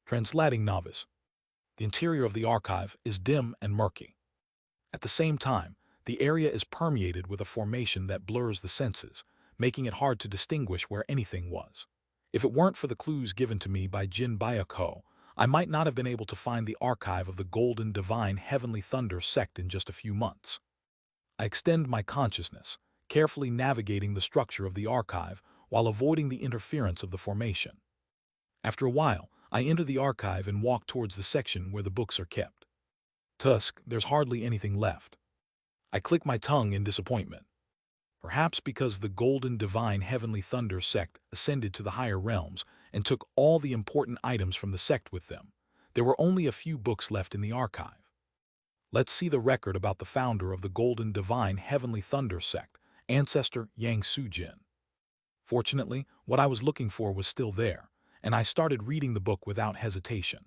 Translating novice. The interior of the archive is dim and murky. At the same time, the area is permeated with a formation that blurs the senses, making it hard to distinguish where anything was. If it weren't for the clues given to me by Jin Byako, I might not have been able to find the archive of the Golden Divine Heavenly Thunder sect in just a few months. I extend my consciousness, carefully navigating the structure of the archive while avoiding the interference of the formation. After a while, I enter the archive and walk towards the section where the books are kept. Tusk, there's hardly anything left. I click my tongue in disappointment. Perhaps because the Golden Divine Heavenly Thunder sect ascended to the higher realms and took all the important items from the sect with them, there were only a few books left in the archive. Let's see the record about the founder of the Golden Divine Heavenly Thunder sect, ancestor Yang Sujin. Fortunately, what I was looking for was still there, and I started reading the book without hesitation.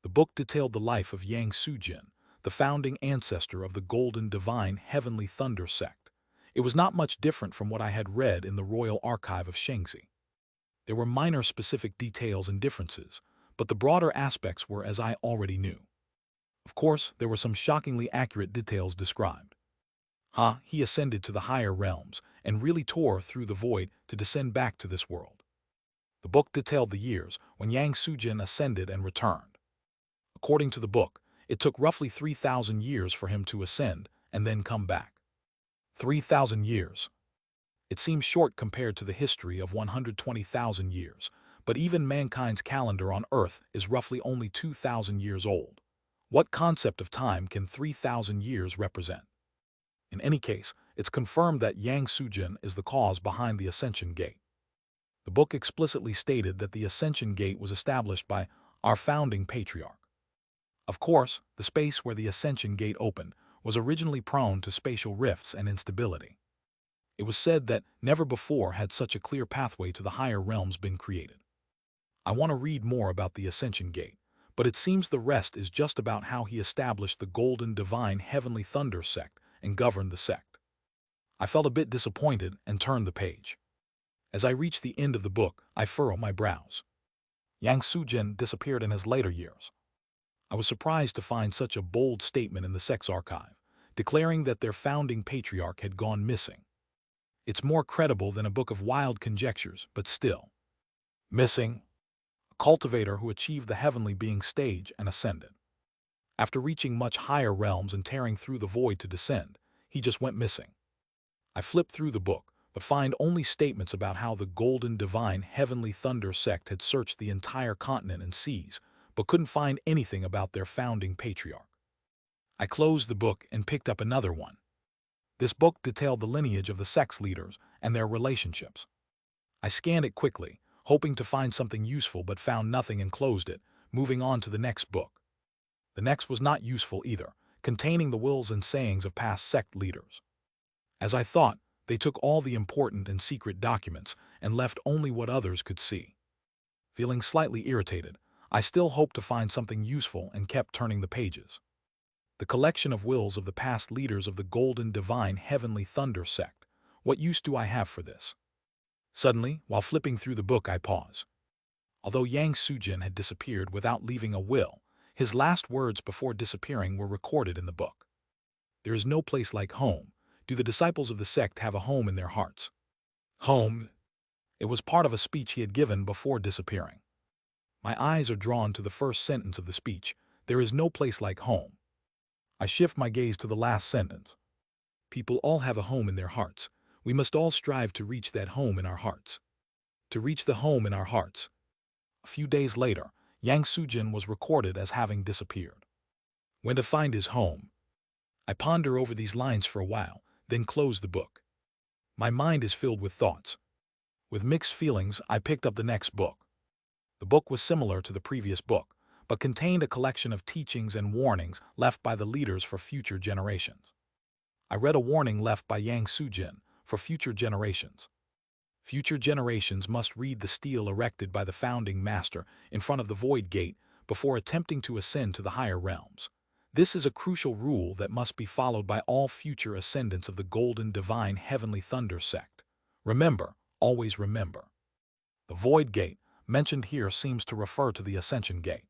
The book detailed the life of Yang Sujin, the founding ancestor of the Golden Divine Heavenly Thunder sect. It was not much different from what I had read in the Royal Archive of Shengzi. There were minor specific details and differences, but the broader aspects were as I already knew. Of course, there were some shockingly accurate details described. He ascended to the higher realms and really tore through the void to descend back to this world. The book detailed the years when Yang Sujin ascended and returned. According to the book, it took roughly 3,000 years for him to ascend and then come back. 3,000 years. It seems short compared to the history of 120,000 years, but even mankind's calendar on Earth is roughly only 2,000 years old. What concept of time can 3,000 years represent? In any case, it's confirmed that Yang Sujin is the cause behind the Ascension Gate. The book explicitly stated that the Ascension Gate was established by our founding patriarch. Of course, the space where the Ascension Gate opened was originally prone to spatial rifts and instability. It was said that never before had such a clear pathway to the higher realms been created. I want to read more about the Ascension Gate, but it seems the rest is just about how he established the Golden Divine Heavenly Thunder sect and governed the sect. I felt a bit disappointed and turned the page. As I reached the end of the book, I furrowed my brows. Yang Sujin disappeared in his later years. I was surprised to find such a bold statement in the sect's archive, declaring that their founding patriarch had gone missing. It's more credible than a book of wild conjectures, but still. Missing? A cultivator who achieved the heavenly being stage and ascended. After reaching much higher realms and tearing through the void to descend, he just went missing. I flipped through the book, but find only statements about how the Golden Divine Heavenly Thunder sect had searched the entire continent and seas, but couldn't find anything about their founding patriarch. I closed the book and picked up another one. This book detailed the lineage of the sect's leaders and their relationships. I scanned it quickly, hoping to find something useful but found nothing and closed it, moving on to the next book. The next was not useful either, containing the wills and sayings of past sect leaders. As I thought, they took all the important and secret documents and left only what others could see. Feeling slightly irritated, I still hoped to find something useful and kept turning the pages. The collection of wills of the past leaders of the Golden Divine Heavenly Thunder sect. What use do I have for this? Suddenly, while flipping through the book, I pause. Although Yang Sujin had disappeared without leaving a will, his last words before disappearing were recorded in the book. There is no place like home. Do the disciples of the sect have a home in their hearts? Home? It was part of a speech he had given before disappearing. My eyes are drawn to the first sentence of the speech. There is no place like home. I shift my gaze to the last sentence. People all have a home in their hearts. We must all strive to reach that home in our hearts. To reach the home in our hearts. A few days later, Yang Sujin was recorded as having disappeared. When to find his home? I ponder over these lines for a while, then close the book. My mind is filled with thoughts. With mixed feelings, I picked up the next book. The book was similar to the previous book, but contained a collection of teachings and warnings left by the leaders for future generations. I read a warning left by Yang Sujin for future generations. Future generations must read the stele erected by the founding master in front of the Void Gate before attempting to ascend to the higher realms. This is a crucial rule that must be followed by all future ascendants of the Golden Divine Heavenly Thunder sect. Remember, always remember. The Void Gate, mentioned here seems to refer to the Ascension Gate.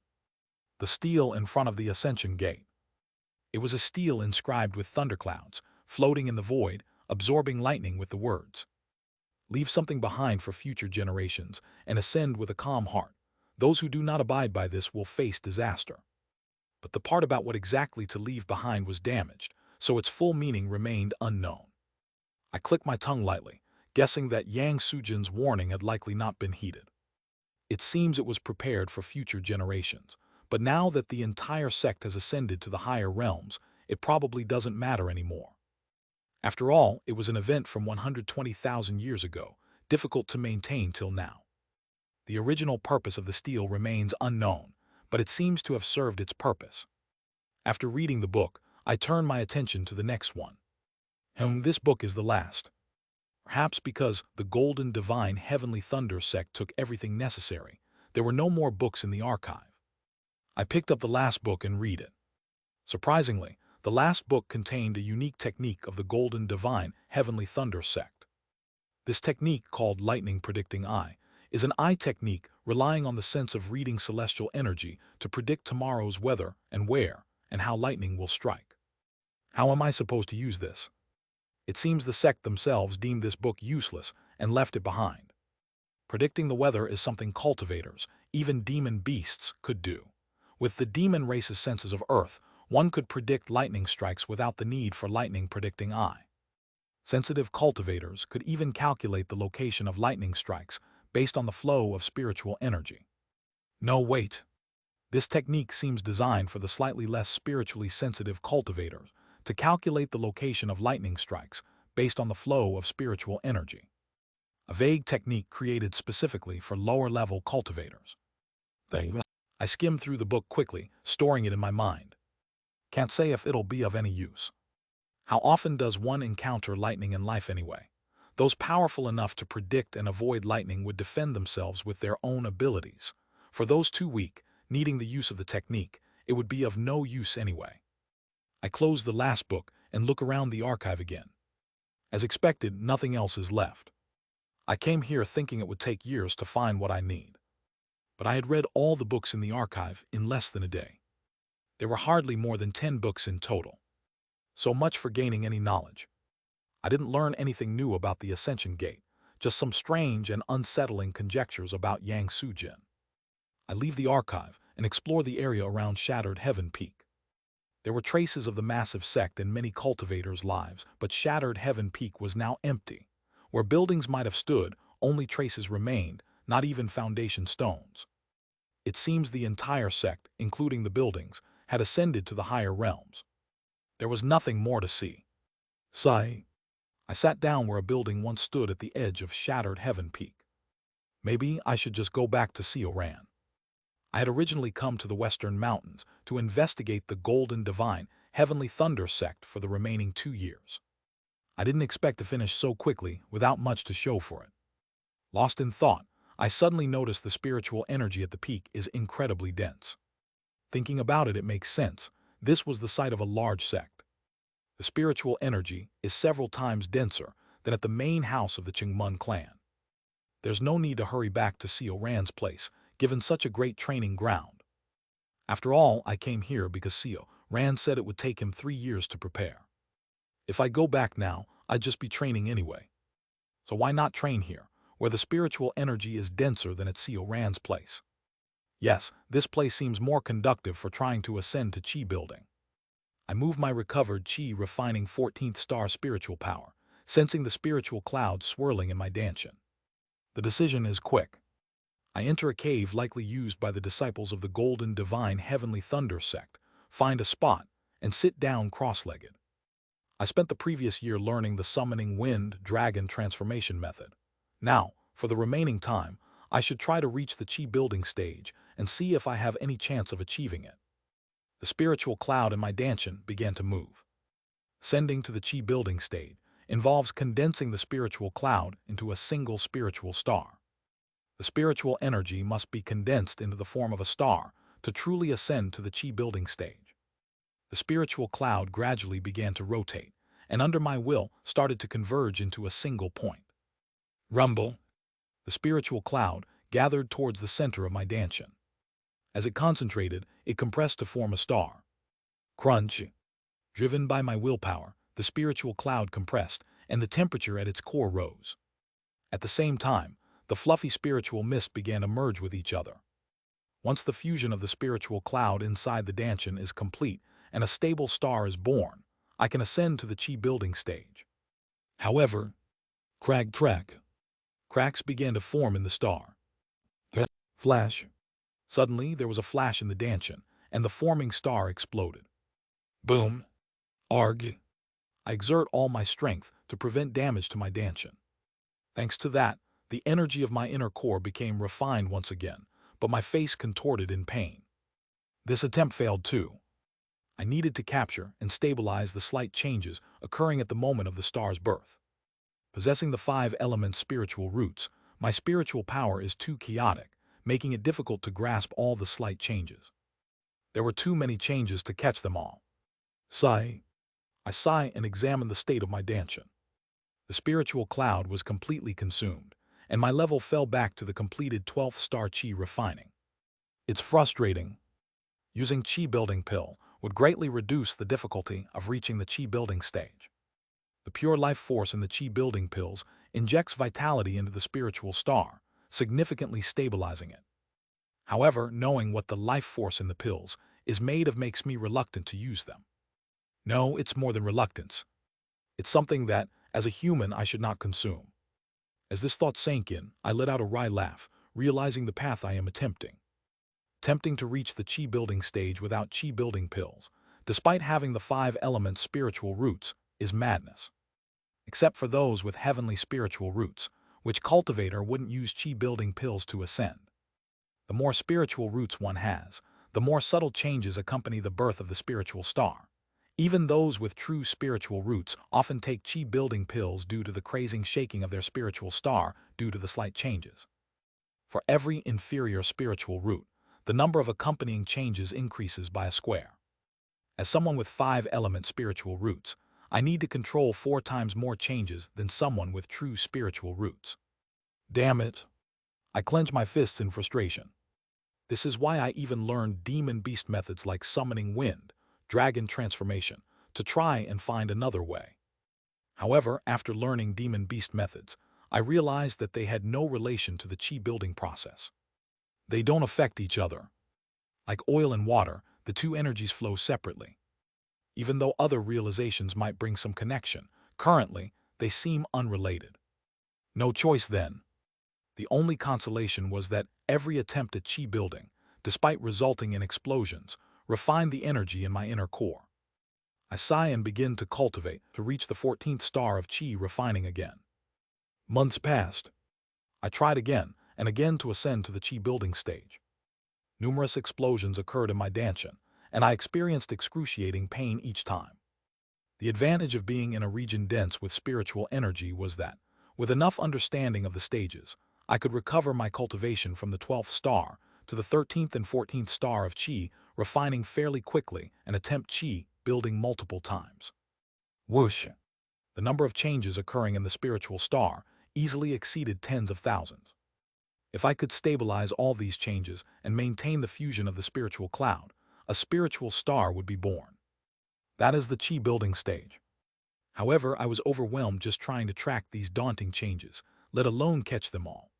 The stele in front of the Ascension Gate. It was a stele inscribed with thunderclouds, floating in the void, absorbing lightning with the words, "Leave something behind for future generations, and ascend with a calm heart. Those who do not abide by this will face disaster." But the part about what exactly to leave behind was damaged, so its full meaning remained unknown. I clicked my tongue lightly, guessing that Yang Sujin's warning had likely not been heeded. It seems it was prepared for future generations, but now that the entire sect has ascended to the higher realms, it probably doesn't matter anymore. After all, it was an event from 120,000 years ago, difficult to maintain till now. The original purpose of the stele remains unknown, but it seems to have served its purpose. After reading the book, I turn my attention to the next one. This book is the last. Perhaps because the Golden Divine Heavenly Thunder sect took everything necessary, there were no more books in the archive. I picked up the last book and read it. Surprisingly, the last book contained a unique technique of the Golden Divine Heavenly Thunder sect. This technique, called lightning predicting eye, is an eye technique relying on the sense of reading celestial energy to predict tomorrow's weather and where and how lightning will strike. How am I supposed to use this? It seems the sect themselves deemed this book useless and left it behind. Predicting the weather is something cultivators, even demon beasts, could do. With the demon race's senses of earth, one could predict lightning strikes without the need for lightning predicting eye. Sensitive cultivators could even calculate the location of lightning strikes based on the flow of spiritual energy. No, wait. This technique seems designed for the slightly less spiritually sensitive cultivators to calculate the location of lightning strikes based on the flow of spiritual energy. A vague technique created specifically for lower-level cultivators. I skimmed through the book quickly, storing it in my mind. Can't say if it'll be of any use. How often does one encounter lightning in life anyway? Those powerful enough to predict and avoid lightning would defend themselves with their own abilities. For those too weak, needing the use of the technique, it would be of no use anyway. I close the last book and look around the archive again. As expected, nothing else is left. I came here thinking it would take years to find what I need. But I had read all the books in the archive in less than a day. There were hardly more than 10 books in total. So much for gaining any knowledge. I didn't learn anything new about the Ascension Gate, just some strange and unsettling conjectures about Yang Sujin. I leave the archive and explore the area around Shattered Heaven Peak. There were traces of the massive sect in many cultivators' lives, but Shattered Heaven Peak was now empty. Where buildings might have stood, only traces remained, not even foundation stones. It seems the entire sect, including the buildings, had ascended to the higher realms. There was nothing more to see. Sigh. I sat down where a building once stood at the edge of Shattered Heaven Peak. Maybe I should just go back to Sioran. I had originally come to the Western Mountains to investigate the Golden Divine Heavenly Thunder sect for the remaining 2 years. I didn't expect to finish so quickly without much to show for it. Lost in thought, I suddenly noticed the spiritual energy at the peak is incredibly dense. Thinking about it, it makes sense. This was the site of a large sect. The spiritual energy is several times denser than at the main house of the Qingmun clan. There's no need to hurry back to Seo Ran's place, given such a great training ground. After all, I came here because Seo Ran said it would take him 3 years to prepare. If I go back now, I'd just be training anyway. So why not train here, where the spiritual energy is denser than at Seo Ran's place? Yes, this place seems more conducive for trying to ascend to Qi building. I move my recovered Qi refining 14th star spiritual power, sensing the spiritual cloud swirling in my dantian. The decision is quick. I enter a cave likely used by the disciples of the Golden Divine Heavenly Thunder sect, find a spot, and sit down cross-legged. I spent the previous year learning the summoning wind dragon transformation method. Now, for the remaining time, I should try to reach the Qi building stage and see if I have any chance of achieving it. The spiritual cloud in my dantian began to move. Ascending to the Qi building stage involves condensing the spiritual cloud into a single spiritual star. The spiritual energy must be condensed into the form of a star to truly ascend to the Qi building stage. The spiritual cloud gradually began to rotate, and under my will started to converge into a single point. Rumble. The spiritual cloud gathered towards the center of my dantian. As it concentrated, it compressed to form a star. Crunch. Driven by my willpower, the spiritual cloud compressed, and the temperature at its core rose. At the same time, the fluffy spiritual mist began to merge with each other. Once the fusion of the spiritual cloud inside the dantian is complete and a stable star is born, I can ascend to the chi building stage. However, cracks began to form in the star. Flash. Suddenly, there was a flash in the dantian, and the forming star exploded. Boom. Arg. I exert all my strength to prevent damage to my dantian. Thanks to that, the energy of my inner core became refined once again, but my face contorted in pain. This attempt failed too. I needed to capture and stabilize the slight changes occurring at the moment of the star's birth. Possessing the 5 element spiritual roots, my spiritual power is too chaotic, making it difficult to grasp all the slight changes. There were too many changes to catch them all. Sigh. I sigh and examine the state of my dantian. The spiritual cloud was completely consumed, and my level fell back to the completed 12th star chi refining. It's frustrating. Using chi building pill would greatly reduce the difficulty of reaching the chi building stage. The pure life force in the chi building pills injects vitality into the spiritual star, significantly stabilizing it. However, knowing what the life force in the pills is made of makes me reluctant to use them. No, it's more than reluctance. It's something that, as a human, I should not consume. As this thought sank in, I let out a wry laugh, realizing the path I am attempting. Attempting to reach the chi building stage without chi building pills, despite having the 5 elements spiritual roots, is madness. Except for those with heavenly spiritual roots, which cultivator wouldn't use chi building pills to ascend. The more spiritual roots one has, the more subtle changes accompany the birth of the spiritual star. Even those with true spiritual roots often take chi building pills due to the crazing shaking of their spiritual star due to the slight changes. For every inferior spiritual root, the number of accompanying changes increases by a square. As someone with 5 element spiritual roots, I need to control 4 times more changes than someone with true spiritual roots. Damn it! I clench my fists in frustration. This is why I even learned demon beast methods like summoning wind, dragon transformation, to try and find another way. However, after learning demon beast methods, I realized that they had no relation to the chi building process. They don't affect each other. Like oil and water, the two energies flow separately. Even though other realizations might bring some connection, currently, they seem unrelated. No choice then. The only consolation was that every attempt at chi building, despite resulting in explosions, refined the energy in my inner core. I sigh and begin to cultivate to reach the 14th star of chi refining again. Months passed. I tried again and again to ascend to the chi building stage. Numerous explosions occurred in my dantian, and I experienced excruciating pain each time. The advantage of being in a region dense with spiritual energy was that, with enough understanding of the stages, I could recover my cultivation from the 12th star to the 13th and 14th star of chi, refining fairly quickly and attempt chi building multiple times. Whoosh! The number of changes occurring in the spiritual star easily exceeded tens of thousands. If I could stabilize all these changes and maintain the fusion of the spiritual cloud, a spiritual star would be born. That is the chi building stage. However, I was overwhelmed just trying to track these daunting changes, let alone catch them all.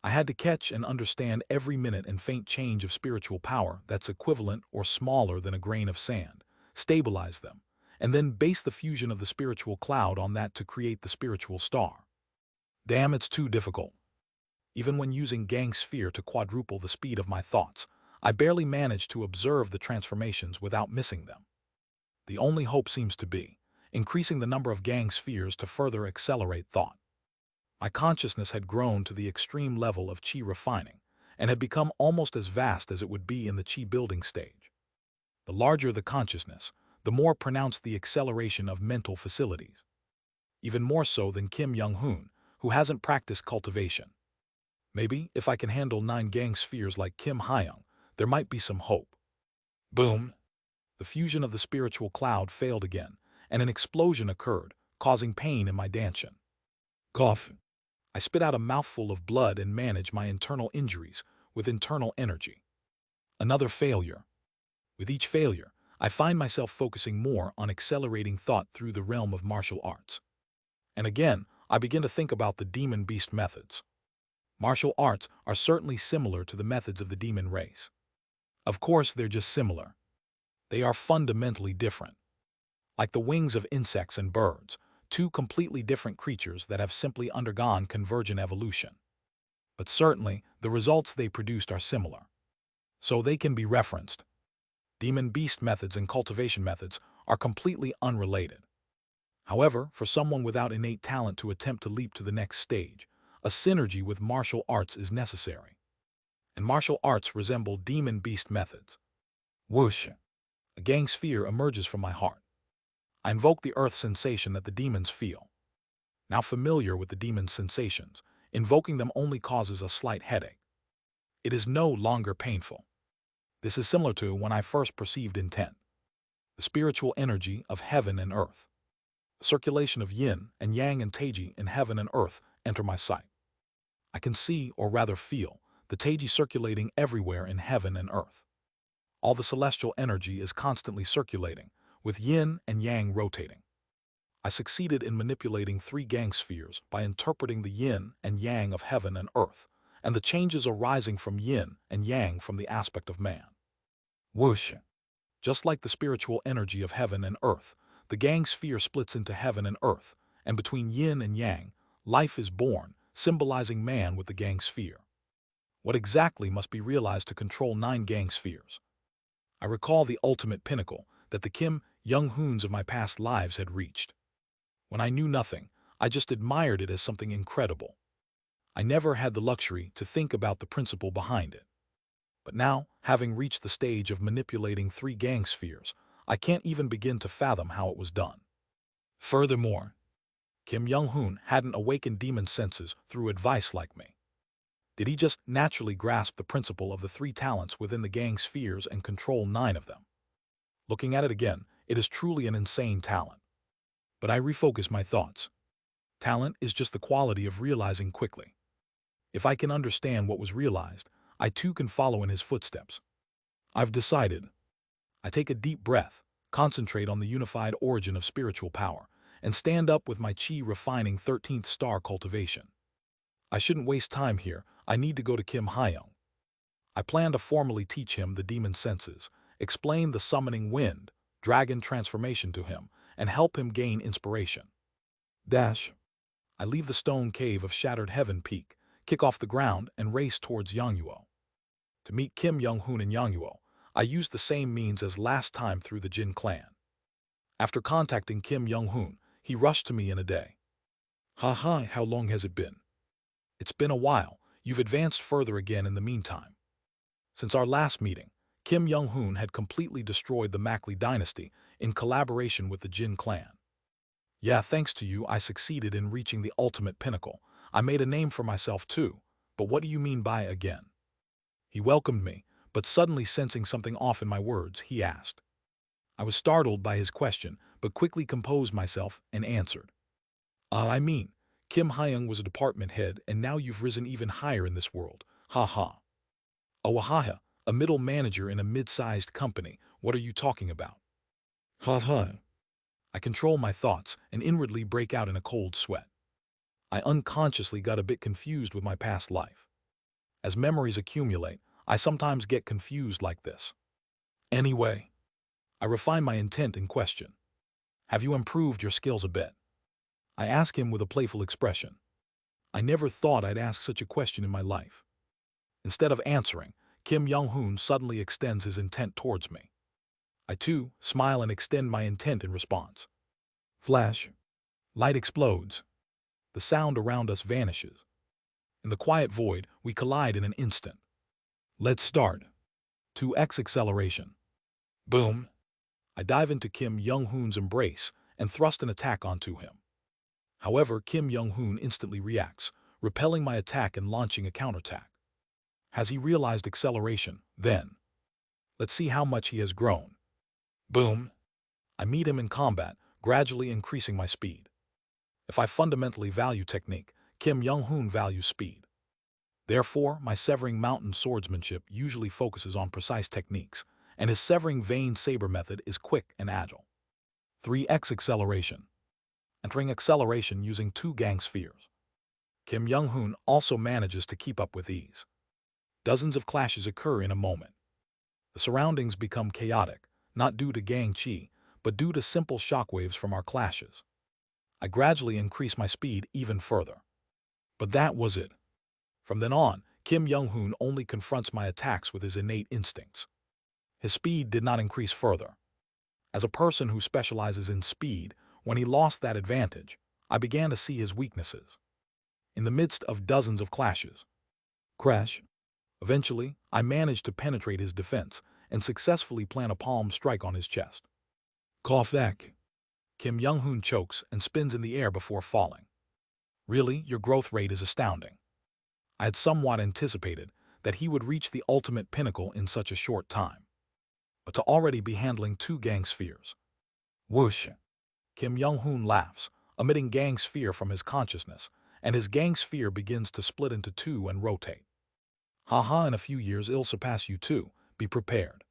I had to catch and understand every minute and faint change of spiritual power that's equivalent or smaller than a grain of sand, stabilize them, and then base the fusion of the spiritual cloud on that to create the spiritual star. Damn, it's too difficult. Even when using Gang Sphere to quadruple the speed of my thoughts, I barely managed to observe the transformations without missing them. The only hope seems to be increasing the number of Gang Spheres to further accelerate thought. My consciousness had grown to the extreme level of chi refining and had become almost as vast as it would be in the chi building stage. The larger the consciousness, the more pronounced the acceleration of mental facilities. Even more so than Kim Young-hoon, who hasn't practiced cultivation. Maybe, if I can handle 9 Gang Spheres like Kim Hyung, there might be some hope. Boom! The fusion of the spiritual cloud failed again, and an explosion occurred, causing pain in my dantian. Cough! I spit out a mouthful of blood and manage my internal injuries with internal energy. Another failure. With each failure, I find myself focusing more on accelerating thought through the realm of martial arts. And again, I begin to think about the demon beast methods. Martial arts are certainly similar to the methods of the demon race. Of course, they're just similar. They are fundamentally different. Like the wings of insects and birds, two completely different creatures that have simply undergone convergent evolution. But certainly, the results they produced are similar. So they can be referenced. Demon beast methods and cultivation methods are completely unrelated. However, for someone without innate talent to attempt to leap to the next stage, a synergy with martial arts is necessary. And martial arts resemble demon beast methods. Whoosh! A gang sphere emerges from my heart. I invoke the earth sensation that the demons feel. Now familiar with the demon's sensations, invoking them only causes a slight headache. It is no longer painful. This is similar to when I first perceived intent. The spiritual energy of heaven and earth. The circulation of yin and yang and taiji in heaven and earth enter my sight. I can see, or rather feel, the taiji circulating everywhere in heaven and earth. All the celestial energy is constantly circulating, with yin and yang rotating. I succeeded in manipulating 3 gang spheres by interpreting the yin and yang of heaven and earth, and the changes arising from yin and yang from the aspect of man. Whoosh! Just like the spiritual energy of heaven and earth, the gang sphere splits into heaven and earth, and between yin and yang, life is born, symbolizing man with the gang sphere. What exactly must be realized to control 9 gang spheres? I recall the ultimate pinnacle that the Kim Young-hoons of my past lives had reached. When I knew nothing, I just admired it as something incredible. I never had the luxury to think about the principle behind it. But now, having reached the stage of manipulating 3 gang spheres, I can't even begin to fathom how it was done. Furthermore, Kim Young-hoon hadn't awakened demon senses through advice like me. Did he just naturally grasp the principle of the 3 talents within the gang spheres and control 9 of them? Looking at it again, it is truly an insane talent. But I refocus my thoughts. Talent is just the quality of realizing quickly. If I can understand what was realized, I too can follow in his footsteps. I've decided. I take a deep breath, concentrate on the unified origin of spiritual power, and stand up with my chi refining 13th star cultivation. I shouldn't waste time here. I need to go to Kim Hyung. I plan to formally teach him the demon senses, explain the summoning wind, dragon transformation to him, and help him gain inspiration. I leave the stone cave of Shattered Heaven Peak, kick off the ground, and race towards Yangyuo. To meet Kim Young-hoon in Yangyuo, I used the same means as last time through the Jin clan. After contacting Kim Young-hoon, he rushed to me in a day. Haha, how long has it been? It's been a while. You've advanced further again in the meantime. Since our last meeting, Kim Young-hoon had completely destroyed the Makli dynasty in collaboration with the Jin clan. Yeah, thanks to you, I succeeded in reaching the ultimate pinnacle. I made a name for myself too, but what do you mean by again? He welcomed me, but suddenly sensing something off in my words, he asked. I was startled by his question, but quickly composed myself and answered. I mean, Kim Hyung was a department head, and now you've risen even higher in this world. Ha ha. Oahaha, a middle manager in a mid-sized company. What are you talking about? Ha ha. I control my thoughts and inwardly break out in a cold sweat. I unconsciously got a bit confused with my past life. As memories accumulate, I sometimes get confused like this. Anyway, I refine my intent in question. Have you improved your skills a bit? I ask him with a playful expression. I never thought I'd ask such a question in my life. Instead of answering, Kim Young-hoon suddenly extends his intent towards me. I too smile and extend my intent in response. Flash. Light explodes. The sound around us vanishes. In the quiet void, we collide in an instant. Let's start. 2x acceleration. Boom. I dive into Kim Young-hoon's embrace and thrust an attack onto him. However, Kim Young-hoon instantly reacts, repelling my attack and launching a counterattack. Has he realized acceleration, then? Let's see how much he has grown. Boom. I meet him in combat, gradually increasing my speed. If I fundamentally value technique, Kim Young-hoon values speed. Therefore, my severing mountain swordsmanship usually focuses on precise techniques, and his severing vein saber method is quick and agile. 3x acceleration. Entering acceleration using 2 gang spheres. Kim Young-hoon also manages to keep up with ease. Dozens of clashes occur in a moment. The surroundings become chaotic, not due to gang chi, but due to simple shockwaves from our clashes. I gradually increase my speed even further. But that was it. From then on, Kim Young-hoon only confronts my attacks with his innate instincts. His speed did not increase further. As a person who specializes in speed, when he lost that advantage, I began to see his weaknesses. In the midst of dozens of clashes. Crash. Eventually, I managed to penetrate his defense and successfully plant a palm strike on his chest. Cough back. Kim Young-hoon chokes and spins in the air before falling. Really, your growth rate is astounding. I had somewhat anticipated that he would reach the ultimate pinnacle in such a short time. But to already be handling 2 gang spheres. Whoosh. Kim Young-hoon laughs, emitting gang sphere from his consciousness, and his gang sphere begins to split into 2 and rotate. Haha, in a few years it'll surpass you too, be prepared.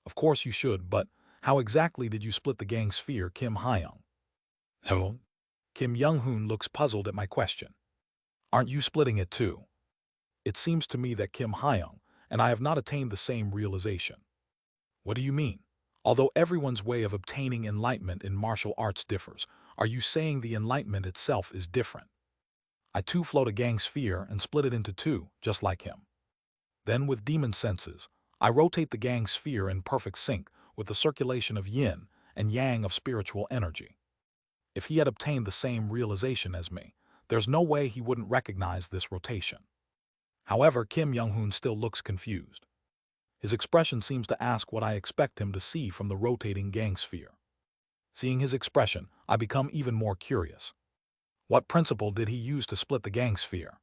Of course you should, but how exactly did you split the gang sphere, Kim Hyung? Hello? Kim Young-hoon looks puzzled at my question. Aren't you splitting it too? It seems to me that Kim Hyung and I have not attained the same realization. What do you mean? Although everyone's way of obtaining enlightenment in martial arts differs, are you saying the enlightenment itself is different? I too float a gang sphere and split it into 2, just like him. Then, with demon senses, I rotate the gang sphere in perfect sync with the circulation of yin and yang of spiritual energy. If he had obtained the same realization as me, there's no way he wouldn't recognize this rotation. However, Kim Young-hoon still looks confused. His expression seems to ask what I expect him to see from the rotating gang sphere. Seeing his expression, I become even more curious. What principle did he use to split the gang sphere?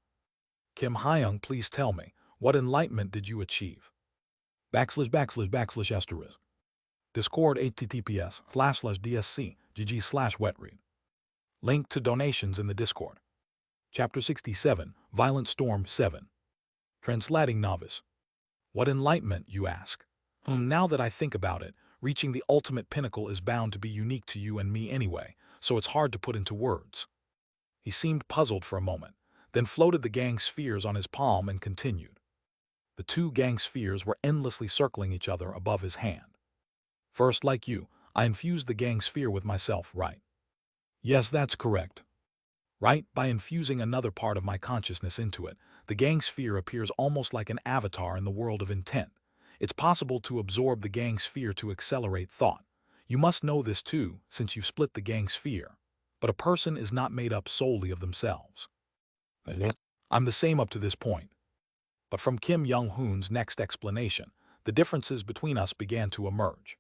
Kim Hyung, please tell me, what enlightenment did you achieve? / ********. Discord https://dsc gg/wetread. Link to donations in the Discord. Chapter 67, Violent Storm 7. Translating Novice. What enlightenment, you ask? Now that I think about it, reaching the ultimate pinnacle is bound to be unique to you and me anyway, so it's hard to put into words. He seemed puzzled for a moment, then floated the gang spheres on his palm and continued. The 2 gang spheres were endlessly circling each other above his hand. First, like you, I infused the gang sphere with myself, right? Yes, that's correct. Right, by infusing another part of my consciousness into it, the gang sphere appears almost like an avatar in the world of intent. It's possible to absorb the gang sphere to accelerate thought. You must know this too, since you've split the gang sphere. But a person is not made up solely of themselves. I'm the same up to this point. But from Kim Young-hoon's next explanation, the differences between us began to emerge.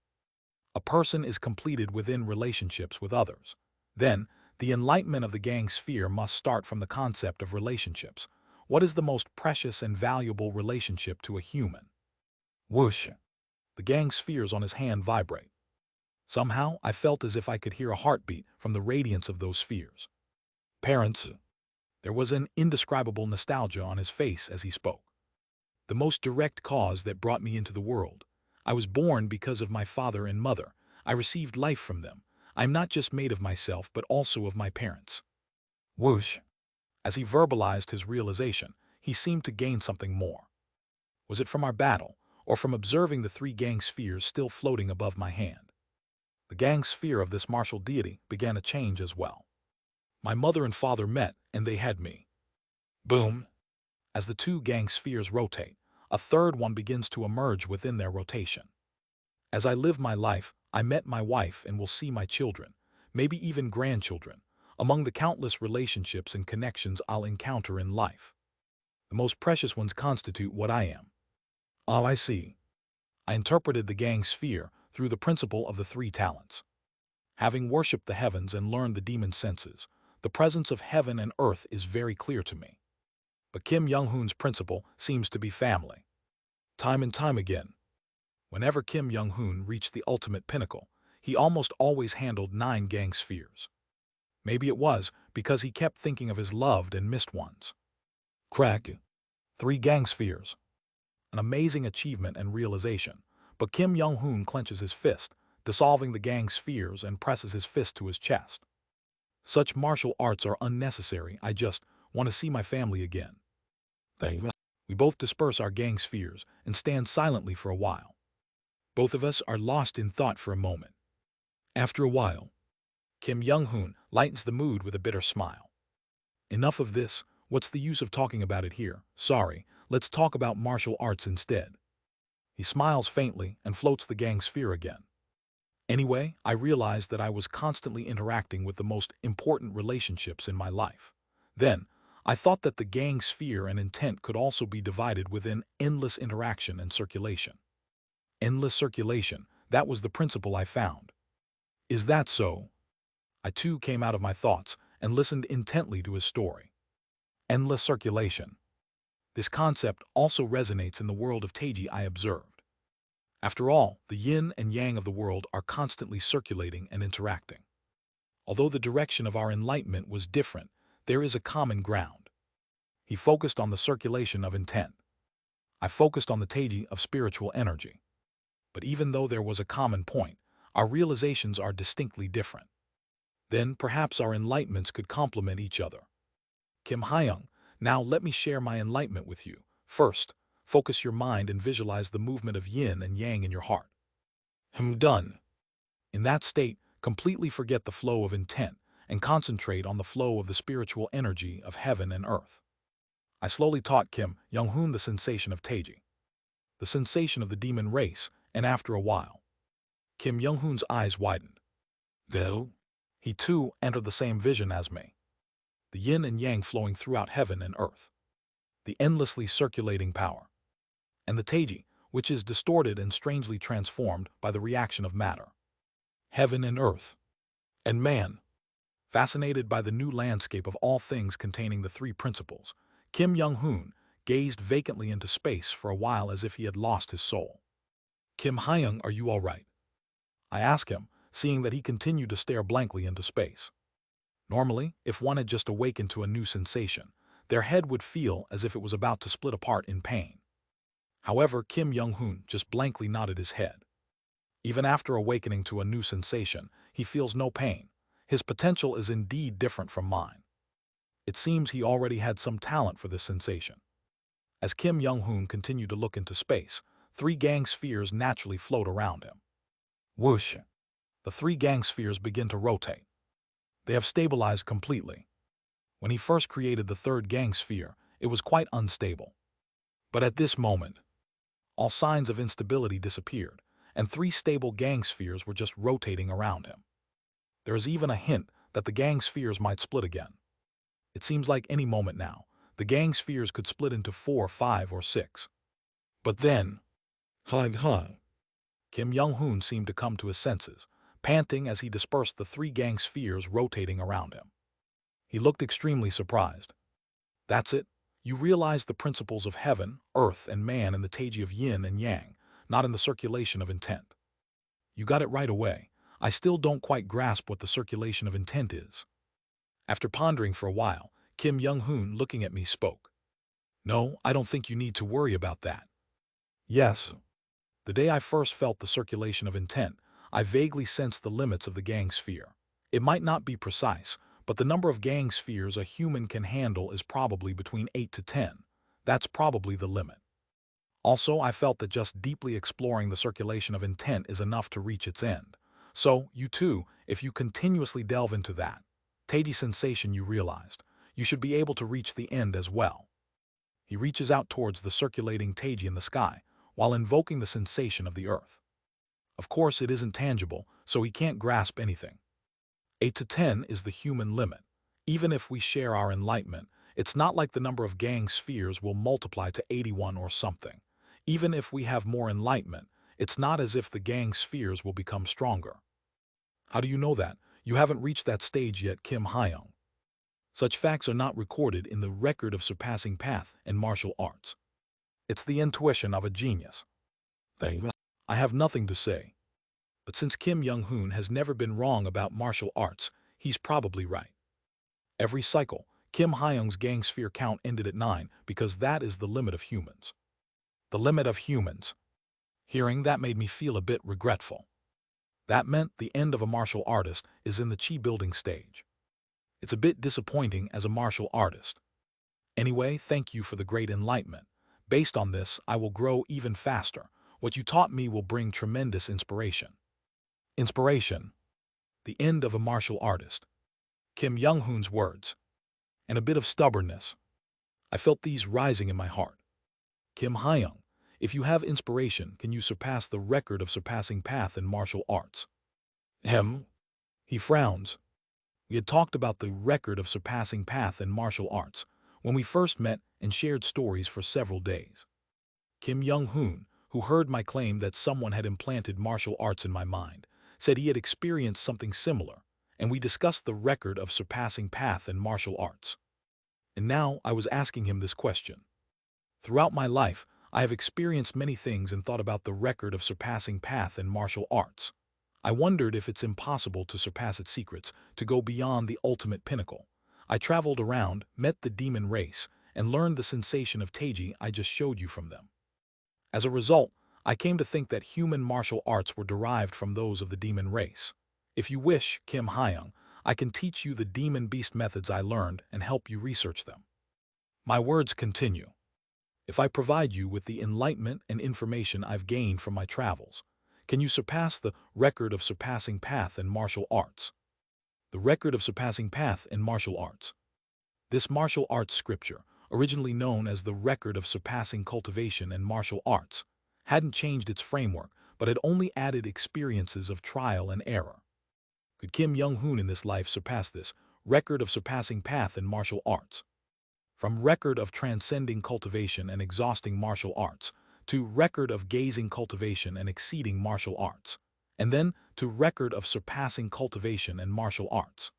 A person is completed within relationships with others. Then, the enlightenment of the gang sphere must start from the concept of relationships. What is the most precious and valuable relationship to a human? Whoosh! The gang spheres on his hand vibrate. Somehow, I felt as if I could hear a heartbeat from the radiance of those spheres. Parents. There was an indescribable nostalgia on his face as he spoke. The most direct cause that brought me into the world. I was born because of my father and mother. I received life from them. I'm not just made of myself, but also of my parents. Whoosh! As he verbalized his realization, he seemed to gain something more. Was it from our battle, or from observing the 3 gang spheres still floating above my hand? The gang sphere of this martial deity began to change as well. My mother and father met, and they had me. Boom! As the 2 gang spheres rotate, a third one begins to emerge within their rotation. As I live my life, I met my wife and will see my children, maybe even grandchildren, among the countless relationships and connections I'll encounter in life. The most precious ones constitute what I am. Oh, I see. I interpreted the gang sphere through the principle of the 3 talents. Having worshipped the heavens and learned the demon senses, the presence of heaven and earth is very clear to me. But Kim Young-hoon's principle seems to be family. Time and time again, whenever Kim Young-hoon reached the ultimate pinnacle, he almost always handled 9 gang spheres. Maybe it was because he kept thinking of his loved and missed ones. Crack. 3 gang spheres. An amazing achievement and realization, but Kim Young-hoon clenches his fist, dissolving the gang spheres and presses his fist to his chest. Such martial arts are unnecessary. I just want to see my family again. We both disperse our gang spheres and stand silently for a while. Both of us are lost in thought for a moment. After a while, Kim Young-hoon lightens the mood with a bitter smile. Enough of this. What's the use of talking about it here? Sorry, let's talk about martial arts instead. He smiles faintly and floats the gang sphere again. Anyway, I realized that I was constantly interacting with the most important relationships in my life. Then, I thought that the gang sphere and intent could also be divided within endless interaction and circulation. Endless circulation, that was the principle I found. Is that so? I too came out of my thoughts and listened intently to his story. Endless circulation. This concept also resonates in the world of Taiji, I observed. After all, the yin and yang of the world are constantly circulating and interacting. Although the direction of our enlightenment was different, there is a common ground. He focused on the circulation of intent. I focused on the Taiji of spiritual energy. But even though there was a common point, our realizations are distinctly different. Then perhaps our enlightenments could complement each other. Kim Hyung, now let me share my enlightenment with you. First, focus your mind and visualize the movement of yin and yang in your heart. Done. In that state, completely forget the flow of intent and concentrate on the flow of the spiritual energy of heaven and earth. I slowly taught Kim Young-hoon the sensation of Taiji, the sensation of the demon race, and after a while, Kim Young-hoon's eyes widened. Though, he too entered the same vision as me. The yin and yang flowing throughout heaven and earth, the endlessly circulating power, and the Taiji, which is distorted and strangely transformed by the reaction of matter. Heaven and earth, and man. Fascinated by the new landscape of all things containing the 3 principles, Kim Young-hoon gazed vacantly into space for a while as if he had lost his soul. Kim Hyung, are you all right? I asked him, seeing that he continued to stare blankly into space. Normally, if one had just awakened to a new sensation, their head would feel as if it was about to split apart in pain. However, Kim Young-hoon just blankly nodded his head. Even after awakening to a new sensation, he feels no pain. His potential is indeed different from mine. It seems he already had some talent for this sensation. As Kim Young-hoon continued to look into space, 3 gang spheres naturally float around him. Whoosh! The 3 gang spheres begin to rotate. They have stabilized completely. When he first created the 3rd gang sphere, it was quite unstable. But at this moment, all signs of instability disappeared, and 3 stable gang spheres were just rotating around him. There is even a hint that the gang spheres might split again. It seems like any moment now, the gang spheres could split into 4, 5, or 6. But then, Kim Young-hoon seemed to come to his senses, panting as he dispersed the 3 gang spheres rotating around him. He looked extremely surprised. That's it. You realize the principles of heaven, earth, and man in the Taiji of yin and yang, not in the circulation of intent. You got it right away. I still don't quite grasp what the circulation of intent is. After pondering for a while, Kim Young-hoon, looking at me, spoke. No, I don't think you need to worry about that. Yes. The day I first felt the circulation of intent, I vaguely sensed the limits of the gang sphere. It might not be precise, but the number of gang spheres a human can handle is probably between 8 to 10. That's probably the limit. Also, I felt that just deeply exploring the circulation of intent is enough to reach its end. So, you too, if you continuously delve into that Taiji sensation you realized, you should be able to reach the end as well. He reaches out towards the circulating Taiji in the sky, while invoking the sensation of the earth. Of course, it isn't tangible, so he can't grasp anything. 8 to 10 is the human limit. Even if we share our enlightenment, it's not like the number of gang spheres will multiply to 81 or something. Even if we have more enlightenment, it's not as if the gang spheres will become stronger. How do you know that? You haven't reached that stage yet, Kim Hyung. Such facts are not recorded in the record of surpassing path and martial arts. It's the intuition of a genius. I have nothing to say. But since Kim Young-hoon has never been wrong about martial arts, he's probably right. Every cycle, Kim Hyung's gang sphere count ended at 9 because that is the limit of humans. The limit of humans. Hearing that made me feel a bit regretful. That meant the end of a martial artist is in the chi building stage. It's a bit disappointing as a martial artist. Anyway, thank you for the great enlightenment. Based on this, I will grow even faster. What you taught me will bring tremendous inspiration. Inspiration. The end of a martial artist. Kim Young-hoon's words. And a bit of stubbornness. I felt these rising in my heart. Kim Hyung, if you have inspiration, can you surpass the record of surpassing path in martial arts? He frowns. We had talked about the record of surpassing path in martial arts when we first met and shared stories for several days. Kim Young-hoon, who heard my claim that someone had implanted martial arts in my mind, said he had experienced something similar, and we discussed the record of surpassing path in martial arts. And now I was asking him this question. Throughout my life, I have experienced many things and thought about the record of surpassing path in martial arts. I wondered if it's impossible to surpass its secrets, to go beyond the ultimate pinnacle. I traveled around, met the demon race, and learned the sensation of Taiji I just showed you from them. As a result, I came to think that human martial arts were derived from those of the demon race. If you wish, Kim Hyung, I can teach you the demon beast methods I learned and help you research them. My words continue. If I provide you with the enlightenment and information I've gained from my travels, can you surpass the record of surpassing path in martial arts? The record of surpassing path in martial arts. This martial arts scripture, originally known as the record of surpassing cultivation and martial arts, hadn't changed its framework, but had only added experiences of trial and error. Could Kim Young-hoon in this life surpass this record of surpassing path in martial arts? From record of transcending cultivation and exhausting martial arts, to record of gazing cultivation and exceeding martial arts, and then to record of surpassing cultivation and martial arts.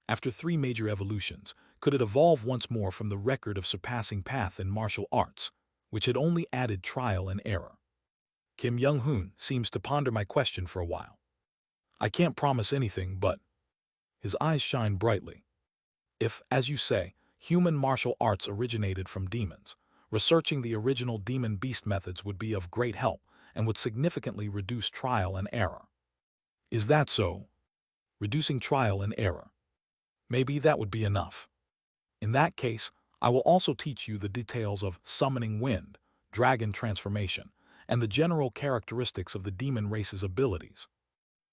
After 3 major evolutions, could it evolve once more from the record of surpassing path in martial arts, which had only added trial and error? Kim Young-hoon seems to ponder my question for a while. I can't promise anything, but his eyes shine brightly. If, as you say, human martial arts originated from demons, researching the original demon beast methods would be of great help and would significantly reduce trial and error. Is that so? Reducing trial and error. Maybe that would be enough. In that case, I will also teach you the details of summoning wind, dragon transformation, and the general characteristics of the demon race's abilities.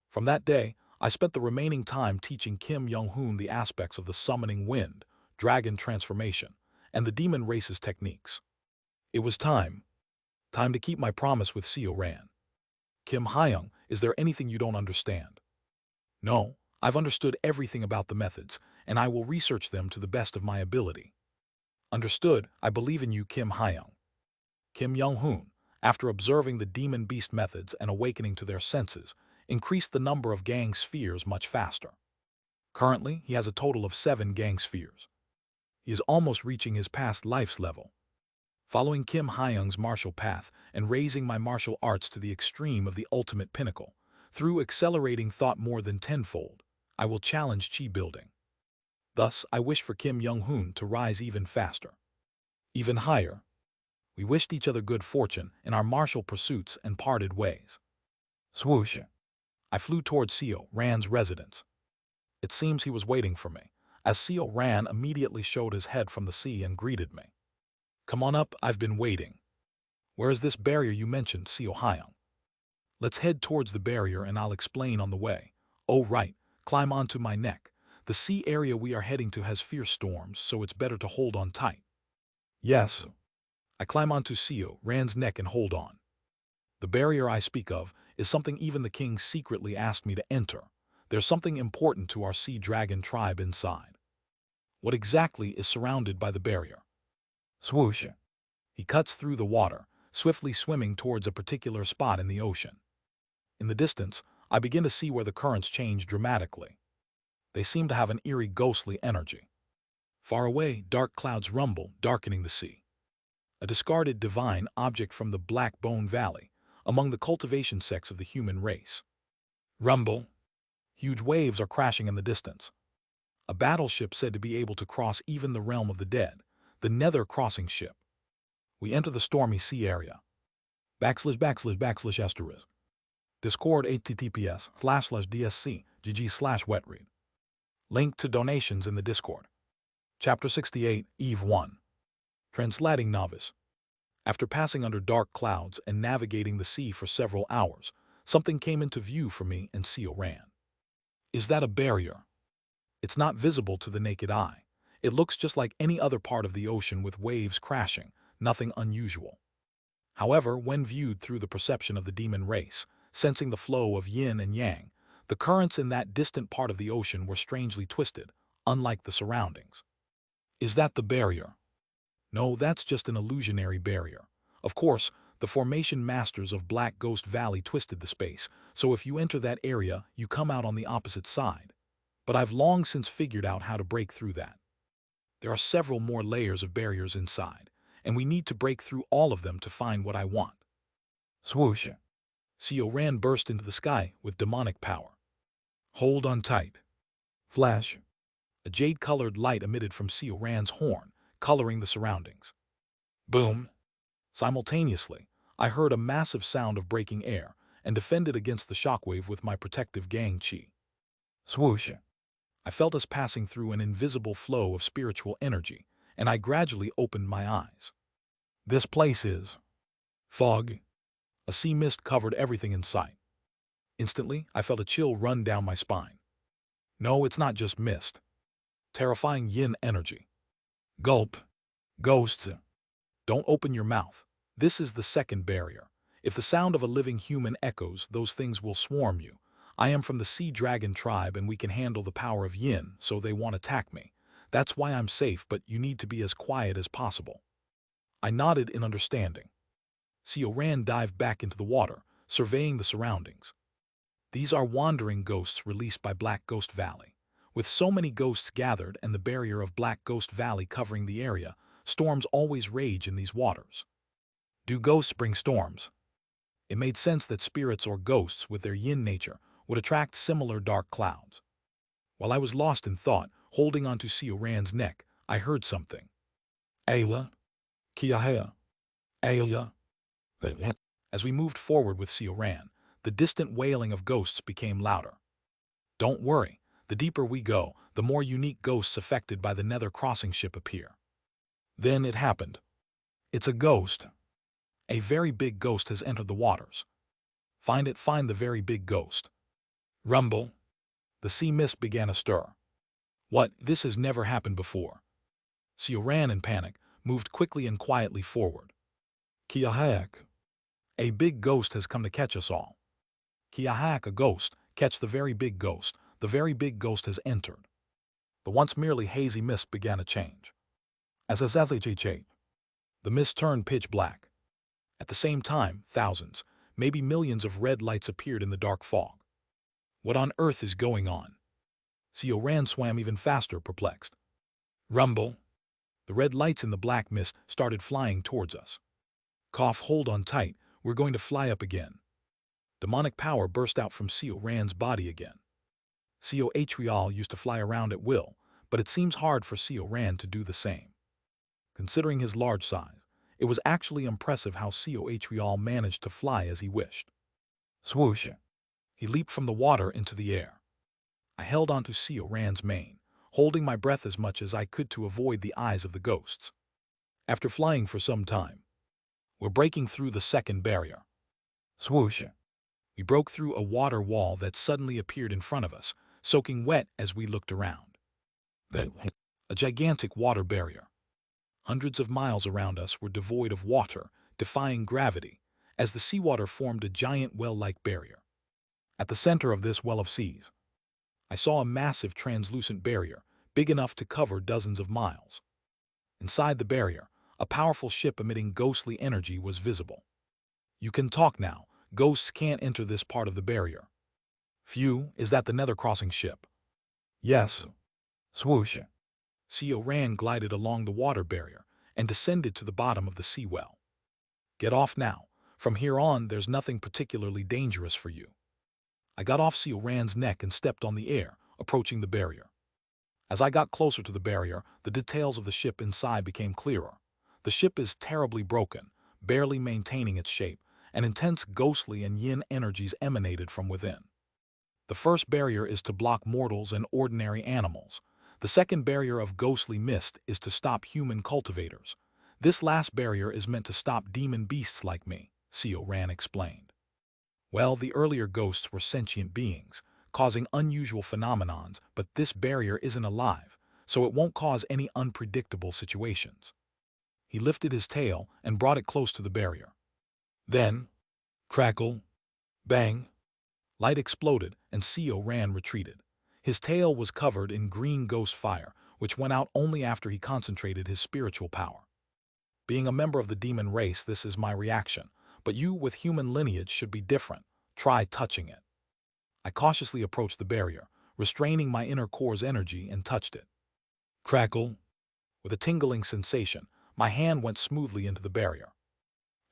From that day, I spent the remaining time teaching Kim Young-hoon the aspects of the summoning wind, dragon transformation, and the demon race's techniques. It was time to keep my promise with Seo Ran. Kim Hyung, is there anything you don't understand? No, I've understood everything about the methods, and I will research them to the best of my ability. Understood, I believe in you, Kim Hyung. Kim Young-hoon, after observing the demon beast methods and awakening to their senses, increased the number of gang spheres much faster. Currently, he has a total of 7 gang spheres. He is almost reaching his past life's level. Following Kim Hyung's martial path and raising my martial arts to the extreme of the ultimate pinnacle, through accelerating thought more than tenfold, I will challenge chi building. Thus, I wish for Kim Young-hoon to rise even faster. Even higher. We wished each other good fortune in our martial pursuits and parted ways. Swoosh. I flew towards Seo Ran's residence. It seems he was waiting for me, as Seo Ran immediately showed his head from the sea and greeted me. Come on up, I've been waiting. Where is this barrier you mentioned, Seo Hyung? Let's head towards the barrier and I'll explain on the way. Oh right, climb onto my neck. The sea area we are heading to has fierce storms, so it's better to hold on tight. Yes. I climb onto Seo Ran's neck and hold on. The barrier I speak of is something even the king secretly asked me to enter. There's something important to our sea dragon tribe inside. What exactly is surrounded by the barrier? Swoosh. He cuts through the water, swiftly swimming towards a particular spot in the ocean. In the distance, I begin to see where the currents change dramatically. They seem to have an eerie, ghostly energy. Far away, dark clouds rumble, darkening the sea. A discarded divine object from the Black Bone Valley, among the cultivation sects of the human race. Rumble. Huge waves are crashing in the distance. A battleship said to be able to cross even the realm of the dead, the Nether crossing ship. We enter the stormy sea area. // Discord https://dsc gg/wetread. Link to donations in the Discord. Chapter 68, Eve 1. Translating Novice. After passing under dark clouds and navigating the sea for several hours, something came into view for me and Seal ran. Is that a barrier? It's not visible to the naked eye. It looks just like any other part of the ocean with waves crashing, nothing unusual. However, when viewed through the perception of the demon race, sensing the flow of yin and yang, the currents in that distant part of the ocean were strangely twisted, unlike the surroundings. Is that the barrier? No, that's just an illusionary barrier. Of course, the formation masters of Black Ghost Valley twisted the space, so if you enter that area, you come out on the opposite side. But I've long since figured out how to break through that. There are several more layers of barriers inside, and we need to break through all of them to find what I want. Swoosh. Ran burst into the sky with demonic power. Hold on tight. Flash. A jade-colored light emitted from Ran's horn, coloring the surroundings. Boom. Simultaneously, I heard a massive sound of breaking air and defended against the shockwave with my protective gang chi. Swoosh. I felt us passing through an invisible flow of spiritual energy, and I gradually opened my eyes. This place is fog. A sea mist covered everything in sight. Instantly, I felt a chill run down my spine. No, it's not just mist. Terrifying yin energy. Gulp. Ghosts. Don't open your mouth. This is the second barrier. If the sound of a living human echoes, those things will swarm you. I am from the sea dragon tribe and we can handle the power of yin, so they won't attack me. That's why I'm safe, but you need to be as quiet as possible. I nodded in understanding. Ran dived back into the water, surveying the surroundings. These are wandering ghosts released by Black Ghost Valley. With so many ghosts gathered and the barrier of Black Ghost Valley covering the area, storms always rage in these waters. Do ghosts bring storms? It made sense that spirits or ghosts with their yin nature would attract similar dark clouds. While I was lost in thought, holding onto Ran's neck, I heard something. Ayla? Kiahea? Ayla? As we moved forward with Ran, the distant wailing of ghosts became louder. Don't worry, the deeper we go, the more unique ghosts affected by the Nether crossing ship appear. Then it happened. It's a ghost. A very big ghost has entered the waters. Find the very big ghost. Rumble. The sea mist began to stir. What? This has never happened before. Ran in panic, moved quickly and quietly forward. Kiahak. A big ghost has come to catch us all. Kiahak, a ghost, catch the very big ghost. The very big ghost has entered. The once merely hazy mist began to change. The mist turned pitch black. At the same time, thousands, maybe millions of red lights appeared in the dark fog. What on earth is going on? Ran swam even faster, perplexed. Rumble. The red lights in the black mist started flying towards us. Cough, hold on tight, we're going to fly up again. Demonic power burst out from Ran's body again. Atrial used to fly around at will, but it seems hard for Ran to do the same. Considering his large size, it was actually impressive how Atrial managed to fly as he wished. Swoosh. He leaped from the water into the air. I held onto Ran's mane, holding my breath as much as I could to avoid the eyes of the ghosts. After flying for some time, we're breaking through the second barrier. Swoosh. We broke through a water wall that suddenly appeared in front of us, soaking wet as we looked around. A gigantic water barrier. Hundreds of miles around us were devoid of water, defying gravity, as the seawater formed a giant well-like barrier. At the center of this well of seas, I saw a massive translucent barrier, big enough to cover dozens of miles. Inside the barrier, a powerful ship emitting ghostly energy was visible. You can talk now. Ghosts can't enter this part of the barrier. Phew, is that the Nether crossing ship? Yes. Swoosh. Ran glided along the water barrier and descended to the bottom of the sea well. Get off now. From here on, there's nothing particularly dangerous for you. I got off Ran's neck and stepped on the air, approaching the barrier. As I got closer to the barrier, the details of the ship inside became clearer. The ship is terribly broken, barely maintaining its shape, and intense ghostly and yin energies emanated from within. The first barrier is to block mortals and ordinary animals. The second barrier of ghostly mist is to stop human cultivators. This last barrier is meant to stop demon beasts like me, Ran explained. Well, the earlier ghosts were sentient beings, causing unusual phenomenons, but this barrier isn't alive, so it won't cause any unpredictable situations. He lifted his tail and brought it close to the barrier. Then, crackle, bang, light exploded and Ran retreated. His tail was covered in green ghost fire, which went out only after he concentrated his spiritual power. Being a member of the demon race, this is my reaction, but you with human lineage should be different. Try touching it. I cautiously approached the barrier, restraining my inner core's energy, and touched it. Crackle. With a tingling sensation, my hand went smoothly into the barrier.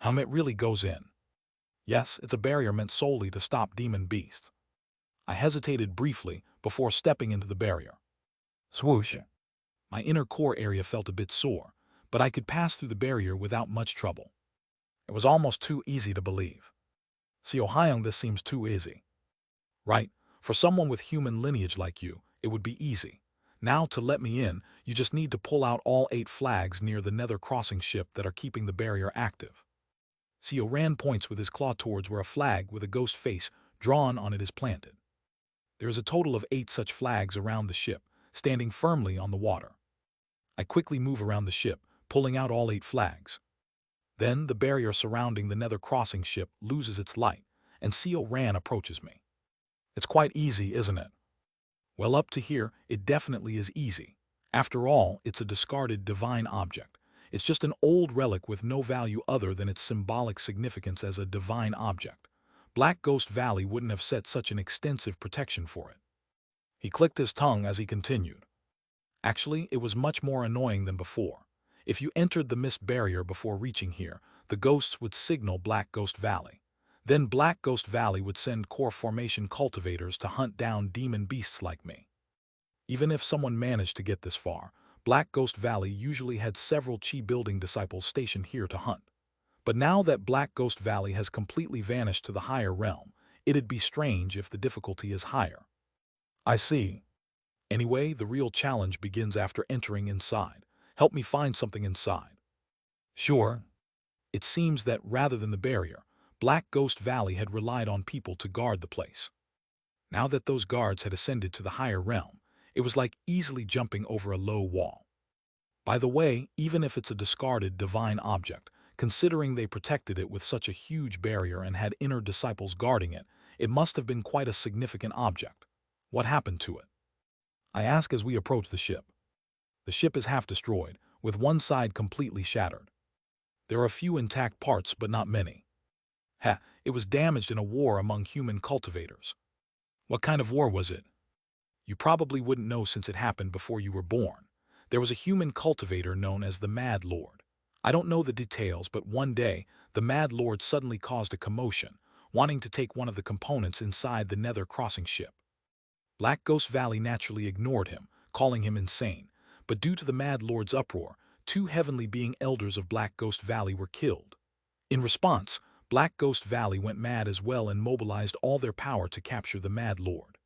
It really goes in. Yes, it's a barrier meant solely to stop demon beasts. I hesitated briefly before stepping into the barrier. Swoosh. My inner core area felt a bit sore, but I could pass through the barrier without much trouble. It was almost too easy to believe. This seems too easy. Right, for someone with human lineage like you, it would be easy. Now, to let me in, you just need to pull out all 8 flags near the nether crossing ship that are keeping the barrier active. Ran points with his claw towards where a flag with a ghost face drawn on it is planted. There is a total of 8 such flags around the ship, standing firmly on the water. I quickly move around the ship, pulling out all 8 flags. Then the barrier surrounding the nether crossing ship loses its light, and Ran approaches me. It's quite easy, isn't it? Well, up to here, it definitely is easy. After all, it's a discarded divine object. It's just an old relic with no value other than its symbolic significance as a divine object. Black Ghost Valley wouldn't have set such an extensive protection for it. He clicked his tongue as he continued. Actually, it was much more annoying than before. If you entered the mist barrier before reaching here, the ghosts would signal Black Ghost Valley. Then Black Ghost Valley would send core formation cultivators to hunt down demon beasts like me. Even if someone managed to get this far, Black Ghost Valley usually had several chi-building disciples stationed here to hunt. But now that Black Ghost Valley has completely vanished to the higher realm, it'd be strange if the difficulty is higher. I see. Anyway, the real challenge begins after entering inside. Help me find something inside. Sure. It seems that rather than the barrier, Black Ghost Valley had relied on people to guard the place. Now that those guards had ascended to the higher realm, it was like easily jumping over a low wall. By the way, even if it's a discarded divine object, considering they protected it with such a huge barrier and had inner disciples guarding it, it must have been quite a significant object. What happened to it? I ask as we approach the ship. The ship is half destroyed, with one side completely shattered. There are a few intact parts, but not many. It was damaged in a war among human cultivators. What kind of war was it? You probably wouldn't know since it happened before you were born. There was a human cultivator known as the Mad Lord. I don't know the details, but one day, the Mad Lord suddenly caused a commotion, wanting to take one of the components inside the nether crossing ship. Black Ghost Valley naturally ignored him, calling him insane, but due to the Mad Lord's uproar, 2 heavenly being elders of Black Ghost Valley were killed. In response, Black Ghost Valley went mad as well and mobilized all their power to capture the Mad Lord.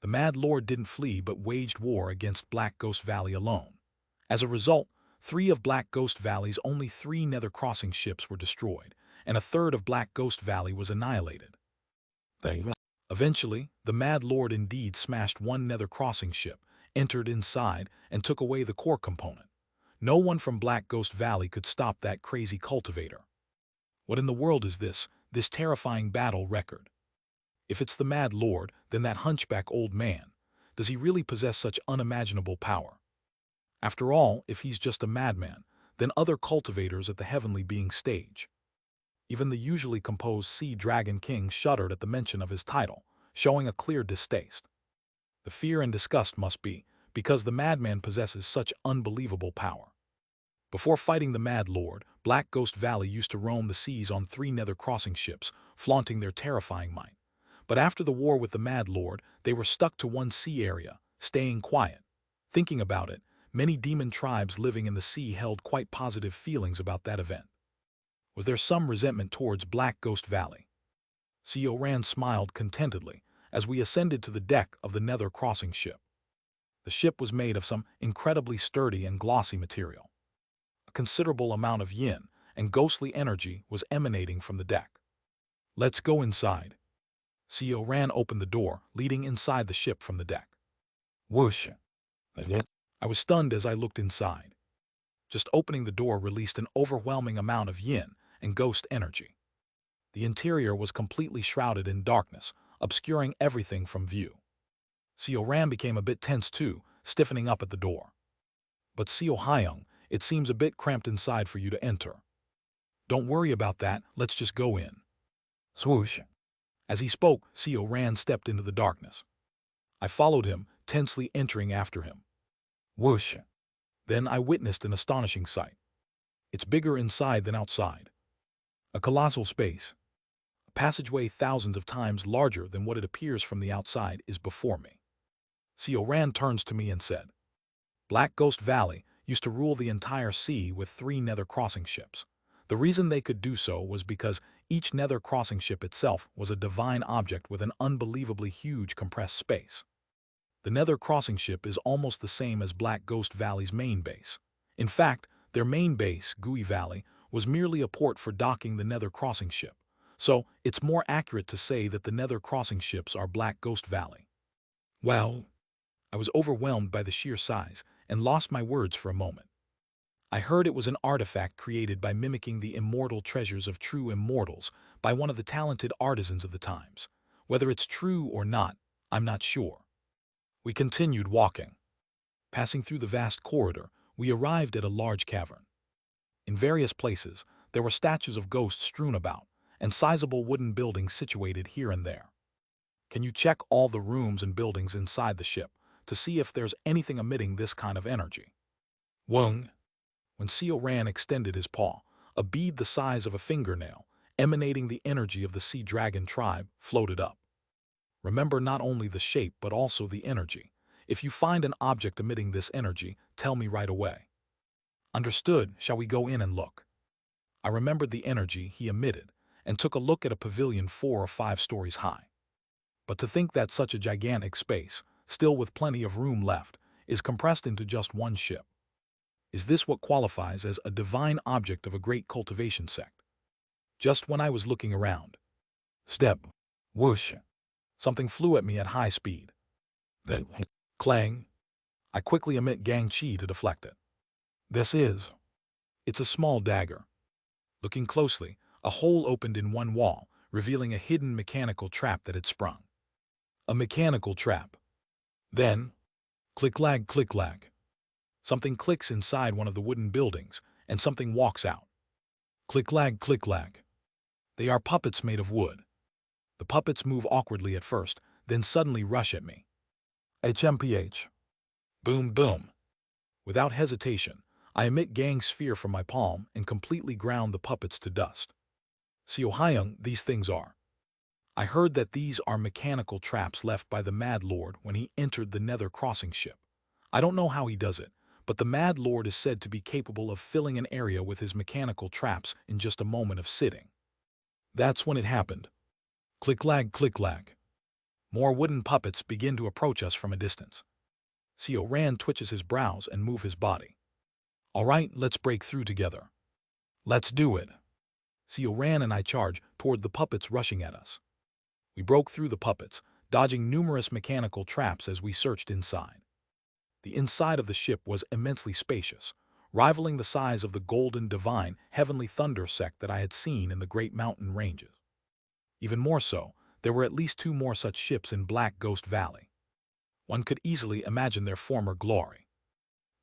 The Mad Lord didn't flee but waged war against Black Ghost Valley alone. As a result, 3 of Black Ghost Valley's only 3 nether crossing ships were destroyed, and a third of Black Ghost Valley was annihilated. Eventually, the Mad Lord indeed smashed one nether crossing ship, entered inside, and took away the core component. No one from Black Ghost Valley could stop that crazy cultivator. What in the world is this terrifying battle record? If it's the Mad Lord, then that hunchback old man. Does he really possess such unimaginable power? After all, if he's just a madman, then other cultivators at the heavenly being stage. Even the usually composed Sea Dragon King shuddered at the mention of his title, showing a clear distaste. The fear and disgust must be, because the madman possesses such unbelievable power. Before fighting the Mad Lord, Black Ghost Valley used to roam the seas on 3 nether crossing ships, flaunting their terrifying might. But after the war with the Mad Lord, they were stuck to one sea area, staying quiet. Thinking about it, many demon tribes living in the sea held quite positive feelings about that event. Was there some resentment towards Black Ghost Valley? Co Ran smiled contentedly as we ascended to the deck of the Nether crossing ship. The ship was made of some incredibly sturdy and glossy material. A considerable amount of yin and ghostly energy was emanating from the deck. Let's go inside. Co Ran opened the door, leading inside the ship from the deck. Whoosh! I was stunned as I looked inside. Just opening the door released an overwhelming amount of yin and ghost energy. The interior was completely shrouded in darkness, obscuring everything from view. Co Ran became a bit tense too, stiffening up at the door. But Co Hyung, it seems a bit cramped inside for you to enter. Don't worry about that, let's just go in. Swoosh. As he spoke, Co Ran stepped into the darkness. I followed him, tensely entering after him. Whoosh. Then I witnessed an astonishing sight. It's bigger inside than outside. A colossal space. A passageway thousands of times larger than what it appears from the outside is before me. Co Ran turns to me and said, Black Ghost Valley used to rule the entire sea with 3 nether crossing ships. The reason they could do so was because each nether crossing ship itself was a divine object with an unbelievably huge compressed space. The nether crossing ship is almost the same as Black Ghost Valley's main base. In fact, their main base, Gui Valley, was merely a port for docking the nether crossing ship. So, it's more accurate to say that the nether crossing ships are Black Ghost Valley. Well, I was overwhelmed by the sheer size and lost my words for a moment. I heard it was an artifact created by mimicking the immortal treasures of true immortals by one of the talented artisans of the times. Whether it's true or not, I'm not sure. We continued walking. Passing through the vast corridor, we arrived at a large cavern. In various places, there were statues of ghosts strewn about, and sizable wooden buildings situated here and there. Can you check all the rooms and buildings inside the ship to see if there's anything emitting this kind of energy? Wung. When Co Ran extended his paw, a bead the size of a fingernail, emanating the energy of the sea dragon tribe, floated up. Remember not only the shape but also the energy. If you find an object emitting this energy, tell me right away. Understood, shall we go in and look? I remembered the energy he emitted and took a look at a pavilion 4 or 5 stories high. But to think that such a gigantic space, still with plenty of room left, is compressed into just one ship. Is this what qualifies as a divine object of a great cultivation sect? Just when I was looking around. Step. Whoosh. Something flew at me at high speed. Then, clang. I quickly emit Gang Chi to deflect it. It's a small dagger. Looking closely, a hole opened in one wall, revealing a hidden mechanical trap that had sprung. A mechanical trap. Then, click-lag, click-lag. Something clicks inside one of the wooden buildings, and something walks out. Click-lag, click-lag. They are puppets made of wood. The puppets move awkwardly at first, then suddenly rush at me. HMPH. Boom, boom. Without hesitation, I emit Gang Sphere from my palm and completely ground the puppets to dust. Co Hyung, these things are. I heard that these are mechanical traps left by the Mad Lord when he entered the Nether crossing ship. I don't know how he does it, but the Mad Lord is said to be capable of filling an area with his mechanical traps in just a moment of sitting. That's when it happened. Click-lag, click-lag. More wooden puppets begin to approach us from a distance. Co Ran twitches his brows and moves his body. All right, let's break through together. Let's do it. Co Ran and I charge toward the puppets rushing at us. We broke through the puppets, dodging numerous mechanical traps as we searched inside. The inside of the ship was immensely spacious, rivaling the size of the golden divine heavenly thunder sect that I had seen in the great mountain ranges. Even more so, there were at least 2 more such ships in Black Ghost Valley. One could easily imagine their former glory.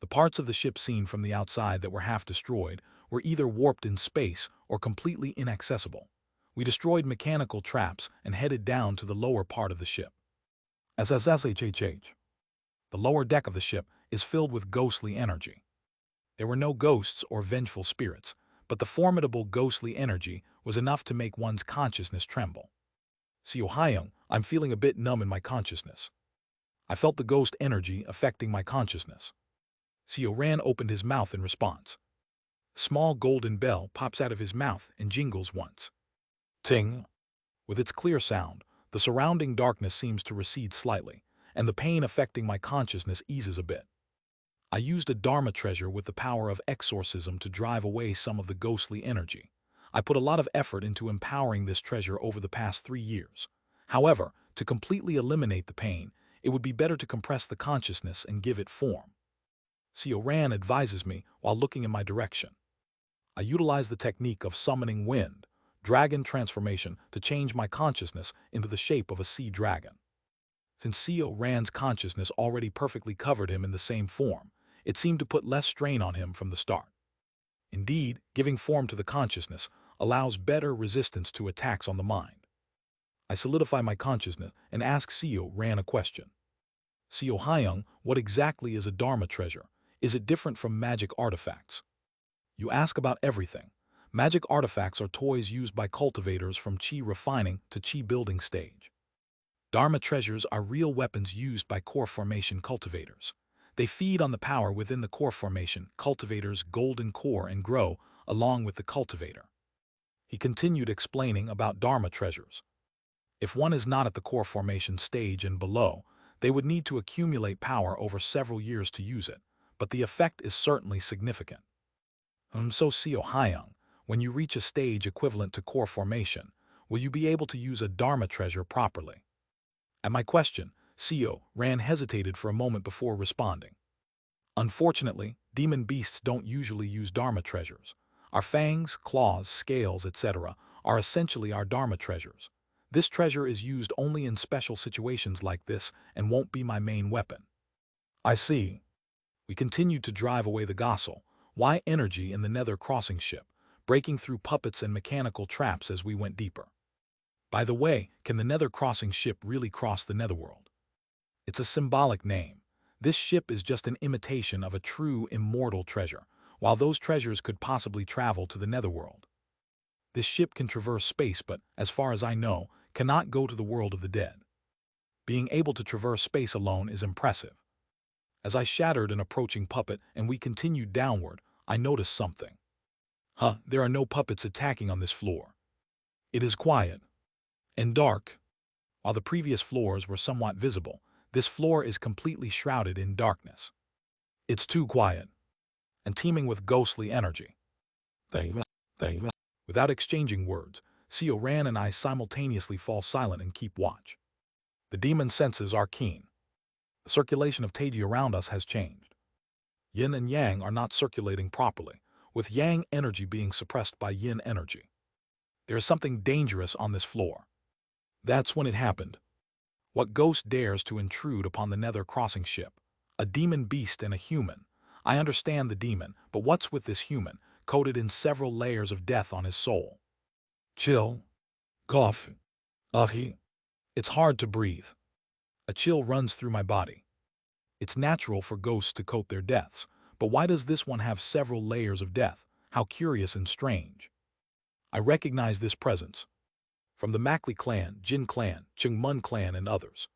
The parts of the ship seen from the outside that were half destroyed were either warped in space or completely inaccessible. We destroyed mechanical traps and headed down to the lower part of the ship. SSSHHH. The lower deck of the ship is filled with ghostly energy. There were no ghosts or vengeful spirits, but the formidable ghostly energy was enough to make one's consciousness tremble. Co Hyung, I'm feeling a bit numb in my consciousness. I felt the ghost energy affecting my consciousness. Seo Ran opened his mouth in response. A small golden bell pops out of his mouth and jingles once. Ting! With its clear sound, the surrounding darkness seems to recede slightly, and the pain affecting my consciousness eases a bit. I used a Dharma treasure with the power of exorcism to drive away some of the ghostly energy. I put a lot of effort into empowering this treasure over the past 3 years. However, to completely eliminate the pain, it would be better to compress the consciousness and give it form. Seo Ran advises me while looking in my direction. I utilize the technique of summoning wind, dragon transformation to change my consciousness into the shape of a sea dragon. Since Seo Ran's consciousness already perfectly covered him in the same form, it seemed to put less strain on him from the start. Indeed, giving form to the consciousness allows better resistance to attacks on the mind. I solidify my consciousness and ask Seo Ran a question. Seo Hyung, what exactly is a Dharma treasure? Is it different from magic artifacts? You ask about everything. Magic artifacts are toys used by cultivators from chi refining to chi building stage. Dharma treasures are real weapons used by core formation cultivators. They feed on the power within the core formation cultivator's golden core and grow along with the cultivator. He continued explaining about Dharma treasures. If one is not at the core formation stage and below, they would need to accumulate power over several years to use it, but the effect is certainly significant. So Seo Hyung, when you reach a stage equivalent to core formation, will you be able to use a Dharma treasure properly? At my question, Seo Ran hesitated for a moment before responding. Unfortunately, demon beasts don't usually use Dharma treasures. Our fangs, claws, scales, etc. are essentially our Dharma treasures. This treasure is used only in special situations like this and won't be my main weapon. I see. We continued to drive away the Gossel, Y energy in the nether crossing ship, breaking through puppets and mechanical traps as we went deeper. By the way, can the nether crossing ship really cross the netherworld? It's a symbolic name. This ship is just an imitation of a true immortal treasure, while those treasures could possibly travel to the netherworld. This ship can traverse space but, as far as I know, cannot go to the world of the dead. Being able to traverse space alone is impressive. As I shattered an approaching puppet and we continued downward, I noticed something. There are no puppets attacking on this floor. It is quiet and dark. While the previous floors were somewhat visible, this floor is completely shrouded in darkness. It's too quiet and teeming with ghostly energy. Without exchanging words, Seo Ran and I simultaneously fall silent and keep watch. The demon senses are keen. The circulation of Taiji around us has changed. Yin and Yang are not circulating properly, with Yang energy being suppressed by Yin energy. There is something dangerous on this floor. That's when it happened. What ghost dares to intrude upon the nether crossing ship? A demon beast and a human. I understand the demon, but what's with this human, coated in several layers of death on his soul? Chill. Cough. It's hard to breathe. A chill runs through my body. It's natural for ghosts to coat their deaths, but why does this one have several layers of death? How curious and strange. I recognize this presence. From the Makli clan, Jin clan, Chungmun clan, and others.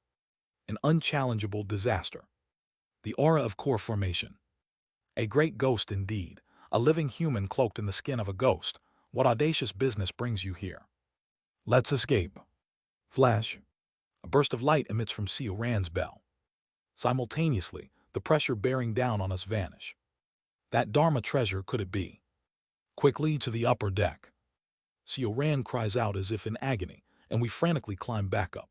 An unchallengeable disaster. The aura of core formation. A great ghost indeed, a living human cloaked in the skin of a ghost. What audacious business brings you here? Let's escape. Flash. A burst of light emits from Seo Ran's bell. Simultaneously, the pressure bearing down on us vanish. That Dharma treasure could it be? Quickly to the upper deck. Seo Ran cries out as if in agony, and we frantically climb back up.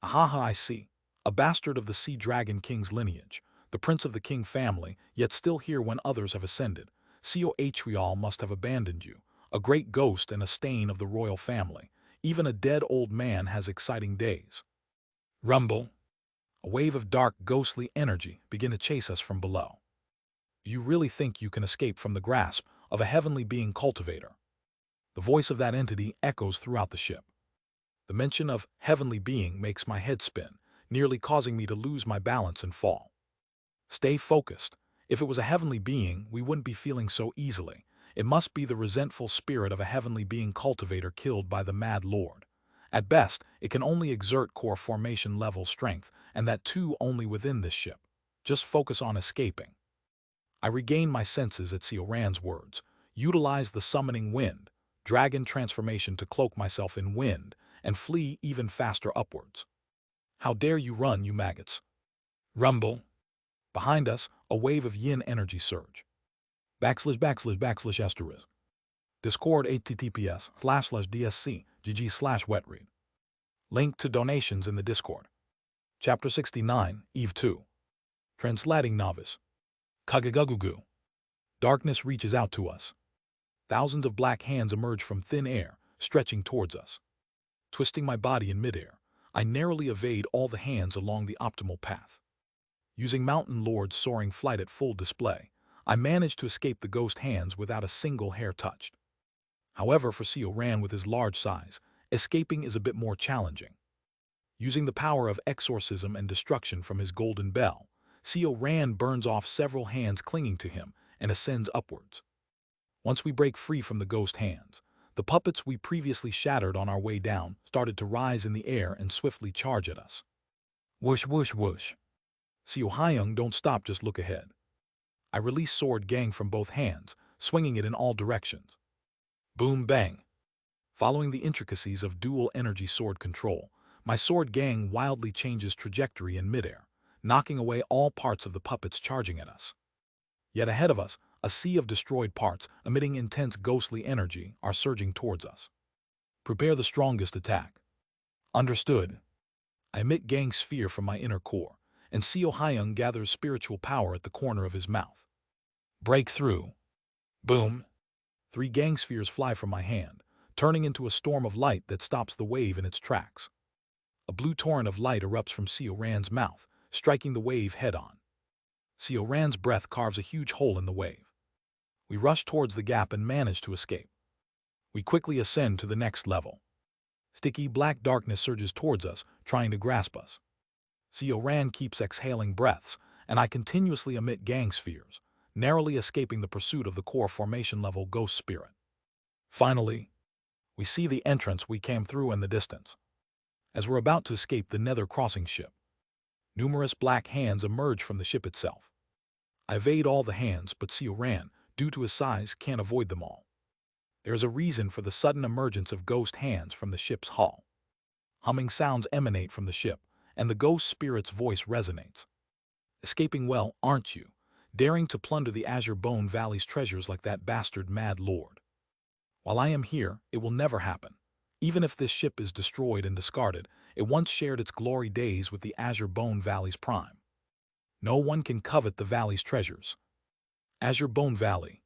Ahaha, I see. A bastard of the Sea Dragon King's lineage, the prince of the king family, yet still here when others have ascended. Seo Hrial must have abandoned you, a great ghost and a stain of the royal family. Even a dead old man has exciting days. Rumble. A wave of dark, ghostly energy begin to chase us from below. You really think you can escape from the grasp of a heavenly being cultivator? The voice of that entity echoes throughout the ship. The mention of heavenly being makes my head spin, nearly causing me to lose my balance and fall. Stay focused. If it was a heavenly being, we wouldn't be feeling so easily. It must be the resentful spirit of a heavenly being cultivator killed by the mad lord. At best, it can only exert core formation level strength, and that too only within this ship. Just focus on escaping. I regain my senses at Sioran's words, utilize the summoning wind, dragon transformation to cloak myself in wind, and flee even faster upwards. How dare you run, you maggots! Rumble. Behind us, a wave of yin energy surge. \\\\asterisk. Discord https://dsc gg/wetread. Link to donations in the Discord. Chapter 69, Eve 2. Translating Novice. Kagagugu. Darkness reaches out to us. Thousands of black hands emerge from thin air, stretching towards us. Twisting my body in midair, I narrowly evade all the hands along the optimal path. Using Mountain Lord's soaring flight at full display, I manage to escape the ghost hands without a single hair touched. However, for Sioran with his large size, escaping is a bit more challenging. Using the power of exorcism and destruction from his golden bell, Sioran burns off several hands clinging to him and ascends upwards. Once we break free from the ghost hands, the puppets we previously shattered on our way down started to rise in the air and swiftly charge at us. Whoosh, whoosh, whoosh. Seo Hyung, don't stop, just look ahead. I release Sword Gang from both hands, swinging it in all directions. Boom bang. Following the intricacies of dual energy sword control, my Sword Gang wildly changes trajectory in midair, knocking away all parts of the puppets charging at us. Yet ahead of us, a sea of destroyed parts, emitting intense ghostly energy, are surging towards us. Prepare the strongest attack. Understood. I emit Gang Sphere from my inner core, and Seo Hyung gathers spiritual power at the corner of his mouth. Breakthrough. Boom. 3 Gang Spheres fly from my hand, turning into a storm of light that stops the wave in its tracks. A blue torrent of light erupts from Sioran's mouth, striking the wave head-on. Sioran's breath carves a huge hole in the wave. We rush towards the gap and manage to escape. We quickly ascend to the next level. Sticky black darkness surges towards us, trying to grasp us. Sioran keeps exhaling breaths, and I continuously emit Gang Spheres, narrowly escaping the pursuit of the core formation level ghost spirit. Finally, we see the entrance we came through in the distance. As we're about to escape the nether crossing ship, numerous black hands emerge from the ship itself. I evade all the hands, but Sioran, due to his size, can't avoid them all. There is a reason for the sudden emergence of ghost hands from the ship's hull. Humming sounds emanate from the ship, and the ghost spirit's voice resonates. Escaping well, aren't you? Daring to plunder the Azure Bone Valley's treasures like that bastard Mad Lord. While I am here, it will never happen. Even if this ship is destroyed and discarded, it once shared its glory days with the Azure Bone Valley's prime. No one can covet the valley's treasures. Azure Bone Valley.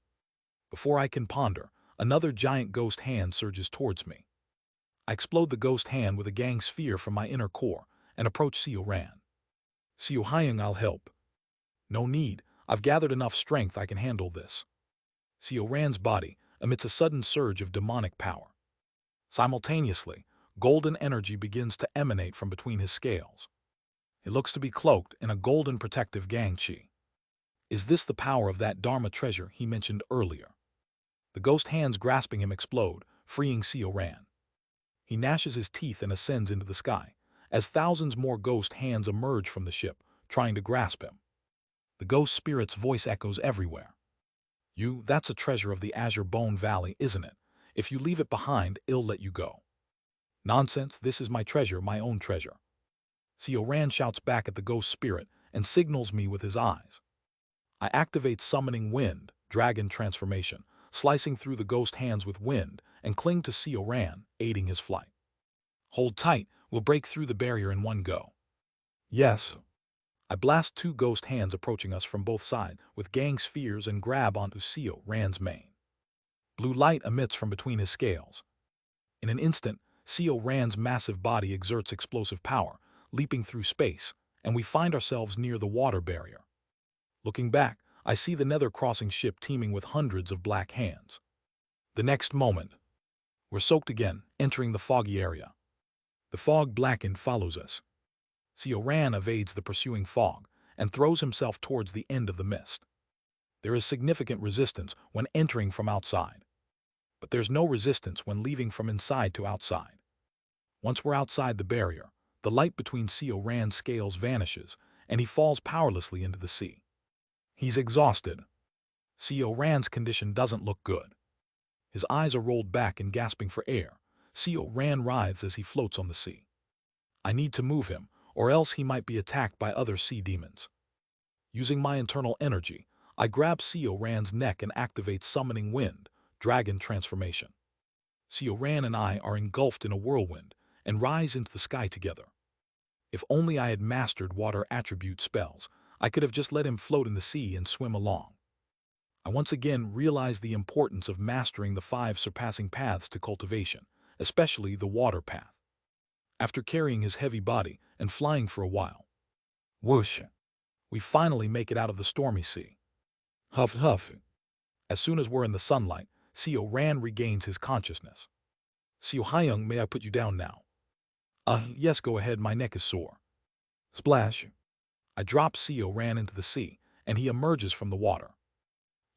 Before I can ponder, another giant ghost hand surges towards me. I explode the ghost hand with a Gang Sphere from my inner core and approach Sioran. Seo Hyung, I'll help. No need, I've gathered enough strength, I can handle this. Sioran's body emits a sudden surge of demonic power. Simultaneously, golden energy begins to emanate from between his scales. It looks to be cloaked in a golden protective Gang Chi. Is this the power of that Dharma treasure he mentioned earlier? The ghost hands grasping him explode, freeing Sioran. He gnashes his teeth and ascends into the sky, as thousands more ghost hands emerge from the ship, trying to grasp him. The ghost spirit's voice echoes everywhere. That's a treasure of the Azure Bone Valley, isn't it? If you leave it behind, it'll let you go. Nonsense, this is my treasure, my own treasure. Sioran shouts back at the ghost spirit and signals me with his eyes. I activate summoning wind, dragon transformation, slicing through the ghost hands with wind, and cling to Sioran, aiding his flight. Hold tight, we'll break through the barrier in one go. Yes. I blast 2 ghost hands approaching us from both sides with Gang Spheres and grab onto Sioran's mane. Blue light emits from between his scales. In an instant, Sioran's massive body exerts explosive power, leaping through space, and we find ourselves near the water barrier. Looking back, I see the nether crossing ship teeming with hundreds of black hands. The next moment, we're soaked again, entering the foggy area. The fog blackened follows us. Sioran evades the pursuing fog and throws himself towards the end of the mist. There is significant resistance when entering from outside, but there's no resistance when leaving from inside to outside. Once we're outside the barrier, the light between Seo Ran's scales vanishes, and he falls powerlessly into the sea. He's exhausted. Seo Ran's condition doesn't look good. His eyes are rolled back and gasping for air. Seo Ran writhes as he floats on the sea. I need to move him, or else he might be attacked by other sea demons. Using my internal energy, I grab Seo Ran's neck and activate Summoning Wind, Dragon Transformation. Seo Ran and I are engulfed in a whirlwind and rise into the sky together. If only I had mastered water attribute spells, I could have just let him float in the sea and swim along. I once again realized the importance of mastering the 5 surpassing paths to cultivation, especially the water path. After carrying his heavy body and flying for a while, whoosh, we finally make it out of the stormy sea. Huff, huff. As soon as we're in the sunlight, Seo Ran regains his consciousness. Seo Hyung, may I put you down now? Yes, go ahead, my neck is sore. Splash. I drop Seo Ran into the sea, and he emerges from the water.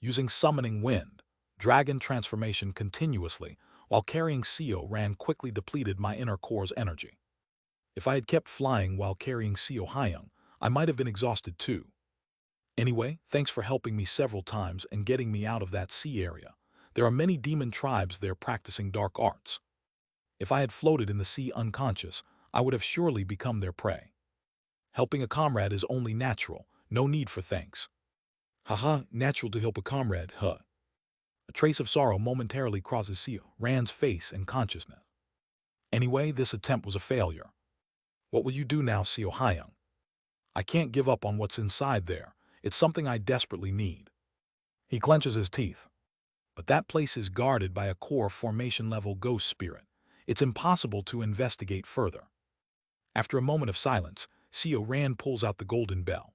Using Summoning Wind, Dragon Transformation continuously, while carrying Seo Ran quickly depleted my inner core's energy. If I had kept flying while carrying Seo Hyung, I might have been exhausted too. Anyway, thanks for helping me several times and getting me out of that sea area. There are many demon tribes there practicing dark arts. If I had floated in the sea unconscious, I would have surely become their prey. Helping a comrade is only natural, no need for thanks. Haha, natural to help a comrade, huh? A trace of sorrow momentarily crosses Seo Ran's face and consciousness. Anyway, this attempt was a failure. What will you do now, Seo Hyung? I can't give up on what's inside there. It's something I desperately need. He clenches his teeth. But that place is guarded by a core formation-level ghost spirit. It's impossible to investigate further. After a moment of silence, Seo Ran pulls out the golden bell.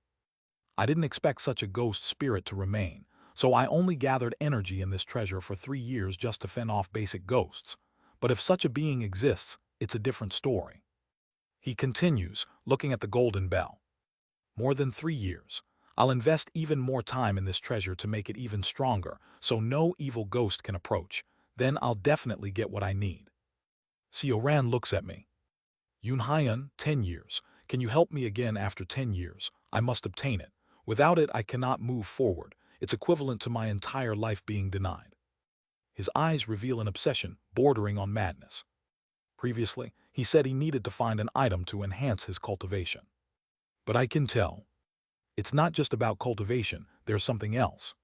I didn't expect such a ghost spirit to remain, so I only gathered energy in this treasure for 3 years just to fend off basic ghosts. But if such a being exists, it's a different story. He continues, looking at the golden bell. More than 3 years. I'll invest even more time in this treasure to make it even stronger, so no evil ghost can approach. Then I'll definitely get what I need. Seo Ran looks at me. Yoon Hyun, 10 years. Can you help me again after 10 years? I must obtain it. Without it, I cannot move forward. It's equivalent to my entire life being denied. His eyes reveal an obsession bordering on madness. Previously, he said he needed to find an item to enhance his cultivation. But I can tell. It's not just about cultivation, there's something else.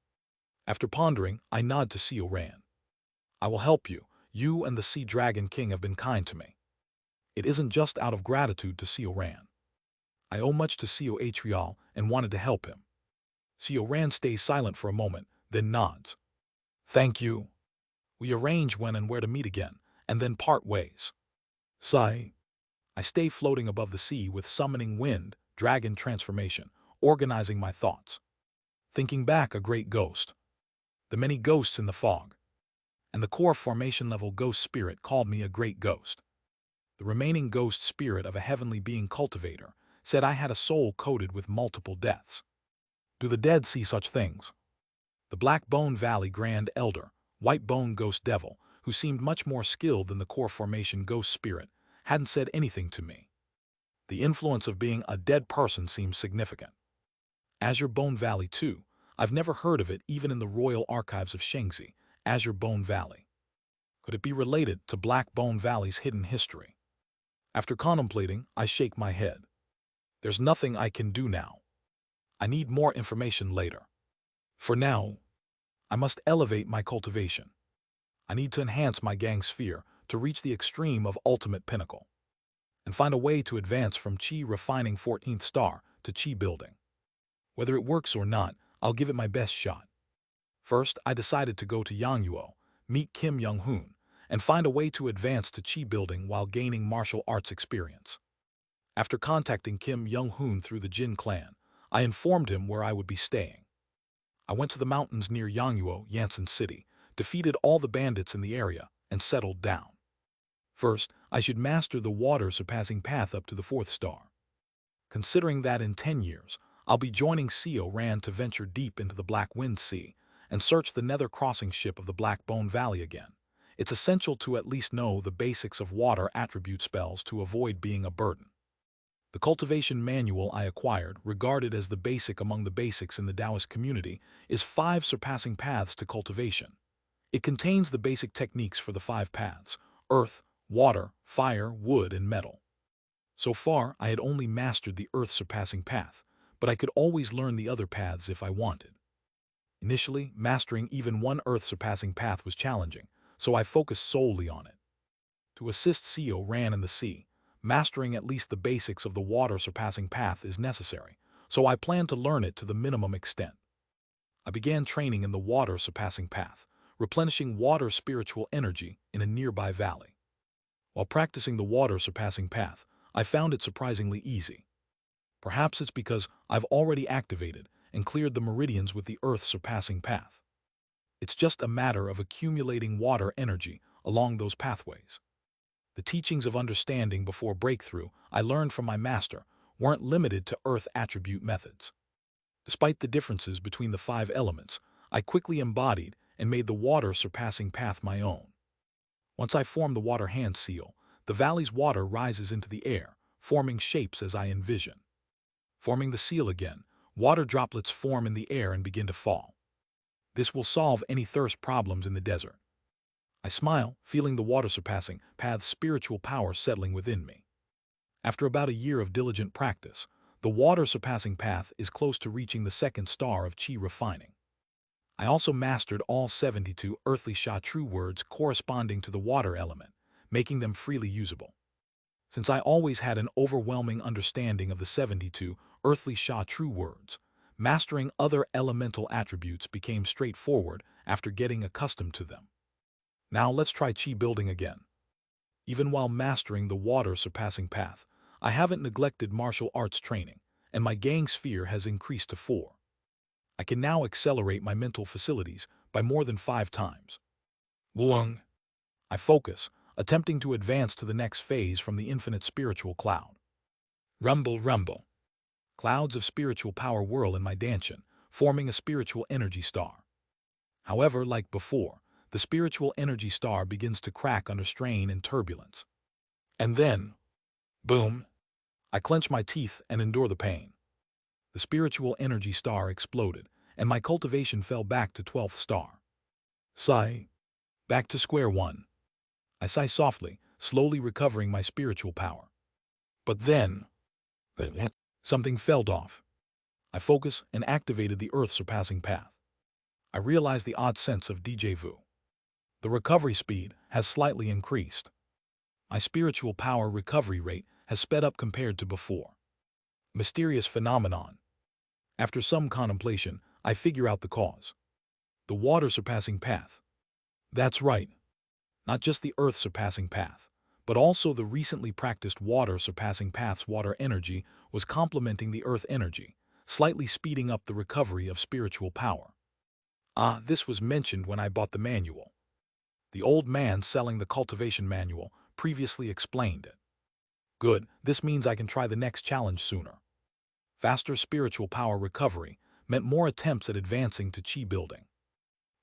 After pondering, I nod to Seo Ran. I will help you. You and the Sea Dragon King have been kind to me. It isn't just out of gratitude to Seo Ran. I owe much to Seo Atrial and wanted to help him. Seo Ran stays silent for a moment, then nods. Thank you. We arrange when and where to meet again, and then part ways. Sigh. I stay floating above the sea with Summoning Wind, Dragon Transformation, organizing my thoughts. Thinking back, a great ghost. The many ghosts in the fog. And the core formation-level ghost spirit called me a great ghost. The remaining ghost spirit of a heavenly being cultivator said I had a soul coated with multiple deaths. Do the dead see such things? The Black Bone Valley Grand Elder, White Bone Ghost Devil, who seemed much more skilled than the core formation ghost spirit, hadn't said anything to me. The influence of being a dead person seems significant. Azure Bone Valley too. I've never heard of it even in the royal archives of Shengzi, Azure Bone Valley. Could it be related to Black Bone Valley's hidden history? After contemplating, I shake my head. There's nothing I can do now. I need more information later. For now, I must elevate my cultivation. I need to enhance my gang sphere to reach the extreme of ultimate pinnacle, and find a way to advance from Chi refining 14th star to Chi building. Whether it works or not, I'll give it my best shot. First, I decided to go to Yangyuo, meet Kim Young-hoon, and find a way to advance to Chi building while gaining martial arts experience. After contacting Kim Young-hoon through the Jin clan, I informed him where I would be staying. I went to the mountains near Yangyuo, Yansan City, defeated all the bandits in the area, and settled down. First, I should master the water surpassing path up to the 4th star. Considering that in 10 years, I'll be joining Seo Ran to venture deep into the Black Wind Sea and search the nether crossing ship of the Black Bone Valley again. It's essential to at least know the basics of water attribute spells to avoid being a burden. The cultivation manual I acquired, regarded as the basic among the basics in the Taoist community, is 5 surpassing paths to cultivation. It contains the basic techniques for the 5 paths: earth, water, fire, wood, and metal. So far, I had only mastered the earth surpassing path, but I could always learn the other paths if I wanted. Initially, mastering even one earth surpassing path was challenging, so I focused solely on it. To assist Seo ran in the sea, mastering at least the basics of the water surpassing path is necessary, so I plan to learn it to the minimum extent. I began training in the water surpassing path, replenishing water spiritual energy in a nearby valley. While practicing the water surpassing path, I found it surprisingly easy. Perhaps it's because I've already activated and cleared the meridians with the earth surpassing path. It's just a matter of accumulating water energy along those pathways. The teachings of understanding before breakthrough I learned from my master weren't limited to earth attribute methods. Despite the differences between the 5 elements, I quickly embodied and made the water surpassing path my own. Once I form the water hand seal, the valley's water rises into the air, forming shapes as I envision. Forming the seal again, water droplets form in the air and begin to fall. This will solve any thirst problems in the desert. I smile, feeling the water surpassing path's spiritual power settling within me. After about a year of diligent practice, the water surpassing path is close to reaching the 2nd star of Qi refining. I also mastered all 72 earthly Sha true words corresponding to the water element, making them freely usable. Since I always had an overwhelming understanding of the 72 earthly Sha true words, mastering other elemental attributes became straightforward after getting accustomed to them. Now let's try Qi building again. Even while mastering the water surpassing path, I haven't neglected martial arts training, and my gang sphere has increased to 4. I can now accelerate my mental facilities by more than 5 times. Wulong. I focus, attempting to advance to the next phase from the infinite spiritual cloud. Rumble, rumble. Clouds of spiritual power whirl in my dantian, forming a spiritual energy star. However, like before, the spiritual energy star begins to crack under strain and turbulence. And then, boom, I clench my teeth and endure the pain. The spiritual energy star exploded, and my cultivation fell back to 12th star. Sigh. Back to square one. I sigh softly, slowly recovering my spiritual power. But then, something fell off. I focus and activated the earth-surpassing path. I realize the odd sense of déjà vu. The recovery speed has slightly increased. My spiritual power recovery rate has sped up compared to before. Mysterious phenomenon. After some contemplation, I figure out the cause. The water-surpassing path. That's right. Not just the earth-surpassing path, but also the recently practiced water-surpassing path's water energy was complementing the earth energy, slightly speeding up the recovery of spiritual power. This was mentioned when I bought the manual. The old man selling the cultivation manual previously explained it. Good, this means I can try the next challenge sooner. Faster spiritual power recovery meant more attempts at advancing to Qi building.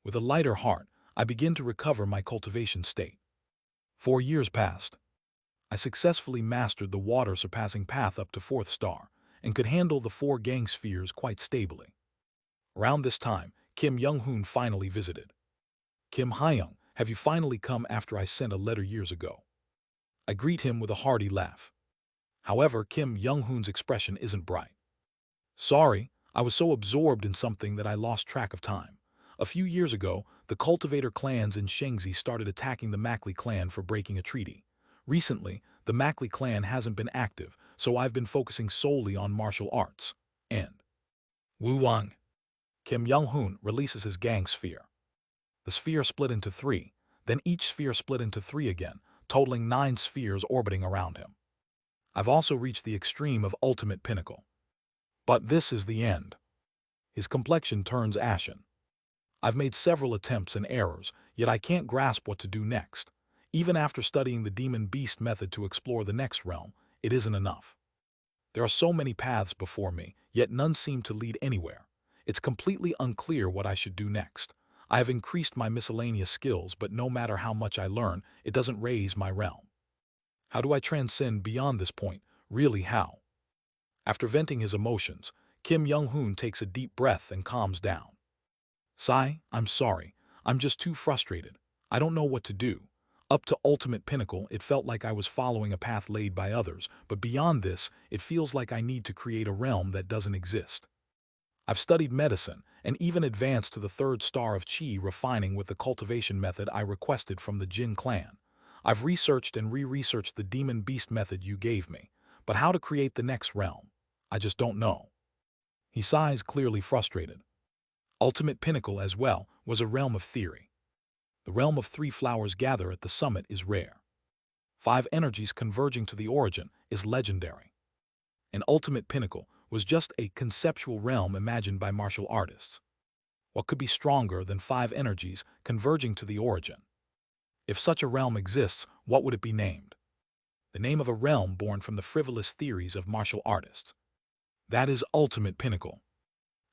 With a lighter heart, I begin to recover my cultivation state. 4 years passed. I successfully mastered the water-surpassing path up to 4th star and could handle the 4 gang spheres quite stably. Around this time, Kim Young-hoon finally visited. Kim Hyung, have you finally come after I sent a letter years ago? I greet him with a hearty laugh. However, Kim Young-hoon's expression isn't bright. Sorry, I was so absorbed in something that I lost track of time. A few years ago, the cultivator clans in Shengzi started attacking the Mackley clan for breaking a treaty. Recently, the Mackley clan hasn't been active, so I've been focusing solely on martial arts. And Wu Wang. Kim Young-hoon releases his gang sphere. The sphere split into 3, then each sphere split into 3 again, totaling 9 spheres orbiting around him. I've also reached the extreme of ultimate pinnacle. But this is the end. His complexion turns ashen. I've made several attempts and errors, yet I can't grasp what to do next. Even after studying the demon beast method to explore the next realm, it isn't enough. There are so many paths before me, yet none seem to lead anywhere. It's completely unclear what I should do next. I have increased my miscellaneous skills, but no matter how much I learn, it doesn't raise my realm. How do I transcend beyond this point? Really, how? After venting his emotions, Kim Young-hoon takes a deep breath and calms down. Sigh, I'm sorry. I'm just too frustrated. I don't know what to do. Up to ultimate pinnacle, it felt like I was following a path laid by others, but beyond this, it feels like I need to create a realm that doesn't exist. I've studied medicine and even advanced to the third star of Qi refining with the cultivation method I requested from the Jin clan. I've researched and re-researched the demon beast method you gave me, but how to create the next realm? I just don't know. He sighs, clearly frustrated. Ultimate pinnacle as well was a realm of theory. The realm of 3 flowers gather at the summit is rare. 5 energies converging to the origin is legendary. An ultimate pinnacle was just a conceptual realm imagined by martial artists. What could be stronger than 5 energies converging to the origin? If such a realm exists, what would it be named? The name of a realm born from the frivolous theories of martial artists. That is ultimate pinnacle.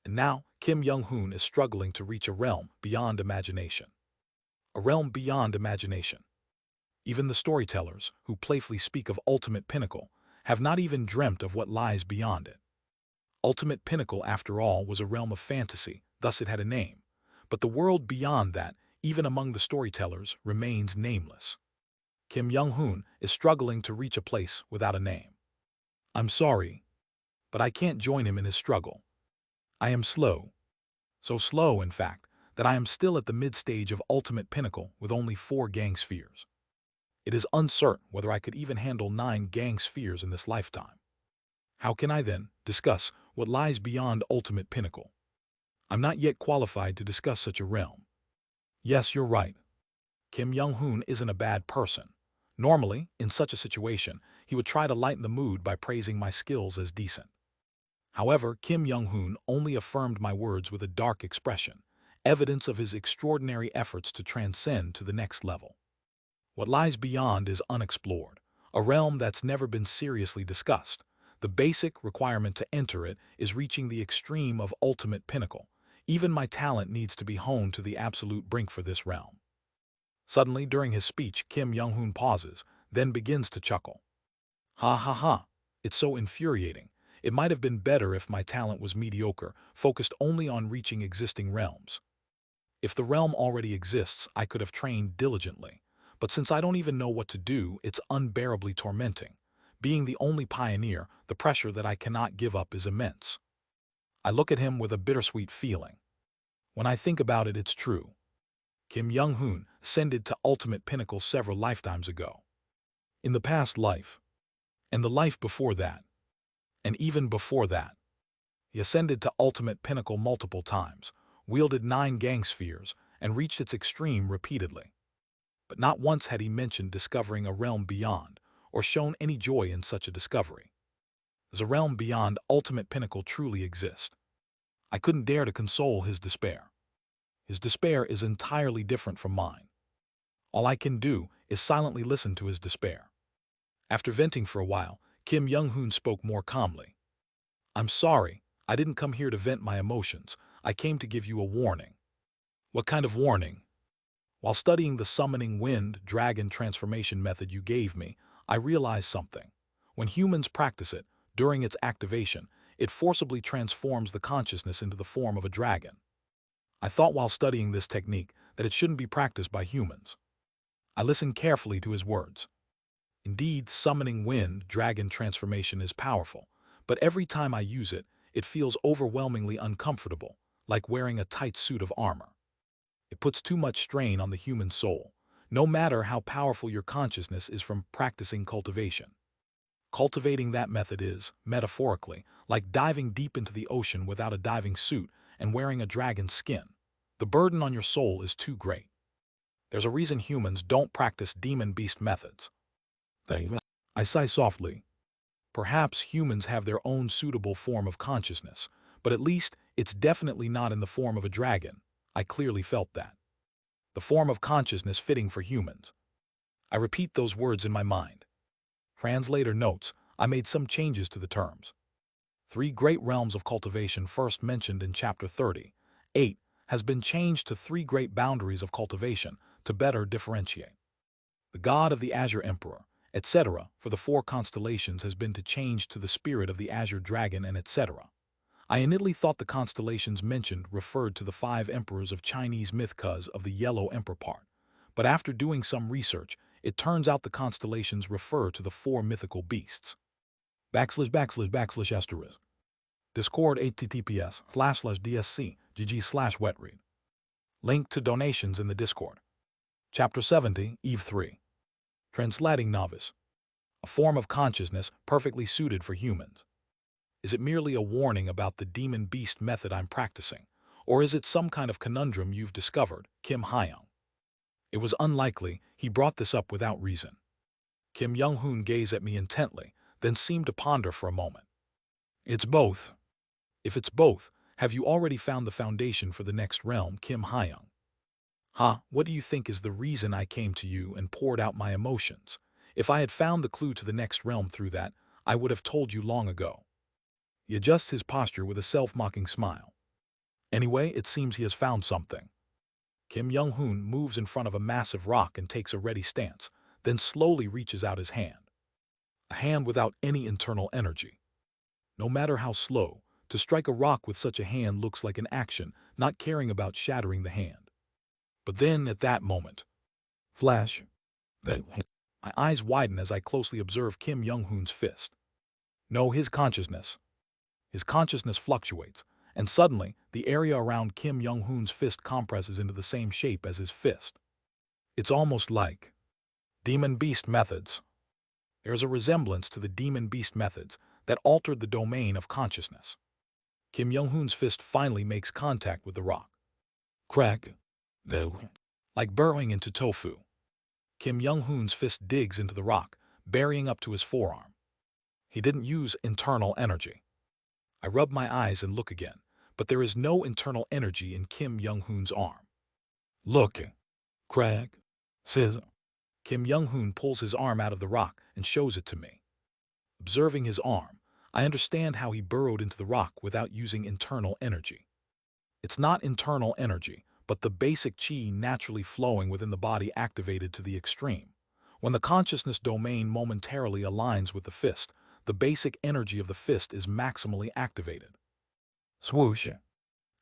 And now, Kim Young-hoon is struggling to reach a realm beyond imagination. A realm beyond imagination. Even the storytellers, who playfully speak of ultimate pinnacle, have not even dreamt of what lies beyond it. Ultimate pinnacle, after all, was a realm of fantasy, thus it had a name. But the world beyond that, even among the storytellers, remains nameless. Kim Young-hoon is struggling to reach a place without a name. I'm sorry, but I can't join him in his struggle. I am slow. So slow, in fact, that I am still at the mid-stage of ultimate pinnacle with only 4 gang spheres. It is uncertain whether I could even handle 9 gang spheres in this lifetime. How can I, then, discuss what lies beyond ultimate pinnacle? I'm not yet qualified to discuss such a realm. Yes, you're right. Kim Young-hoon isn't a bad person. Normally, in such a situation, he would try to lighten the mood by praising my skills as decent. However, Kim Young-hoon only affirmed my words with a dark expression, evidence of his extraordinary efforts to transcend to the next level. What lies beyond is unexplored, a realm that's never been seriously discussed. The basic requirement to enter it is reaching the extreme of ultimate pinnacle. Even my talent needs to be honed to the absolute brink for this realm. Suddenly, during his speech, Kim Young-hoon pauses, then begins to chuckle. Ha ha ha, it's so infuriating. It might have been better if my talent was mediocre, focused only on reaching existing realms. If the realm already exists, I could have trained diligently. But since I don't even know what to do, it's unbearably tormenting. Being the only pioneer, the pressure that I cannot give up is immense. I look at him with a bittersweet feeling. When I think about it, it's true. Kim Young-hoon ascended to ultimate pinnacle several lifetimes ago. In the past life, and the life before that, and even before that, he ascended to ultimate pinnacle multiple times, wielded 9 gang spheres, and reached its extreme repeatedly. But not once had he mentioned discovering a realm beyond, or shown any joy in such a discovery. Does a realm beyond ultimate pinnacle truly exist? I couldn't dare to console his despair. His despair is entirely different from mine. All I can do is silently listen to his despair. After venting for a while, Kim Young-hoon spoke more calmly. I'm sorry, I didn't come here to vent my emotions. I came to give you a warning. What kind of warning? While studying the summoning wind dragon transformation method you gave me, I realized something. When humans practice it, during its activation, it forcibly transforms the consciousness into the form of a dragon. I thought while studying this technique that it shouldn't be practiced by humans. I listened carefully to his words. Indeed, summoning wind dragon transformation is powerful, but every time I use it, it feels overwhelmingly uncomfortable, like wearing a tight suit of armor. It puts too much strain on the human soul, no matter how powerful your consciousness is from practicing cultivation. Cultivating that method is, metaphorically, like diving deep into the ocean without a diving suit and wearing a dragon's skin. The burden on your soul is too great. There's a reason humans don't practice demon-beast methods. I sigh softly. Perhaps humans have their own suitable form of consciousness, but at least it's definitely not in the form of a dragon. I clearly felt that. The form of consciousness fitting for humans. I repeat those words in my mind. Translator notes, I made some changes to the terms. 3 great realms of cultivation first mentioned in Chapter 30, 8, has been changed to 3 great boundaries of cultivation to better differentiate. The god of the Azure Emperor, etc. for the 4 constellations has been to change to the spirit of the Azure Dragon and etc. I initially thought the constellations mentioned referred to the 5 emperors of Chinese myth cause of the Yellow Emperor part, but after doing some research, it turns out the constellations refer to the 4 mythical beasts. //// Discord https://dsc gg/wetread. Link to donations in the Discord. Chapter 70, Eve 3. Translating novice. A form of consciousness perfectly suited for humans. Is it merely a warning about the demon beast method I'm practicing, or is it some kind of conundrum you've discovered, Kim Hyung? It was unlikely he brought this up without reason. Kim Young-hoon gazed at me intently, then seemed to ponder for a moment. It's both. If it's both, have you already found the foundation for the next realm, Kim Hyung? What do you think is the reason I came to you and poured out my emotions? If I had found the clue to the next realm through that, I would have told you long ago. He adjusts his posture with a self-mocking smile. Anyway, it seems he has found something. Kim Young-hoon moves in front of a massive rock and takes a ready stance, then slowly reaches out his hand. A hand without any internal energy. No matter how slow, to strike a rock with such a hand looks like an action, not caring about shattering the hand. But then, at that moment, flash. My eyes widen as I closely observe Kim Young-hoon's fist. No, his consciousness. His consciousness fluctuates, and suddenly, the area around Kim Young-hoon's fist compresses into the same shape as his fist. It's almost like demon beast methods. There's a resemblance to the demon beast methods that altered the domain of consciousness. Kim Young-hoon's fist finally makes contact with the rock. Crack. Like burrowing into tofu. Kim Young-hoon's fist digs into the rock, burying up to his forearm. He didn't use internal energy. I rub my eyes and look again, but there is no internal energy in Kim Young-hoon's arm. Look. Crack. Says. Kim Young-hoon pulls his arm out of the rock and shows it to me. Observing his arm, I understand how he burrowed into the rock without using internal energy. It's not internal energy, but the basic chi naturally flowing within the body activated to the extreme. When the consciousness domain momentarily aligns with the fist, the basic energy of the fist is maximally activated. Swoosh.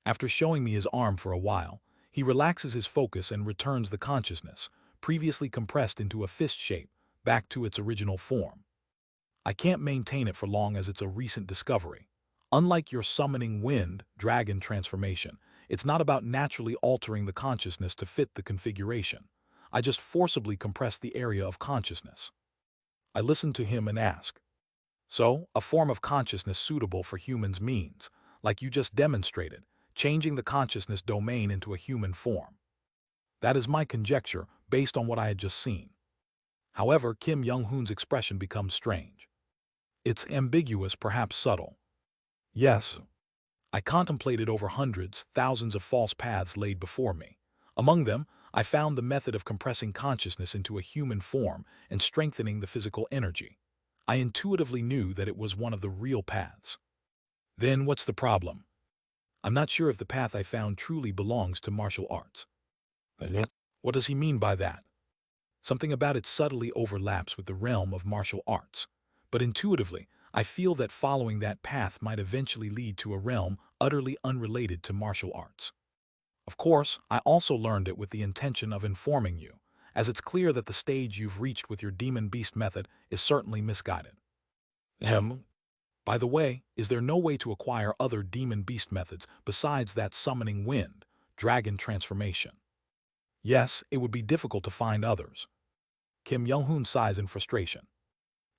After showing me his arm for a while, he relaxes his focus and returns the consciousness, previously compressed into a fist shape, back to its original form. I can't maintain it for long as it's a recent discovery. Unlike your summoning wind, dragon transformation, it's not about naturally altering the consciousness to fit the configuration. I just forcibly compress the area of consciousness. I listen to him and ask. So, a form of consciousness suitable for humans means, like you just demonstrated, changing the consciousness domain into a human form. That is my conjecture based on what I had just seen. However, Kim Young-hoon's expression becomes strange. It's ambiguous, perhaps subtle. Yes. I contemplated over hundreds, thousands of false paths laid before me. Among them, I found the method of compressing consciousness into a human form and strengthening the physical energy. I intuitively knew that it was one of the real paths. Then what's the problem? I'm not sure if the path I found truly belongs to martial arts. What does he mean by that? Something about it subtly overlaps with the realm of martial arts. But intuitively, I feel that following that path might eventually lead to a realm utterly unrelated to martial arts. Of course, I also learned it with the intention of informing you, as it's clear that the stage you've reached with your demon beast method is certainly misguided. By the way, is there no way to acquire other demon beast methods besides that summoning wind, dragon transformation? Yes, it would be difficult to find others. Kim Young-hoon sighs in frustration.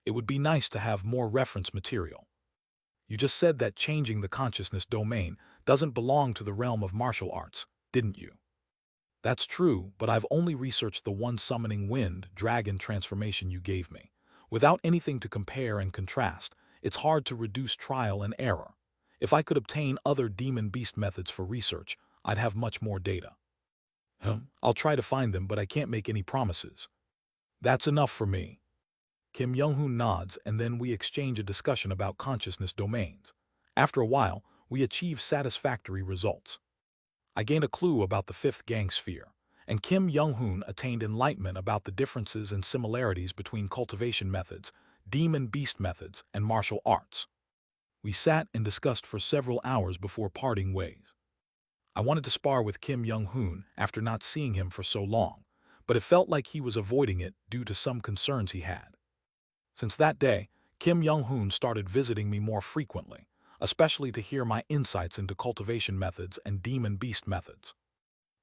It would be nice to have more reference material. You just said that changing the consciousness domain doesn't belong to the realm of martial arts, didn't you? That's true, but I've only researched the one summoning wind, dragon transformation you gave me. Without anything to compare and contrast, it's hard to reduce trial and error. If I could obtain other demon beast methods for research, I'd have much more data. I'll try to find them, but I can't make any promises. That's enough for me. Kim Young-hoon nods, and then we exchange a discussion about consciousness domains. After a while, we achieve satisfactory results. I gained a clue about the fifth gang sphere, and Kim Young-hoon attained enlightenment about the differences and similarities between cultivation methods, demon-beast methods, and martial arts. We sat and discussed for several hours before parting ways. I wanted to spar with Kim Young-hoon after not seeing him for so long, but it felt like he was avoiding it due to some concerns he had. Since that day, Kim Young-hoon started visiting me more frequently, especially to hear my insights into cultivation methods and demon-beast methods.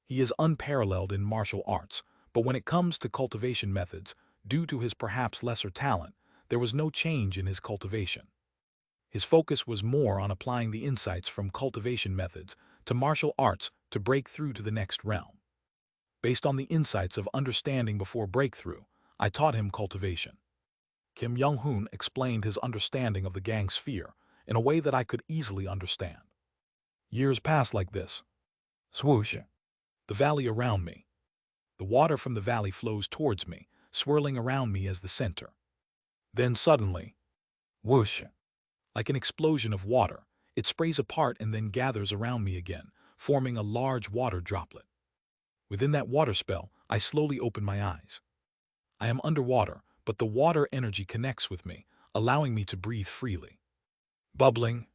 He is unparalleled in martial arts, but when it comes to cultivation methods, due to his perhaps lesser talent, there was no change in his cultivation. His focus was more on applying the insights from cultivation methods to martial arts to break through to the next realm. Based on the insights of understanding before breakthrough, I taught him cultivation. Kim Young-hoon explained his understanding of the gang sphere in a way that I could easily understand. Years passed like this. Swoosh. The valley around me. The water from the valley flows towards me, swirling around me as the center. Then suddenly, whoosh. Like an explosion of water, it sprays apart and then gathers around me again, forming a large water droplet. Within that water spell, I slowly open my eyes. I am underwater, but the water energy connects with me, allowing me to breathe freely. Bubbling.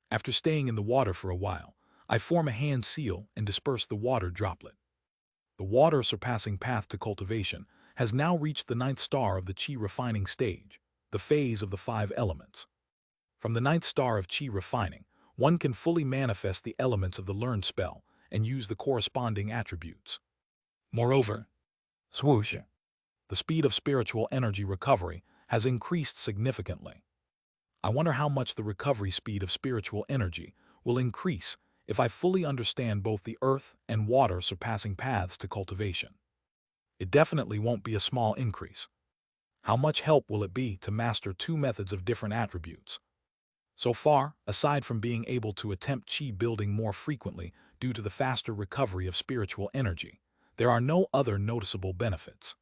After staying in the water for a while, I form a hand seal and disperse the water droplet. The water surpassing path to cultivation has now reached the 9th star of the Qi refining stage, the phase of the 5 elements. From the 9th star of Qi refining, one can fully manifest the elements of the learned spell and use the corresponding attributes. Moreover, swoosh, the speed of spiritual energy recovery has increased significantly. I wonder how much the recovery speed of spiritual energy will increase if I fully understand both the earth and water surpassing paths to cultivation. It definitely won't be a small increase. How much help will it be to master 2 methods of different attributes? So far, aside from being able to attempt Qi building more frequently due to the faster recovery of spiritual energy, there are no other noticeable benefits.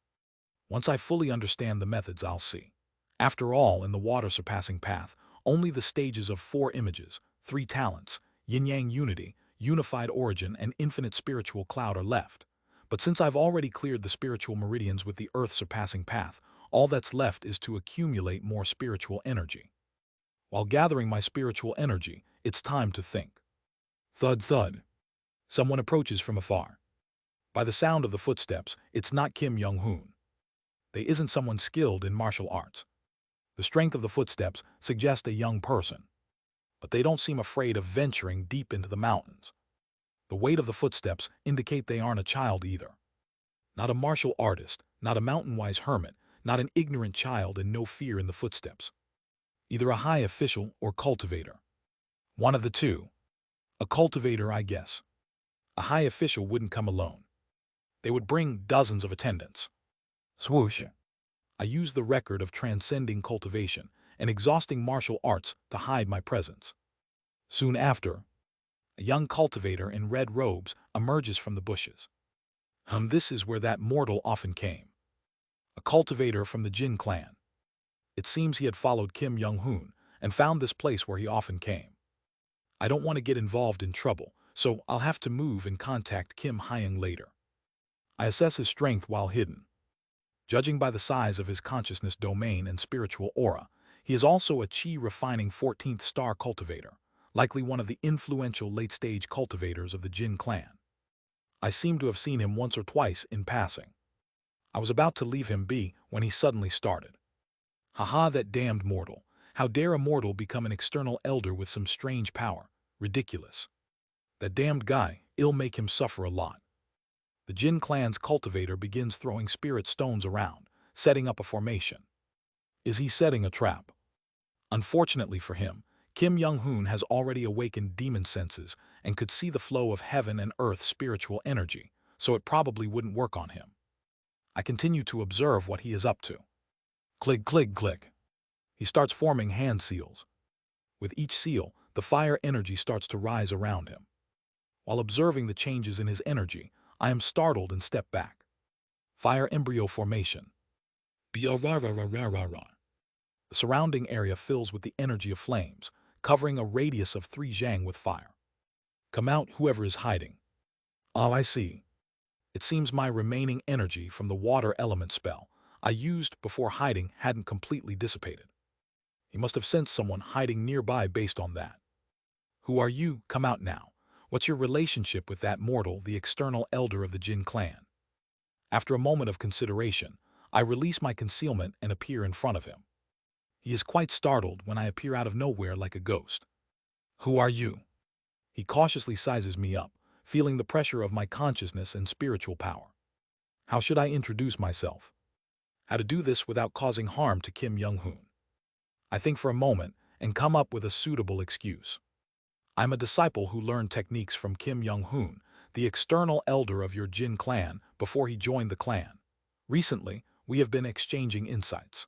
Once I fully understand the methods, I'll see. After all, in the water surpassing path, only the stages of 4 images, 3 talents, yin-yang unity, unified origin, and infinite spiritual cloud are left. But since I've already cleared the spiritual meridians with the earth surpassing path, all that's left is to accumulate more spiritual energy. While gathering my spiritual energy, it's time to think. Thud thud. Someone approaches from afar. By the sound of the footsteps, it's not Kim Young-hoon. They isn't someone skilled in martial arts. The strength of the footsteps suggests a young person, but they don't seem afraid of venturing deep into the mountains. The weight of the footsteps indicate they aren't a child either. Not a martial artist, not a mountain-wise hermit, not an ignorant child, and no fear in the footsteps. Either a high official or cultivator. One of the two. A cultivator, I guess. A high official wouldn't come alone. They would bring dozens of attendants. Swoosh. I used the record of transcending cultivation and exhausting martial arts to hide my presence. Soon after, a young cultivator in red robes emerges from the bushes. This is where that mortal often came. A cultivator from the Jin clan. It seems he had followed Kim Young-hoon and found this place where he often came. I don't want to get involved in trouble, so I'll have to move and contact Kim Hyung later. I assess his strength while hidden. Judging by the size of his consciousness domain and spiritual aura, he is also a Qi refining 14th star cultivator, likely one of the influential late-stage cultivators of the Jin clan. I seem to have seen him once or twice in passing. I was about to leave him be when he suddenly started. Haha, that damned mortal. How dare a mortal become an external elder with some strange power? Ridiculous. That damned guy, it'll make him suffer a lot. The Jin clan's cultivator begins throwing spirit stones around, setting up a formation. Is he setting a trap? Unfortunately for him, Kim Young-hoon has already awakened demon senses and could see the flow of heaven and earth spiritual energy, so it probably wouldn't work on him. I continue to observe what he is up to. Click, click, click. He starts forming hand seals. With each seal, the fire energy starts to rise around him. While observing the changes in his energy, I am startled and step back. Fire embryo formation. The surrounding area fills with the energy of flames, covering a radius of 3 zhang with fire. Come out, whoever is hiding. Oh, I see. It seems my remaining energy from the water element spell I used before hiding hadn't completely dissipated. He must have sensed someone hiding nearby based on that. Who are you? Come out now. What's your relationship with that mortal, the external elder of the Jin clan? After a moment of consideration, I release my concealment and appear in front of him. He is quite startled when I appear out of nowhere like a ghost. Who are you? He cautiously sizes me up, feeling the pressure of my consciousness and spiritual power. How should I introduce myself? How to do this without causing harm to Kim Young-hoon? I think for a moment and come up with a suitable excuse. I'm a disciple who learned techniques from Kim Young-hoon, the external elder of your Jin clan, before he joined the clan. Recently, we have been exchanging insights.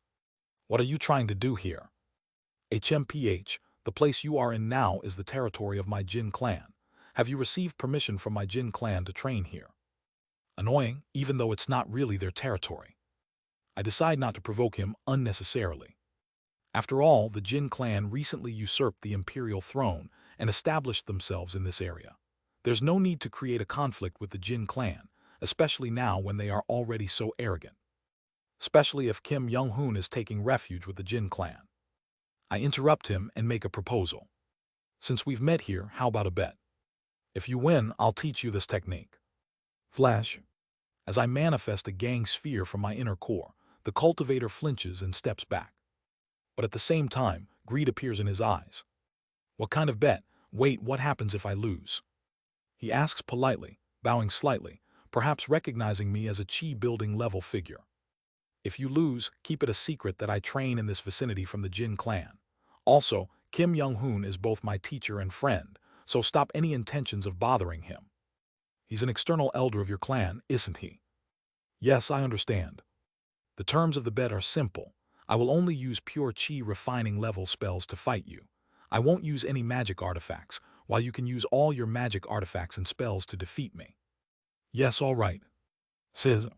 What are you trying to do here? HMPH, the place you are in now is the territory of my Jin clan. Have you received permission from my Jin clan to train here? Annoying, even though it's not really their territory. I decide not to provoke him unnecessarily. After all, the Jin clan recently usurped the imperial throne and established themselves in this area. There's no need to create a conflict with the Jin clan, especially now when they are already so arrogant. Especially if Kim Young-hoon is taking refuge with the Jin clan. I interrupt him and make a proposal. Since we've met here, how about a bet? If you win, I'll teach you this technique. Flash. As I manifest a gang sphere from my inner core, the cultivator flinches and steps back. But at the same time, greed appears in his eyes. What kind of bet? Wait, what happens if I lose? He asks politely, bowing slightly, perhaps recognizing me as a chi-building level figure. If you lose, keep it a secret that I train in this vicinity from the Jin clan. Also, Kim Young-hoon is both my teacher and friend, so stop any intentions of bothering him. He's an external elder of your clan, isn't he? Yes, I understand. The terms of the bet are simple. I will only use pure chi refining level spells to fight you. I won't use any magic artifacts, while you can use all your magic artifacts and spells to defeat me. Yes, all right. Says.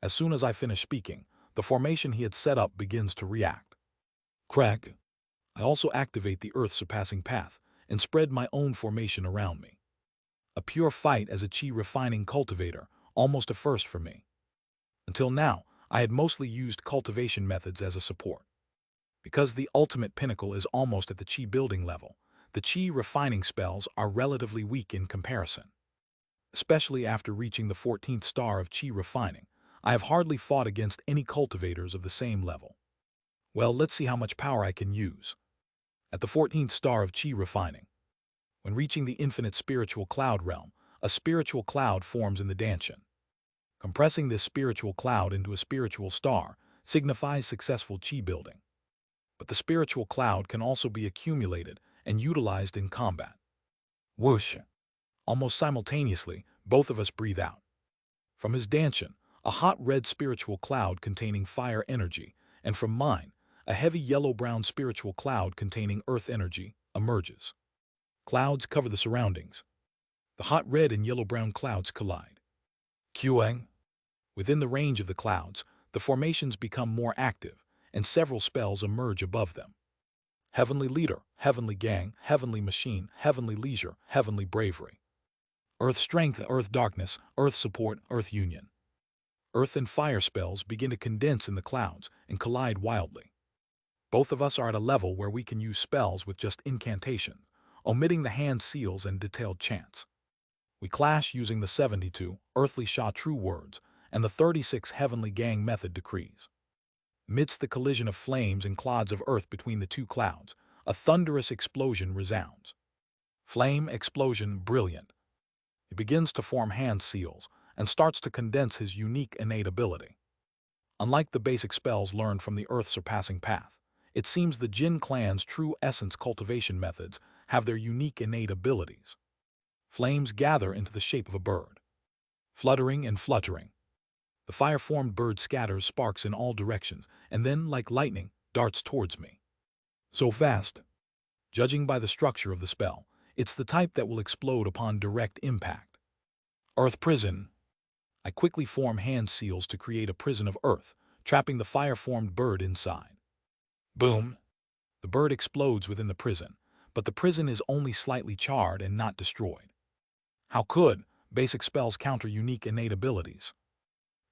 As soon as I finish speaking, the formation he had set up begins to react. Crack. I also activate the Earth-surpassing path and spread my own formation around me. A pure fight as a chi-refining cultivator, almost a first for me. Until now, I had mostly used cultivation methods as a support. Because the ultimate pinnacle is almost at the chi-building level, the chi-refining spells are relatively weak in comparison. Especially after reaching the 14th star of chi-refining, I have hardly fought against any cultivators of the same level. Well, let's see how much power I can use. At the 14th star of chi refining. When reaching the infinite spiritual cloud realm, a spiritual cloud forms in the Danshin. Compressing this spiritual cloud into a spiritual star signifies successful chi building. But the spiritual cloud can also be accumulated and utilized in combat. Whoosh! Almost simultaneously, both of us breathe out. From his Danshin, a hot red spiritual cloud containing fire energy, and from mine, a heavy yellow-brown spiritual cloud containing earth energy, emerges. Clouds cover the surroundings. The hot red and yellow-brown clouds collide. Qang. Within the range of the clouds, the formations become more active, and several spells emerge above them. Heavenly Leader, Heavenly Gang, Heavenly Machine, Heavenly Leisure, Heavenly Bravery. Earth Strength, Earth Darkness, Earth Support, Earth Union. Earth and fire spells begin to condense in the clouds and collide wildly. Both of us are at a level where we can use spells with just incantation, omitting the hand seals and detailed chants. We clash using the 72 earthly Sha true words and the 36 heavenly gang method decrees. Amidst the collision of flames and clods of earth between the two clouds, a thunderous explosion resounds. Flame, explosion, brilliant. He begins to form hand seals and starts to condense his unique innate ability. Unlike the basic spells learned from the Earth-surpassing path, it seems the Jin clan's true essence cultivation methods have their unique innate abilities. Flames gather into the shape of a bird. Fluttering and fluttering. The fire-formed bird scatters sparks in all directions and then, like lightning, darts towards me. So fast. Judging by the structure of the spell, it's the type that will explode upon direct impact. Earth Prison. I quickly form hand seals to create a prison of earth, trapping the fire-formed bird inside. Boom! The bird explodes within the prison, but the prison is only slightly charred and not destroyed. How could? basic spells counter unique innate abilities.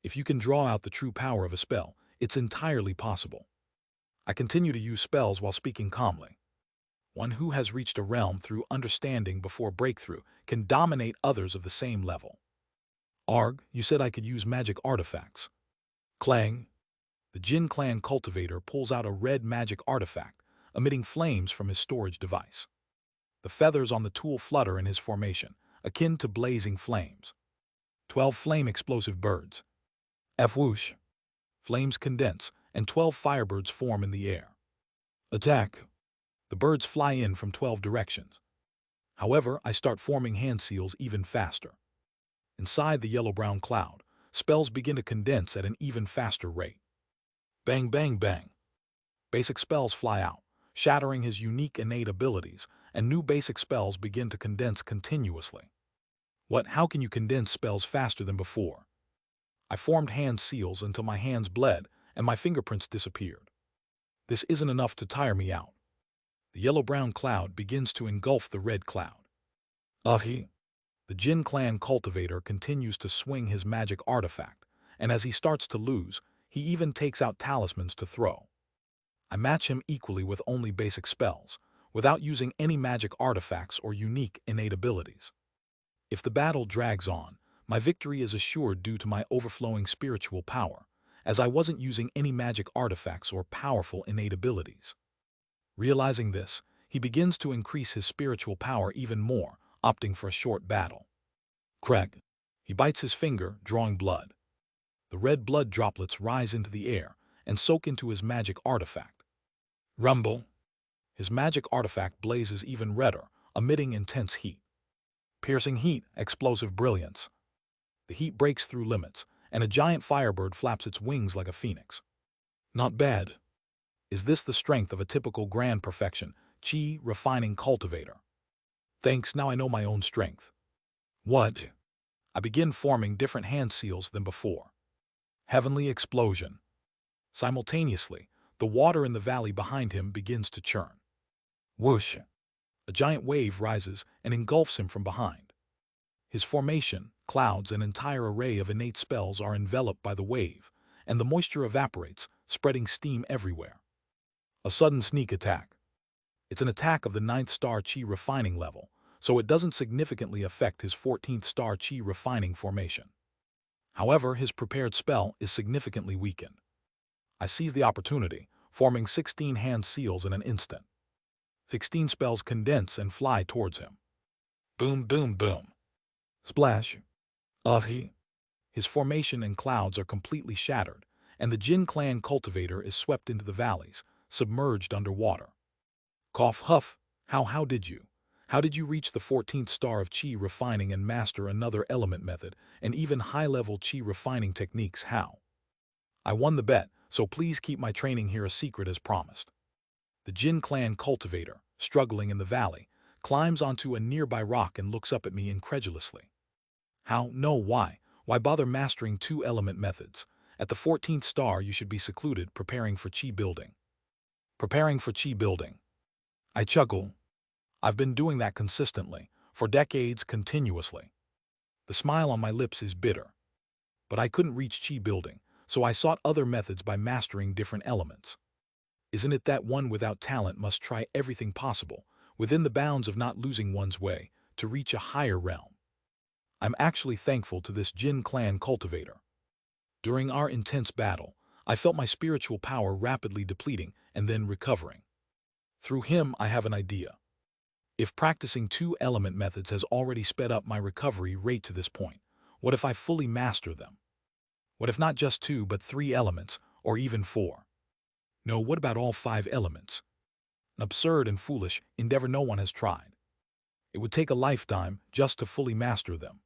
If you can draw out the true power of a spell, it's entirely possible. I continue to use spells while speaking calmly. One who has reached a realm through understanding before breakthrough can dominate others of the same level. Arg, you said I could use magic artifacts. Clang. The Jin clan cultivator pulls out a red magic artifact, emitting flames from his storage device. The feathers on the tool flutter in his formation, akin to blazing flames. 12 flame explosive birds. F-whoosh. Flames condense, and 12 firebirds form in the air. Attack. The birds fly in from 12 directions. However, I start forming hand seals even faster. Inside the yellow-brown cloud, spells begin to condense at an even faster rate. Bang, bang, bang. Basic spells fly out, shattering his unique innate abilities, and new basic spells begin to condense continuously. How can you condense spells faster than before? I formed hand seals until my hands bled and my fingerprints disappeared. This isn't enough to tire me out. The yellow-brown cloud begins to engulf the red cloud. The Jin clan cultivator continues to swing his magic artifact, and as he starts to lose, he even takes out talismans to throw. I match him equally with only basic spells, without using any magic artifacts or unique innate abilities. If the battle drags on, my victory is assured due to my overflowing spiritual power, as I wasn't using any magic artifacts or powerful innate abilities. Realizing this, he begins to increase his spiritual power even more, opting for a short battle. Crack. He bites his finger, drawing blood. The red blood droplets rise into the air and soak into his magic artifact. Rumble. His magic artifact blazes even redder, emitting intense heat. Piercing heat, explosive brilliance. The heat breaks through limits, and a giant firebird flaps its wings like a phoenix. Not bad. Is this the strength of a typical grand perfection, chi refining cultivator? Thanks, now I know my own strength. What? I begin forming different hand seals than before. Heavenly explosion. Simultaneously, the water in the valley behind him begins to churn. Whoosh! A giant wave rises and engulfs him from behind. His formation, clouds, and entire array of innate spells are enveloped by the wave, and the moisture evaporates, spreading steam everywhere. A sudden sneak attack. It's an attack of the 9th star chi refining level, so it doesn't significantly affect his 14th star chi refining formation. However, his prepared spell is significantly weakened. I seize the opportunity, forming 16 hand seals in an instant. 16 spells condense and fly towards him. Boom, boom, boom. Splash. His formation and clouds are completely shattered, and the Jin clan cultivator is swept into the valleys, submerged underwater. Cough, huff. How did you? How did you reach the 14th star of chi refining and master another element method and even high-level chi refining techniques? How? I won the bet, so please keep my training here a secret as promised. The Jin clan cultivator, struggling in the valley, climbs onto a nearby rock and looks up at me incredulously. How? No, why? Why bother mastering 2 element methods? At the 14th star you should be secluded, preparing for chi building. Preparing for chi building. I chuckle. I've been doing that consistently, for decades continuously. The smile on my lips is bitter. But I couldn't reach chi building, so I sought other methods by mastering different elements. Isn't it that one without talent must try everything possible, within the bounds of not losing one's way, to reach a higher realm? I'm actually thankful to this Jin clan cultivator. During our intense battle, I felt my spiritual power rapidly depleting and then recovering. Through him, I have an idea. If practicing 2 element methods has already sped up my recovery rate to this point, what if I fully master them? What if not just 2 but 3 elements, or even 4? No, what about all 5 elements? An absurd and foolish endeavor no one has tried. It would take a lifetime just to fully master them.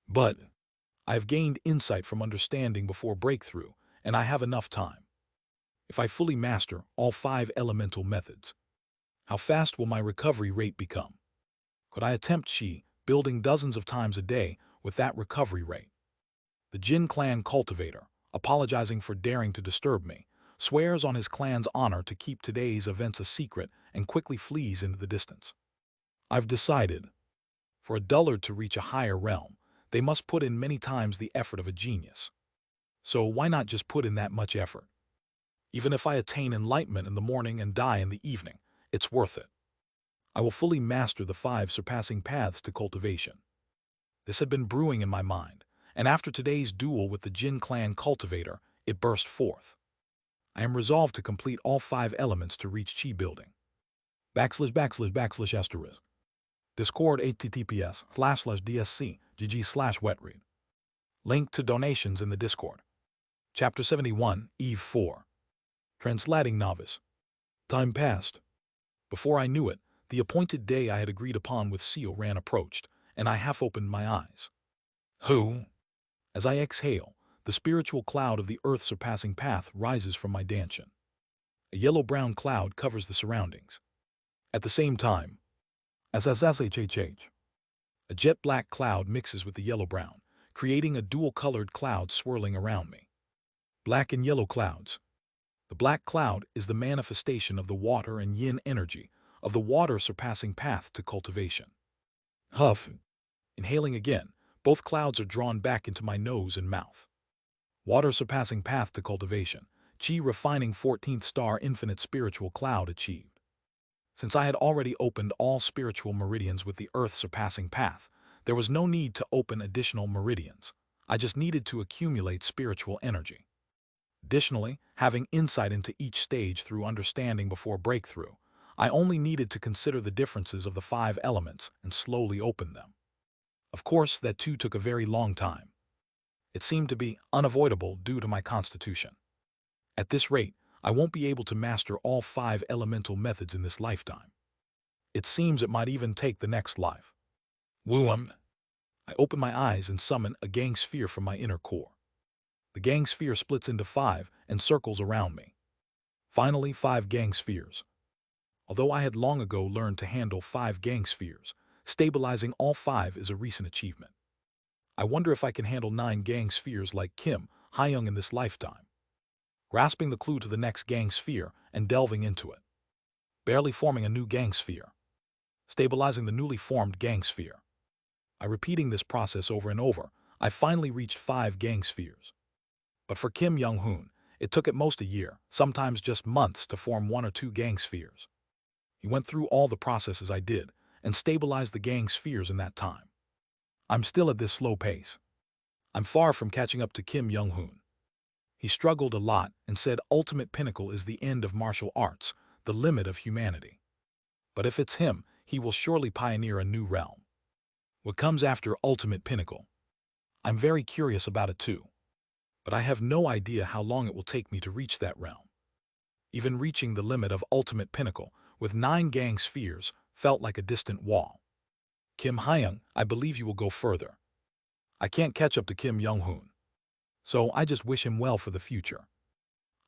But I have gained insight from understanding before breakthrough, and I have enough time. If I fully master all 5 elemental methods, how fast will my recovery rate become? Could I attempt chi building dozens of times a day with that recovery rate? The Jin clan cultivator, apologizing for daring to disturb me, swears on his clan's honor to keep today's events a secret and quickly flees into the distance. I've decided. For a dullard to reach a higher realm, they must put in many times the effort of a genius. So why not just put in that much effort? Even if I attain enlightenment in the morning and die in the evening, it's worth it. I will fully master the 5 surpassing paths to cultivation. This had been brewing in my mind, and after today's duel with the Jin clan cultivator, it burst forth. I am resolved to complete all 5 elements to reach chi building. // Discord https://dsc/gg/wetread. Link to donations in the Discord. Chapter 71, Eve 4. Translating Novice. Time passed. Before I knew it, the appointed day I had agreed upon with Seal Ran approached, and I half opened my eyes. Who? As I exhale, the spiritual cloud of the earth-surpassing path rises from my dantian. A yellow-brown cloud covers the surroundings. At the same time, SSSHHH, a jet-black cloud mixes with the yellow-brown, creating a dual-colored cloud swirling around me. Black and yellow clouds. The black cloud is the manifestation of the water and yin energy of the water-surpassing path to cultivation. Huff. Inhaling again, both clouds are drawn back into my nose and mouth. Water-surpassing path to cultivation. Chi refining 14th star infinite spiritual cloud achieved. Since I had already opened all spiritual meridians with the earth-surpassing path, there was no need to open additional meridians. I just needed to accumulate spiritual energy. Additionally, having insight into each stage through understanding before breakthrough, I only needed to consider the differences of the 5 elements and slowly open them. Of course, that too took a very long time. It seemed to be unavoidable due to my constitution. At this rate, I won't be able to master all 5 elemental methods in this lifetime. It seems it might even take the next life. Wooum! I open my eyes and summon a gang sphere from my inner core. The gang sphere splits into 5 and circles around me. Finally, 5 gang spheres. Although I had long ago learned to handle 5 gang spheres, stabilizing all 5 is a recent achievement. I wonder if I can handle 9 gang spheres like Kim Hyung in this lifetime. Grasping the clue to the next gang sphere and delving into it. Barely forming a new gang sphere. Stabilizing the newly formed gang sphere. By repeating this process over and over, I finally reached 5 gang spheres. But for Kim Young-hoon, it took at most a year, sometimes just months, to form 1 or 2 gang spheres. He went through all the processes I did and stabilized the gang spheres in that time. I'm still at this slow pace. I'm far from catching up to Kim Young-hoon. He struggled a lot and said ultimate pinnacle is the end of martial arts, the limit of humanity. But if it's him, he will surely pioneer a new realm. What comes after ultimate pinnacle? I'm very curious about it too. But I have no idea how long it will take me to reach that realm. Even reaching the limit of ultimate pinnacle with 9 gang spheres felt like a distant wall. Kim Hyung, I believe you will go further. I can't catch up to Kim Young-hoon. So I just wish him well for the future.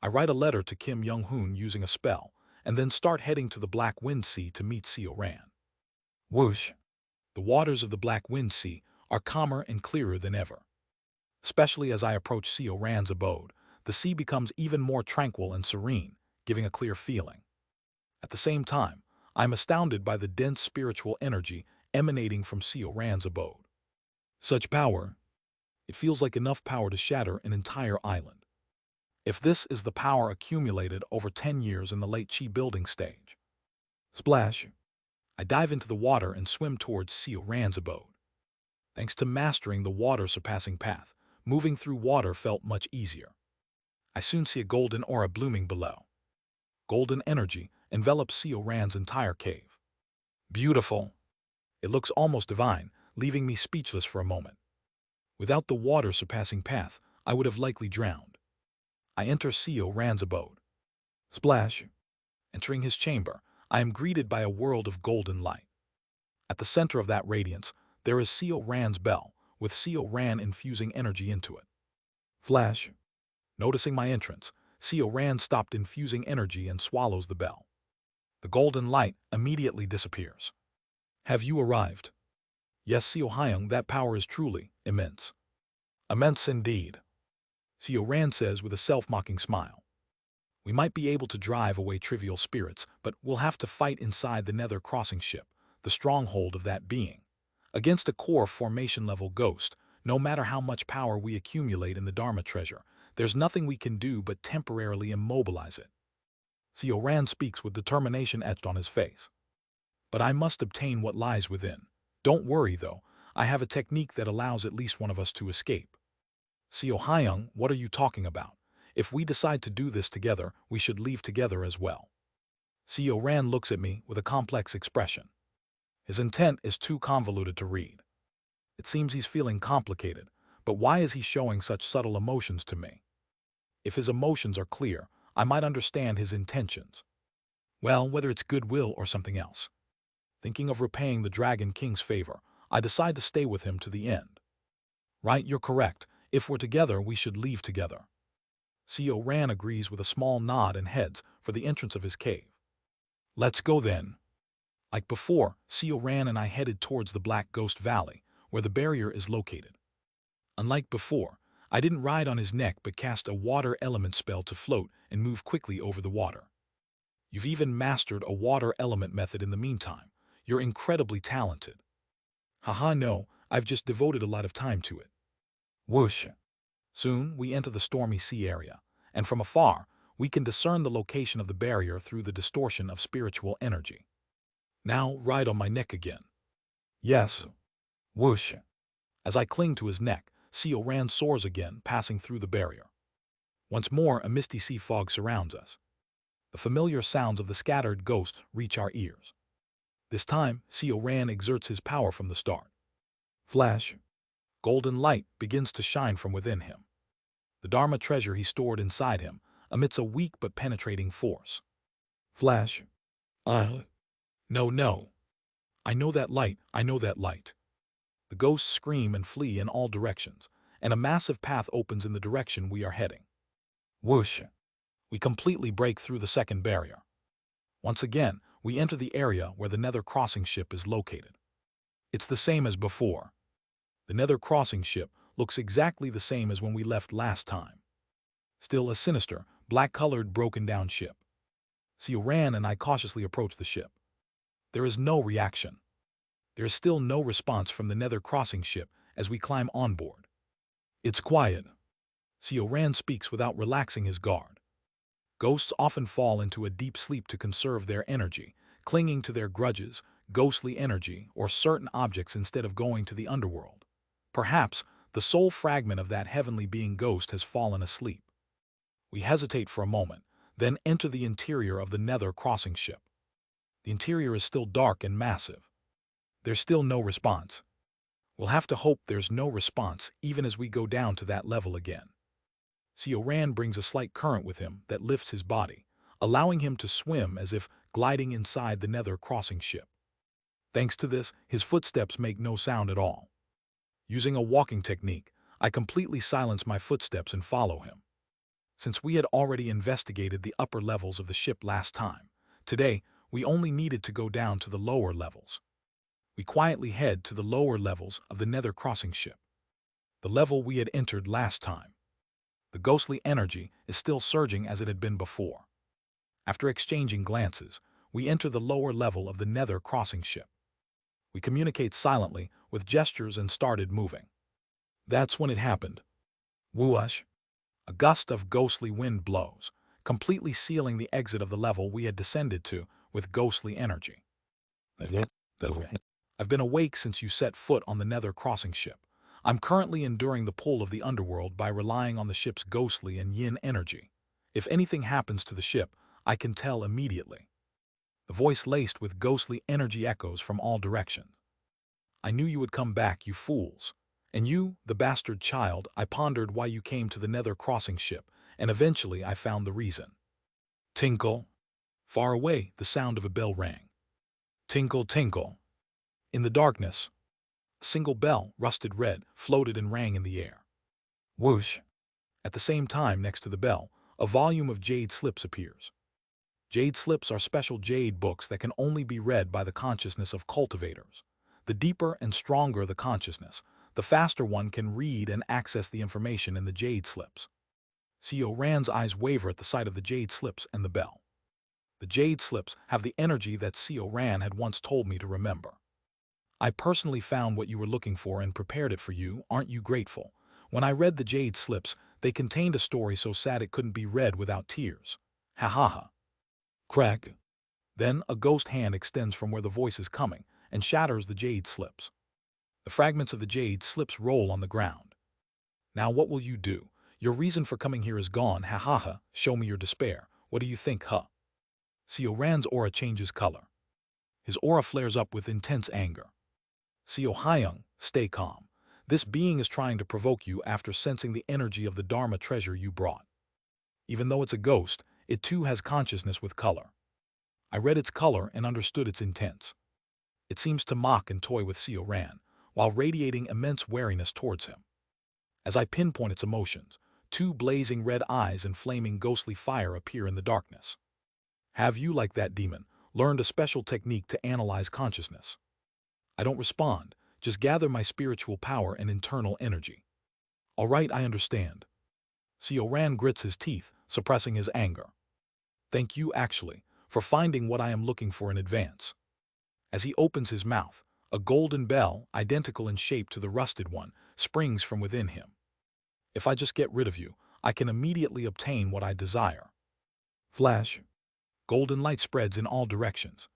I write a letter to Kim Young-hoon using a spell, and then start heading to the Black Wind Sea to meet Seo Ran. Whoosh! The waters of the Black Wind Sea are calmer and clearer than ever. Especially as I approach Seo Ran's abode, the sea becomes even more tranquil and serene, giving a clear feeling. At the same time, I'm astounded by the dense spiritual energy emanating from Seo Ran's abode. Such power! It feels like enough power to shatter an entire island. If this is the power accumulated over 10 years in the late Chi building stage. Splash! I dive into the water and swim towards Seo Ran's abode. Thanks to mastering the water-surpassing path, moving through water felt much easier. I soon see a golden aura blooming below. Golden energy envelops Seo Ran's entire cave. Beautiful! It looks almost divine, leaving me speechless for a moment. Without the water-surpassing path, I would have likely drowned. I enter Seo Ran's abode. Splash! Entering his chamber, I am greeted by a world of golden light. At the center of that radiance, there is Seo Ran's bell, with Seo Ran infusing energy into it. Flash! Noticing my entrance, Seo Ran stopped infusing energy and swallows the bell. The golden light immediately disappears. Have you arrived? Yes, Seo Hyung, that power is truly immense. Immense indeed. Seo Ran says with a self-mocking smile. We might be able to drive away trivial spirits, but we'll have to fight inside the nether crossing ship, the stronghold of that being. Against a core formation-level ghost, No matter how much power we accumulate in the Dharma treasure, there's nothing we can do but temporarily immobilize it. Seo Ran speaks with determination etched on his face. But I must obtain what lies within. Don't worry, though. I have a technique that allows at least one of us to escape. Seo Hyung, what are you talking about? If we decide to do this together, we should leave together as well. Seo Ran looks at me with a complex expression. His intent is too convoluted to read. It seems he's feeling complicated, but why is he showing such subtle emotions to me? If his emotions are clear, I might understand his intentions. Well, whether it's goodwill or something else. Thinking of repaying the Dragon King's favor, I decide to stay with him to the end. Right, you're correct. If we're together, we should leave together. Seo Ran agrees with a small nod and heads for the entrance of his cave. Let's go then. Like before, Seo Ran and I headed towards the Black Ghost Valley, where the barrier is located. Unlike before, I didn't ride on his neck but cast a water element spell to float and move quickly over the water. You've even mastered a water element method in the meantime. You're incredibly talented. Haha, no, I've just devoted a lot of time to it. Whoosh. Soon, we enter the stormy sea area, and from afar, we can discern the location of the barrier through the distortion of spiritual energy. Now, ride on my neck again. Yes. Whoosh. As I cling to his neck, Seo Ran soars again, passing through the barrier. Once more, a misty sea fog surrounds us. The familiar sounds of the scattered ghosts reach our ears. This time, Seo Ran exerts his power from the start. Flash. Golden light begins to shine from within him. The Dharma treasure he stored inside him emits a weak but penetrating force. Flash. No. I know that light, I know that light. The ghosts scream and flee in all directions, and a massive path opens in the direction we are heading. Whoosh! We completely break through the second barrier. Once again, we enter the area where the Nether crossing ship is located. It's the same as before. The Nether crossing ship looks exactly the same as when we left last time. Still a sinister, black-colored, broken-down ship. Seo Ran and I cautiously approach the ship. There is no reaction. There is still no response from the Nether crossing ship as we climb on board. It's quiet. Seo Ran speaks without relaxing his guard. Ghosts often fall into a deep sleep to conserve their energy, clinging to their grudges, ghostly energy, or certain objects instead of going to the underworld. Perhaps the soul fragment of that heavenly being ghost has fallen asleep. We hesitate for a moment, then enter the interior of the Nether crossing ship. The interior is still dark and massive. There's still no response. We'll have to hope there's no response even as we go down to that level again. Seo Ran brings a slight current with him that lifts his body, allowing him to swim as if gliding inside the Nether crossing ship. Thanks to this, his footsteps make no sound at all. Using a walking technique, I completely silence my footsteps and follow him. Since we had already investigated the upper levels of the ship last time, today we only needed to go down to the lower levels. We quietly head to the lower levels of the Nether crossing ship, the level we had entered last time. The ghostly energy is still surging as it had been before. After exchanging glances, we enter the lower level of the Nether crossing ship. We communicate silently with gestures and started moving. That's when it happened. Whoosh! A gust of ghostly wind blows, completely sealing the exit of the level we had descended to with ghostly energy. I've been awake since you set foot on the Nether crossing ship. I'm currently enduring the pull of the underworld by relying on the ship's ghostly and yin energy. If anything happens to the ship, I can tell immediately. The voice laced with ghostly energy echoes from all directions. I knew you would come back, you fools. And you, the bastard child, I pondered why you came to the Nether crossing ship, and eventually I found the reason. Tinkle. Far away, the sound of a bell rang. Tinkle, tinkle. In the darkness, a single bell, rusted red, floated and rang in the air. Whoosh! At the same time, next to the bell, a volume of Jade slips appears. Jade slips are special Jade books that can only be read by the consciousness of cultivators. The deeper and stronger the consciousness, the faster one can read and access the information in the Jade slips. Seo Ran's eyes waver at the sight of the Jade slips and the bell. The Jade slips have the energy that Seo Ran had once told me to remember. I personally found what you were looking for and prepared it for you. Aren't you grateful? When I read the Jade slips, they contained a story so sad it couldn't be read without tears. Ha ha ha. Crack. Then a ghost hand extends from where the voice is coming and shatters the Jade slips. The fragments of the Jade slips roll on the ground. Now what will you do? Your reason for coming here is gone. Ha ha ha. Show me your despair. What do you think, huh? Seo Ran's aura changes color. His aura flares up with intense anger. Seo Hyung, stay calm. This being is trying to provoke you after sensing the energy of the Dharma treasure you brought. Even though it's a ghost, it too has consciousness with color. I read its color and understood its intent. It seems to mock and toy with Seo Ran, while radiating immense wariness towards him. As I pinpoint its emotions, two blazing red eyes and flaming ghostly fire appear in the darkness. Have you, like that demon, learned a special technique to analyze consciousness? I don't respond, just gather my spiritual power and internal energy. All right, I understand. Seo Ran grits his teeth, suppressing his anger. Thank you, actually, for finding what I am looking for in advance. As he opens his mouth, a golden bell, identical in shape to the rusted one, springs from within him. If I just get rid of you, I can immediately obtain what I desire. Flash. Golden light spreads in all directions.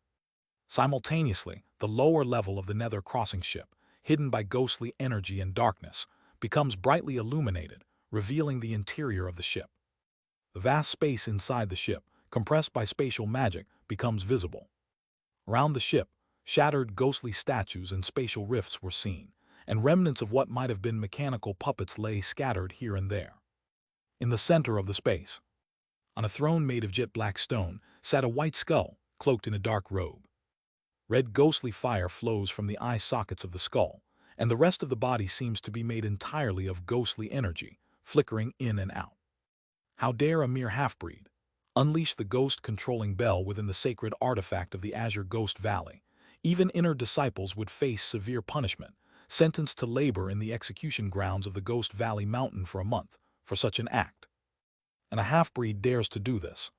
Simultaneously, the lower level of the nether crossing ship, hidden by ghostly energy and darkness, becomes brightly illuminated, revealing the interior of the ship. The vast space inside the ship, compressed by spatial magic, becomes visible. Around the ship, shattered ghostly statues and spatial rifts were seen, and remnants of what might have been mechanical puppets lay scattered here and there. In the center of the space, on a throne made of jet black stone, sat a white skull, cloaked in a dark robe. Red ghostly fire flows from the eye sockets of the skull, and the rest of the body seems to be made entirely of ghostly energy, flickering in and out. How dare a mere half-breed unleash the ghost-controlling bell within the sacred artifact of the Azure Ghost Valley? Even inner disciples would face severe punishment, sentenced to labor in the execution grounds of the Ghost Valley Mountain for a month, for such an act. And a half-breed dares to do this.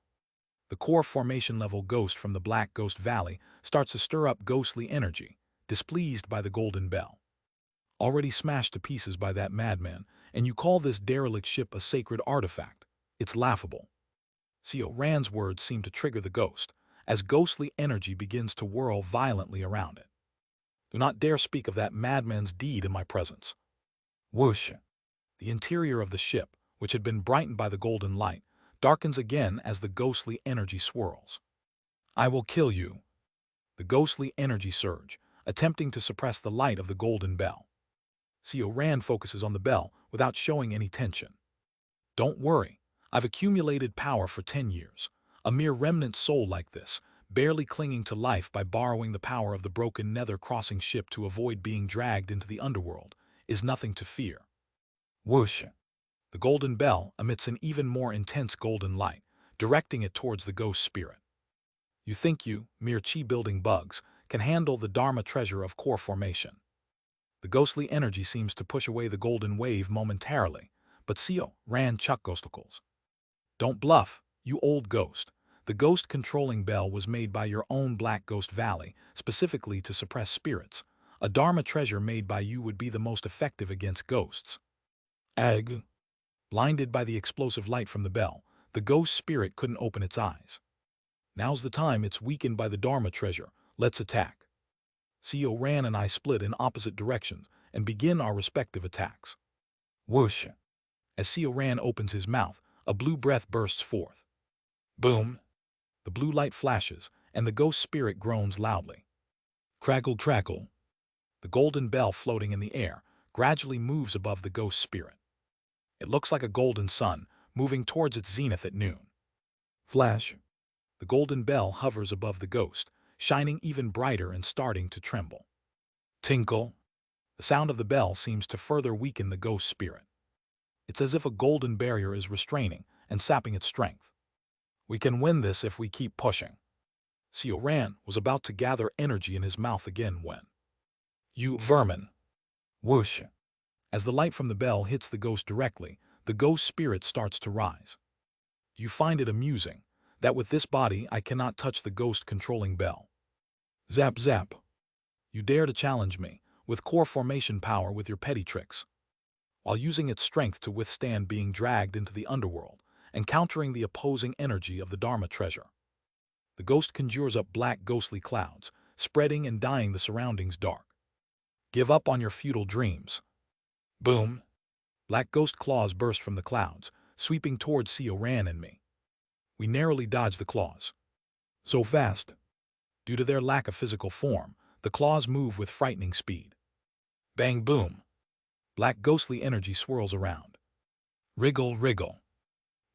The core formation-level ghost from the Black Ghost Valley starts to stir up ghostly energy, displeased by the golden bell. Already smashed to pieces by that madman, and you call this derelict ship a sacred artifact? It's laughable. Seo Ran's words seem to trigger the ghost, as ghostly energy begins to whirl violently around it. Do not dare speak of that madman's deed in my presence. Whoosh! The interior of the ship, which had been brightened by the golden light, darkens again as the ghostly energy swirls. I will kill you. The ghostly energy surge, attempting to suppress the light of the golden bell. Seo Ran focuses on the bell without showing any tension. Don't worry, I've accumulated power for 10 years. A mere remnant soul like this, barely clinging to life by borrowing the power of the broken nether crossing ship to avoid being dragged into the underworld, is nothing to fear. Whoosh! The golden bell emits an even more intense golden light, directing it towards the ghost spirit. You think you, mere chi-building bugs, can handle the Dharma treasure of core formation. The ghostly energy seems to push away the golden wave momentarily, but Seo Ran chuck ghosticles. Don't bluff, you old ghost. The ghost-controlling bell was made by your own Black Ghost Valley, specifically to suppress spirits. A Dharma treasure made by you would be the most effective against ghosts. Egg. Blinded by the explosive light from the bell, the ghost spirit couldn't open its eyes. Now's the time, it's weakened by the Dharma treasure. Let's attack. Seo Ran and I split in opposite directions and begin our respective attacks. Whoosh! As Seo Ran opens his mouth, a blue breath bursts forth. Boom! The blue light flashes, and the ghost spirit groans loudly. Crackle, crackle. The golden bell floating in the air gradually moves above the ghost spirit. It looks like a golden sun, moving towards its zenith at noon. Flash! The golden bell hovers above the ghost, shining even brighter and starting to tremble. Tinkle! The sound of the bell seems to further weaken the ghost spirit. It's as if a golden barrier is restraining and sapping its strength. We can win this if we keep pushing. Seo Ran was about to gather energy in his mouth again when... You vermin! Whoosh! As the light from the bell hits the ghost directly, the ghost spirit starts to rise. You find it amusing that with this body I cannot touch the ghost-controlling bell. Zap zap! You dare to challenge me, with core formation power with your petty tricks, while using its strength to withstand being dragged into the underworld and countering the opposing energy of the Dharma treasure. The ghost conjures up black ghostly clouds, spreading and dyeing the surroundings dark. Give up on your futile dreams. Boom! Black ghost claws burst from the clouds, sweeping towards Ran and me. We narrowly dodged the claws. So fast. Due to their lack of physical form, the claws move with frightening speed. Bang boom! Black ghostly energy swirls around. Wriggle, wriggle.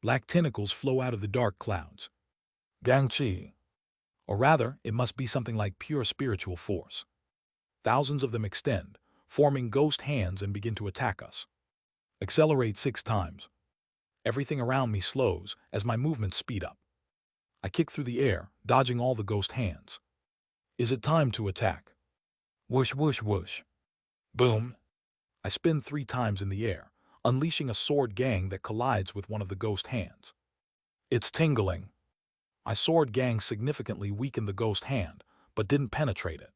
Black tentacles flow out of the dark clouds. Gangchi. Or rather, it must be something like pure spiritual force. Thousands of them extend, forming ghost hands and begin to attack us. Accelerate 6 times. Everything around me slows as my movements speed up. I kick through the air, dodging all the ghost hands. Is it time to attack? Whoosh, whoosh, whoosh. Boom! I spin 3 times in the air, unleashing a sword gang that collides with one of the ghost hands. It's tingling. My sword gang significantly weakened the ghost hand, but didn't penetrate it.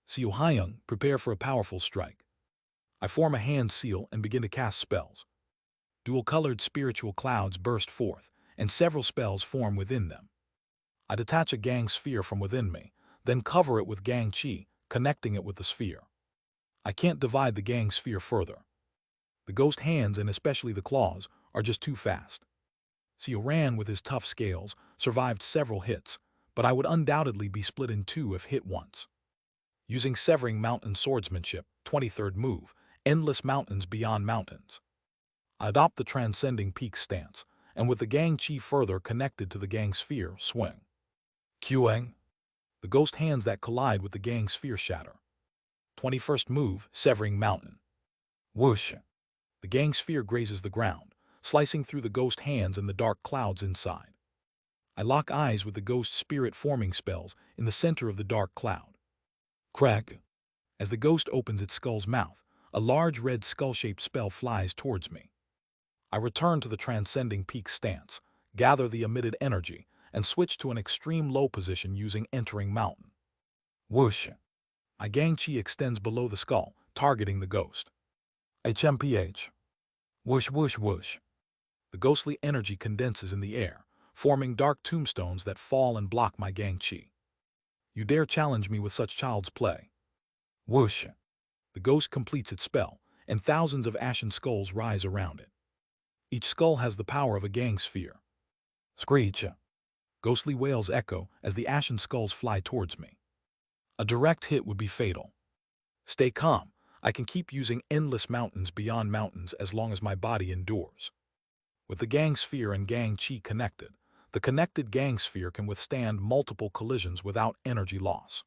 Siu Hyung, prepare for a powerful strike. I form a hand seal and begin to cast spells. Dual-colored spiritual clouds burst forth, and several spells form within them. I detach a gang sphere from within me, then cover it with gang chi, connecting it with the sphere. I can't divide the gang sphere further. The ghost hands, and especially the claws, are just too fast. Siu Ran, with his tough scales, survived several hits, but I would undoubtedly be split in 2 if hit once. Using Severing Mountain Swordsmanship, 23rd move, Endless Mountains Beyond Mountains. I adopt the Transcending Peaks stance, and with the gang chi further connected to the gang sphere, swing. Queuing. The ghost hands that collide with the gang sphere shatter. 21st move, Severing Mountain. Whoosh. The gang sphere grazes the ground, slicing through the ghost hands and the dark clouds inside. I lock eyes with the ghost spirit forming spells in the center of the dark cloud. Crack. As the ghost opens its skull's mouth, a large red skull-shaped spell flies towards me. I return to the Transcending Peak stance, gather the emitted energy, and switch to an extreme low position using Entering Mountain. Whoosh! My gang chi extends below the skull, targeting the ghost. HMPH. Whoosh, whoosh, whoosh. The ghostly energy condenses in the air, forming dark tombstones that fall and block my gang chi. You dare challenge me with such child's play? Whoosh! The ghost completes its spell, and thousands of ashen skulls rise around it. Each skull has the power of a gang sphere. Screech! Ghostly wails echo as the ashen skulls fly towards me. A direct hit would be fatal. Stay calm. I can keep using Endless Mountains Beyond Mountains as long as my body endures. With the gang sphere and gang chi connected, the connected gang sphere can withstand multiple collisions without energy loss.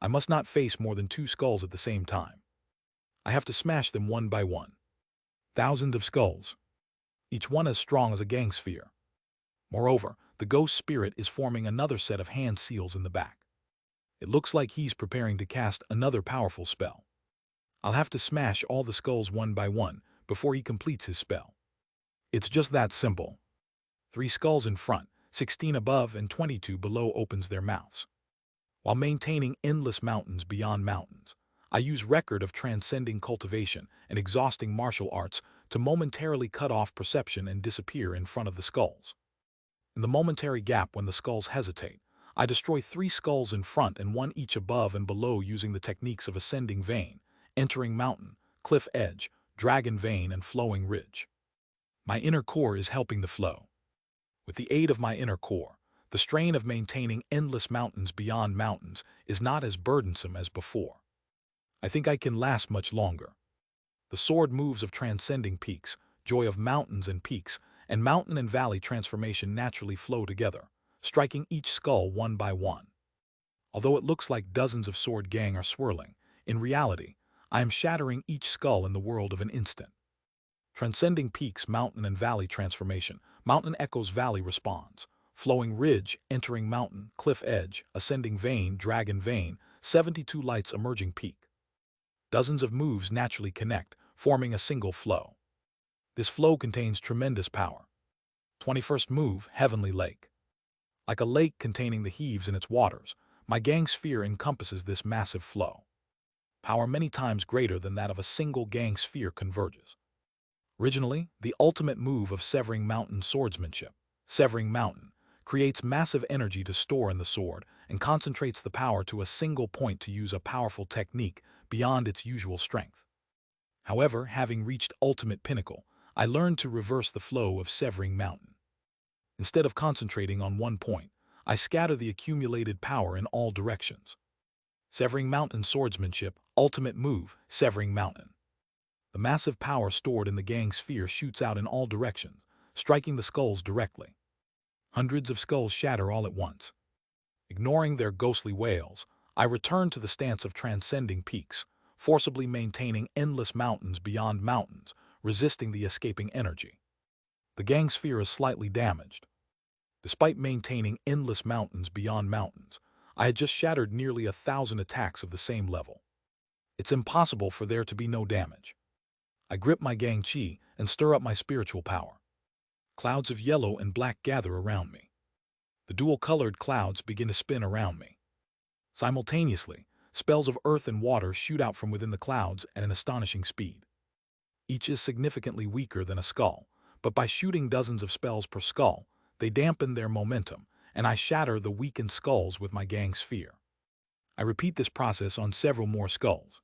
I must not face more than 2 skulls at the same time. I have to smash them one by one. Thousands of skulls, each one as strong as a gang sphere. Moreover, the ghost spirit is forming another set of hand seals in the back. It looks like he's preparing to cast another powerful spell. I'll have to smash all the skulls one by one before he completes his spell. It's just that simple. 3 skulls in front, 16 above, and 22 below opens their mouths. While maintaining Endless Mountains Beyond Mountains, I use Record of Transcending Cultivation and Exhausting Martial Arts to momentarily cut off perception and disappear in front of the skulls. In the momentary gap when the skulls hesitate, I destroy 3 skulls in front and 1 each above and below using the techniques of Ascending Vein, Entering Mountain, Cliff Edge, Dragon Vein, and Flowing Ridge. My inner core is helping the flow. With the aid of my inner core, the strain of maintaining Endless Mountains Beyond Mountains is not as burdensome as before. I think I can last much longer. The sword moves of Transcending Peaks, Joy of Mountains and Peaks, and Mountain and Valley transformation naturally flow together, striking each skull one by one. Although it looks like dozens of sword gang are swirling, in reality, I am shattering each skull in the world of an instant. Transcending Peaks, Mountain and Valley transformation. Mountain echoes, Valley responds. Flowing Ridge, Entering Mountain, Cliff Edge, Ascending Vein, Dragon Vein, 72 lights emerging peak. Dozens of moves naturally connect, forming a single flow. This flow contains tremendous power. 21st move, Heavenly Lake. Like a lake containing the heaves in its waters, My gang sphere encompasses this massive flow. Power many times greater than that of a single gang sphere converges. Originally, the ultimate move of Severing Mountain swordsmanship, Severing Mountain, creates massive energy to store in the sword and concentrates the power to a single point to use a powerful technique beyond its usual strength. However, having reached ultimate pinnacle, I learned to reverse the flow of Severing Mountain. Instead of concentrating on one point, I scatter the accumulated power in all directions. Severing Mountain swordsmanship, ultimate move, Severing Mountain. The massive power stored in the gang sphere shoots out in all directions, striking the skulls directly. Hundreds of skulls shatter all at once. Ignoring their ghostly wails, I return to the stance of transcending peaks, forcibly maintaining endless mountains beyond mountains, resisting the escaping energy. The gang sphere is slightly damaged. Despite maintaining endless mountains beyond mountains, I had just shattered nearly 1,000 attacks of the same level. It's impossible for there to be no damage. I grip my gang chi and stir up my spiritual power. Clouds of yellow and black gather around me. The dual-colored clouds begin to spin around me. Simultaneously, spells of earth and water shoot out from within the clouds at an astonishing speed. Each is significantly weaker than a skull, but by shooting dozens of spells per skull, they dampen their momentum, and I shatter the weakened skulls with my gang sphere. I repeat this process on several more skulls.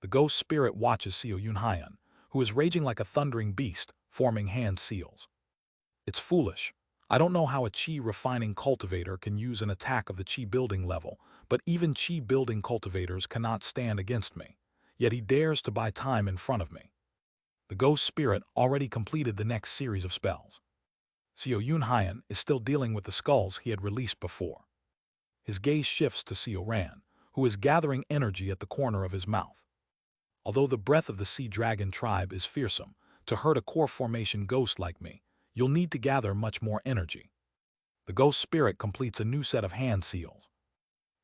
The ghost spirit watches Seo Yunhyan, who is raging like a thundering beast, forming hand seals. It's foolish. I don't know how a chi-refining cultivator can use an attack of the chi-building level, but even chi-building cultivators cannot stand against me. Yet he dares to buy time in front of me. The ghost spirit already completed the next series of spells. Seo Yunhyan is still dealing with the skulls he had released before. His gaze shifts to Seo Ran, who is gathering energy at the corner of his mouth. Although the breath of the Sea Dragon tribe is fearsome, to hurt a core formation ghost like me, you'll need to gather much more energy. The ghost spirit completes a new set of hand seals.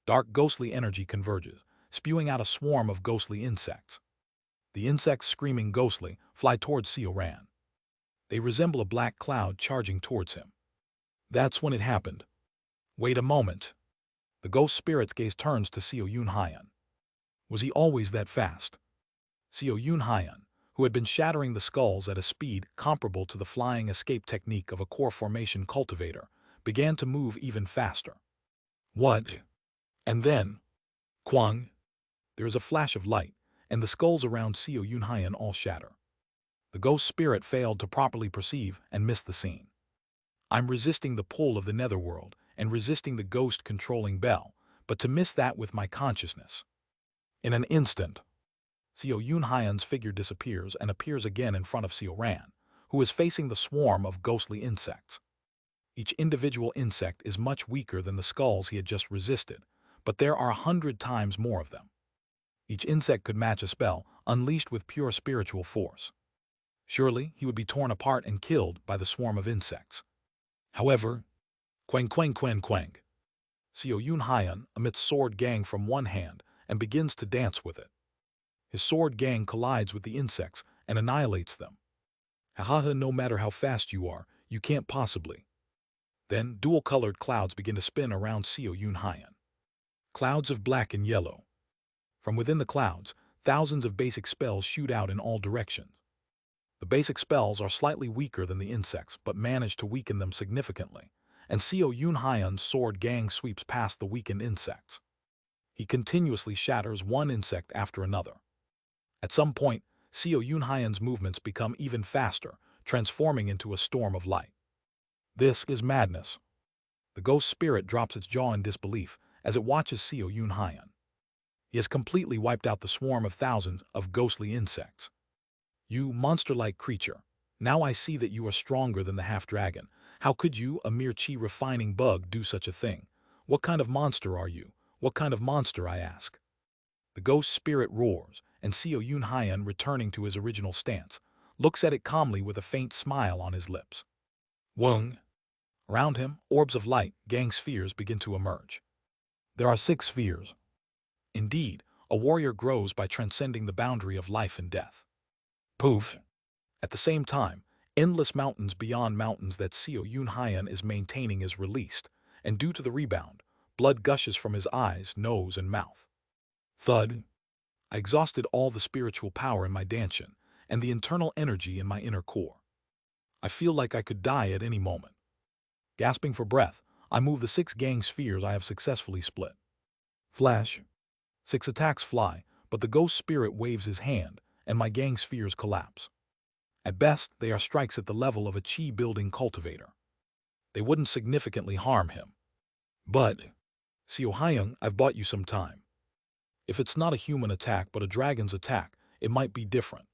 Dark ghostly energy converges, spewing out a swarm of ghostly insects. The insects, screaming ghostly, fly towards Seo Ran. They resemble a black cloud charging towards him. That's when it happened. Wait a moment. The ghost spirit's gaze turns to Seo Yunhyan. Was he always that fast? Seo Yunhyan, who had been shattering the skulls at a speed comparable to the flying escape technique of a core formation cultivator, began to move even faster. What? And then, Kwang! There is a flash of light, and the skulls around Seo Yunhyan all shatter. The ghost spirit failed to properly perceive and missed the scene. I'm resisting the pull of the netherworld and resisting the ghost-controlling bell, but to miss that with my consciousness. In an instant, Seo Yunhyan's figure disappears and appears again in front of Seo Ran, who is facing the swarm of ghostly insects. Each individual insect is much weaker than the skulls he had just resisted, but there are 100 times more of them. Each insect could match a spell unleashed with pure spiritual force. Surely he would be torn apart and killed by the swarm of insects. However, Quang Quang Quang Quang. Seo Yunhyan emits sword gang from one hand and begins to dance with it. His sword gang collides with the insects and annihilates them. Hahaha, no matter how fast you are, you can't possibly. Then dual-colored clouds begin to spin around Seo Yunhyan. Clouds of black and yellow. From within the clouds, thousands of basic spells shoot out in all directions. The basic spells are slightly weaker than the insects, but manage to weaken them significantly, and Seo Yunhyan's sword gang sweeps past the weakened insects. He continuously shatters one insect after another. At some point, Seo Yunhyan's movements become even faster, transforming into a storm of light. This is madness. The ghost spirit drops its jaw in disbelief as it watches Seo Yunhyan. He has completely wiped out the swarm of thousands of ghostly insects. You monster-like creature, now I see that you are stronger than the half-dragon. How could you, a mere chi-refining bug, do such a thing? What kind of monster are you? What kind of monster, I ask? The ghost spirit roars, and Seo Yunhyan, returning to his original stance, looks at it calmly with a faint smile on his lips. Wung! Around him, orbs of light, gang spheres, begin to emerge. There are 6 spheres. Indeed, a warrior grows by transcending the boundary of life and death. Poof! At the same time, endless mountains beyond mountains that Seo Yunhyan is maintaining is released, and due to the rebound, Blood gushes from his eyes, nose, and mouth. Thud. I exhausted all the spiritual power in my dantian and the internal energy in my inner core. I feel like I could die at any moment. Gasping for breath, I move the 6 gang spheres I have successfully split. Flash. 6 attacks fly, but the ghost spirit waves his hand, and my gang spheres collapse. At best, they are strikes at the level of a chi-building cultivator. They wouldn't significantly harm him. But, Seo Hyung, I've bought you some time. If it's not a human attack but a dragon's attack, it might be different.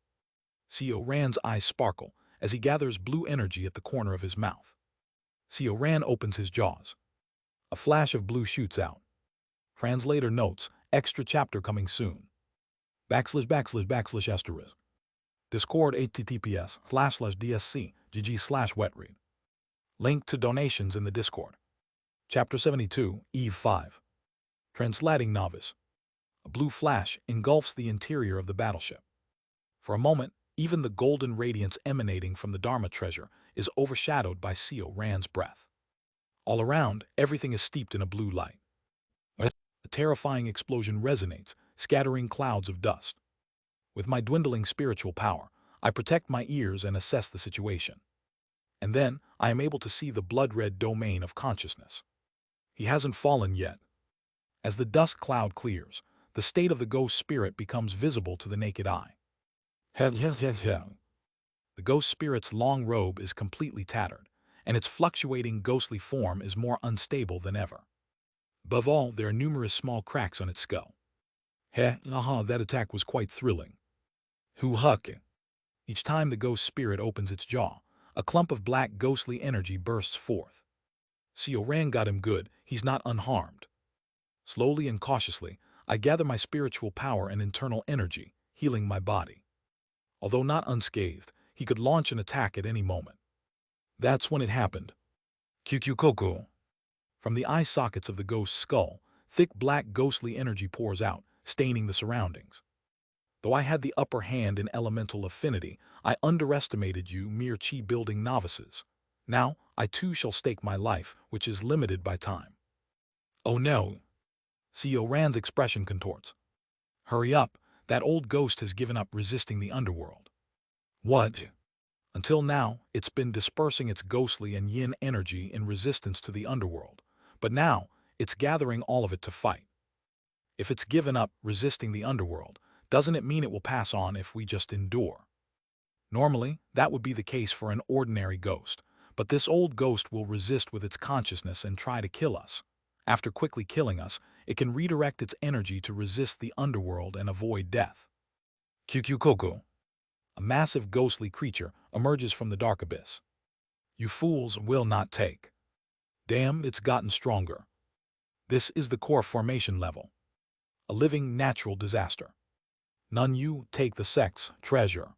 Seo Ran's eyes sparkle as he gathers blue energy at the corner of his mouth. Seo Ran opens his jaws. A flash of blue shoots out. Translator notes, extra chapter coming soon. / *********. Discord https://dsc.gg/wetread. Link to donations in the Discord. Chapter 72, Eve 5. Translating novice. A blue flash engulfs the interior of the battleship. For a moment, even the golden radiance emanating from the Dharma treasure is overshadowed by Seo Ran's breath. All around, everything is steeped in a blue light. A terrifying explosion resonates, scattering clouds of dust. With my dwindling spiritual power, I protect my ears and assess the situation. And then, I am able to see the blood-red domain of consciousness. He hasn't fallen yet. As the dust cloud clears, the state of the ghost spirit becomes visible to the naked eye. The ghost spirit's long robe is completely tattered, and its fluctuating ghostly form is more unstable than ever. Above all, there are numerous small cracks on its skull. That attack was quite thrilling. Each time the ghost spirit opens its jaw, a clump of black ghostly energy bursts forth. Seo Ran got him good, he's not unharmed. Slowly and cautiously, I gather my spiritual power and internal energy, healing my body. Although not unscathed, he could launch an attack at any moment. That's when it happened. Koku. From the eye sockets of the ghost's skull, thick black ghostly energy pours out, staining the surroundings. Though I had the upper hand in elemental affinity, I underestimated you mere chi-building novices. Now, I too shall stake my life, which is limited by time. Oh no! Seo Ran's expression contorts. Hurry up, that old ghost has given up resisting the underworld. What? Until now, it's been dispersing its ghostly and yin energy in resistance to the underworld, but now, it's gathering all of it to fight. If it's given up resisting the underworld, doesn't it mean it will pass on if we just endure? Normally, that would be the case for an ordinary ghost, but this old ghost will resist with its consciousness and try to kill us. After quickly killing us, it can redirect its energy to resist the underworld and avoid death. Koku. A massive ghostly creature emerges from the dark abyss. You fools will not take. Damn, it's gotten stronger. This is the core formation level. A living natural disaster. None you take the sects treasure.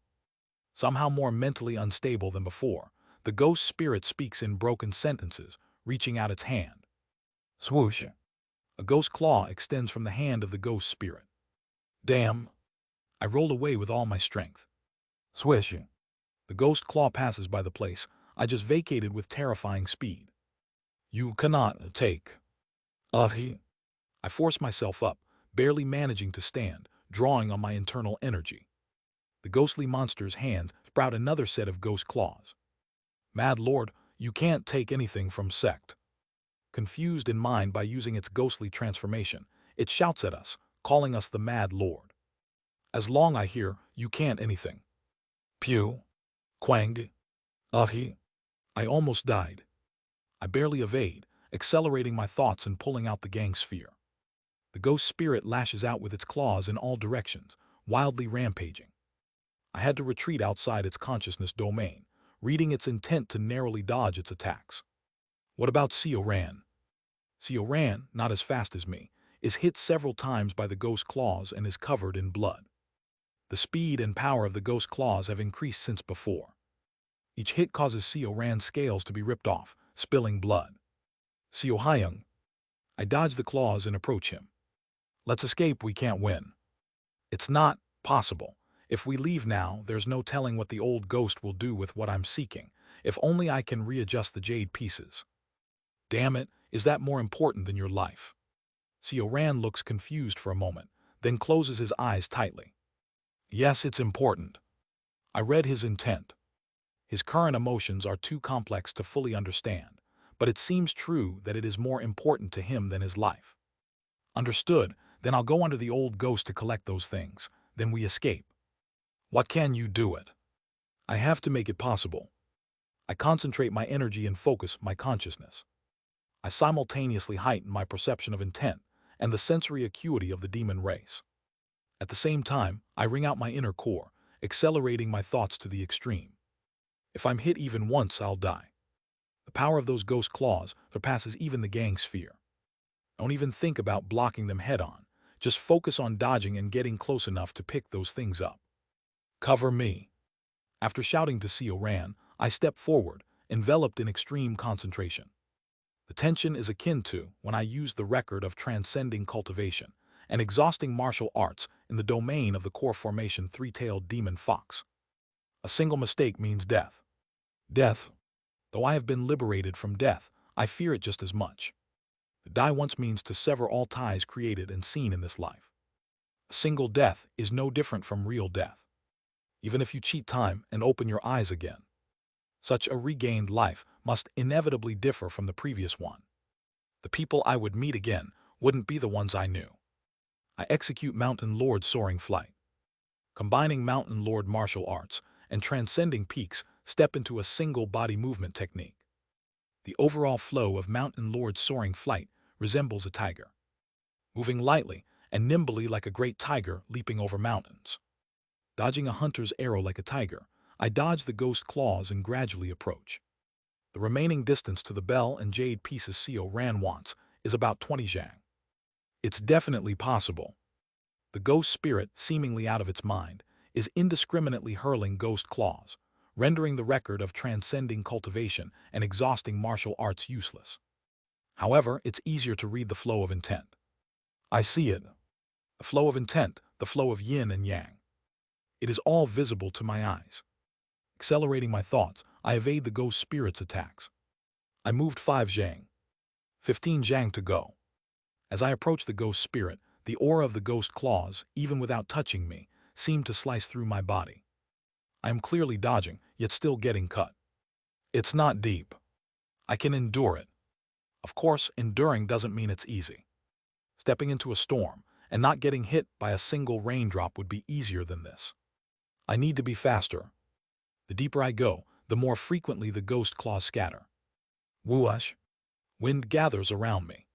Somehow more mentally unstable than before, the ghost spirit speaks in broken sentences, reaching out its hand. Swoosh. A ghost claw extends from the hand of the ghost spirit. Damn. I roll away with all my strength. Swish. The ghost claw passes by the place I just vacated with terrifying speed. You cannot take. I force myself up, barely managing to stand, drawing on my internal energy. The ghostly monster's hand sprout another set of ghost claws. Mad Lord, you can't take anything from sect. Confused in mind by using its ghostly transformation, it shouts at us, calling us the Mad Lord. As long I hear, you can't anything. Pew. Quang. I almost died. I barely evade, accelerating my thoughts and pulling out the gang sphere. The ghost spirit lashes out with its claws in all directions, wildly rampaging. I had to retreat outside its consciousness domain, reading its intent to narrowly dodge its attacks. What about Seo Ran? Seo Ran, not as fast as me, is hit several times by the ghost claws and is covered in blood. The speed and power of the ghost claws have increased since before. Each hit causes Seo Ran's scales to be ripped off, spilling blood. Seo Hyung. I dodge the claws and approach him. Let's escape, we can't win. It's not possible. If we leave now, there's no telling what the old ghost will do with what I'm seeking. If only I can readjust the jade pieces. Damn it, is that more important than your life? Ran looks confused for a moment, then closes his eyes tightly. Yes, it's important. I read his intent. His current emotions are too complex to fully understand, but it seems true that it is more important to him than his life. Understood, then I'll go under the old ghost to collect those things, then we escape. What can you do it? I have to make it possible. I concentrate my energy and focus my consciousness. I simultaneously heighten my perception of intent and the sensory acuity of the demon race. At the same time, I wring out my inner core, accelerating my thoughts to the extreme. If I'm hit even once, I'll die. The power of those ghost claws surpasses even the gang's fear. Don't even think about blocking them head-on. Just focus on dodging and getting close enough to pick those things up. Cover me. After shouting to Ran, I step forward, enveloped in extreme concentration. The tension is akin to when I use the record of transcending cultivation and exhausting martial arts in the domain of the core formation three-tailed demon fox. A single mistake means death. Death. Though I have been liberated from death, I fear it just as much. To die once means to sever all ties created and seen in this life. A single death is no different from real death. Even if you cheat time and open your eyes again, such a regained life must inevitably differ from the previous one. The people I would meet again wouldn't be the ones I knew. I execute Mountain Lord soaring flight. Combining Mountain Lord martial arts and transcending peaks, step into a single body movement technique. The overall flow of Mountain Lord soaring flight resembles a tiger, moving lightly and nimbly like a great tiger leaping over mountains. Dodging a hunter's arrow like a tiger, I dodge the ghost claws and gradually approach. The remaining distance to the Bell and Jade pieces Ran wants is about 20 zhang. It's definitely possible. The ghost spirit, seemingly out of its mind, is indiscriminately hurling ghost claws, rendering the record of transcending cultivation and exhausting martial arts useless. However, it's easier to read the flow of intent. I see it. The flow of intent, the flow of yin and yang. It is all visible to my eyes. Accelerating my thoughts, I evade the ghost spirit's attacks. I moved 5 zhang. 15 zhang to go. As I approach the ghost spirit, the aura of the ghost claws, even without touching me, seemed to slice through my body. I am clearly dodging, yet still getting cut. It's not deep. I can endure it. Of course, enduring doesn't mean it's easy. Stepping into a storm and not getting hit by a single raindrop would be easier than this. I need to be faster. The deeper I go, the more frequently the ghost claws scatter. Whoosh! Wind gathers around me.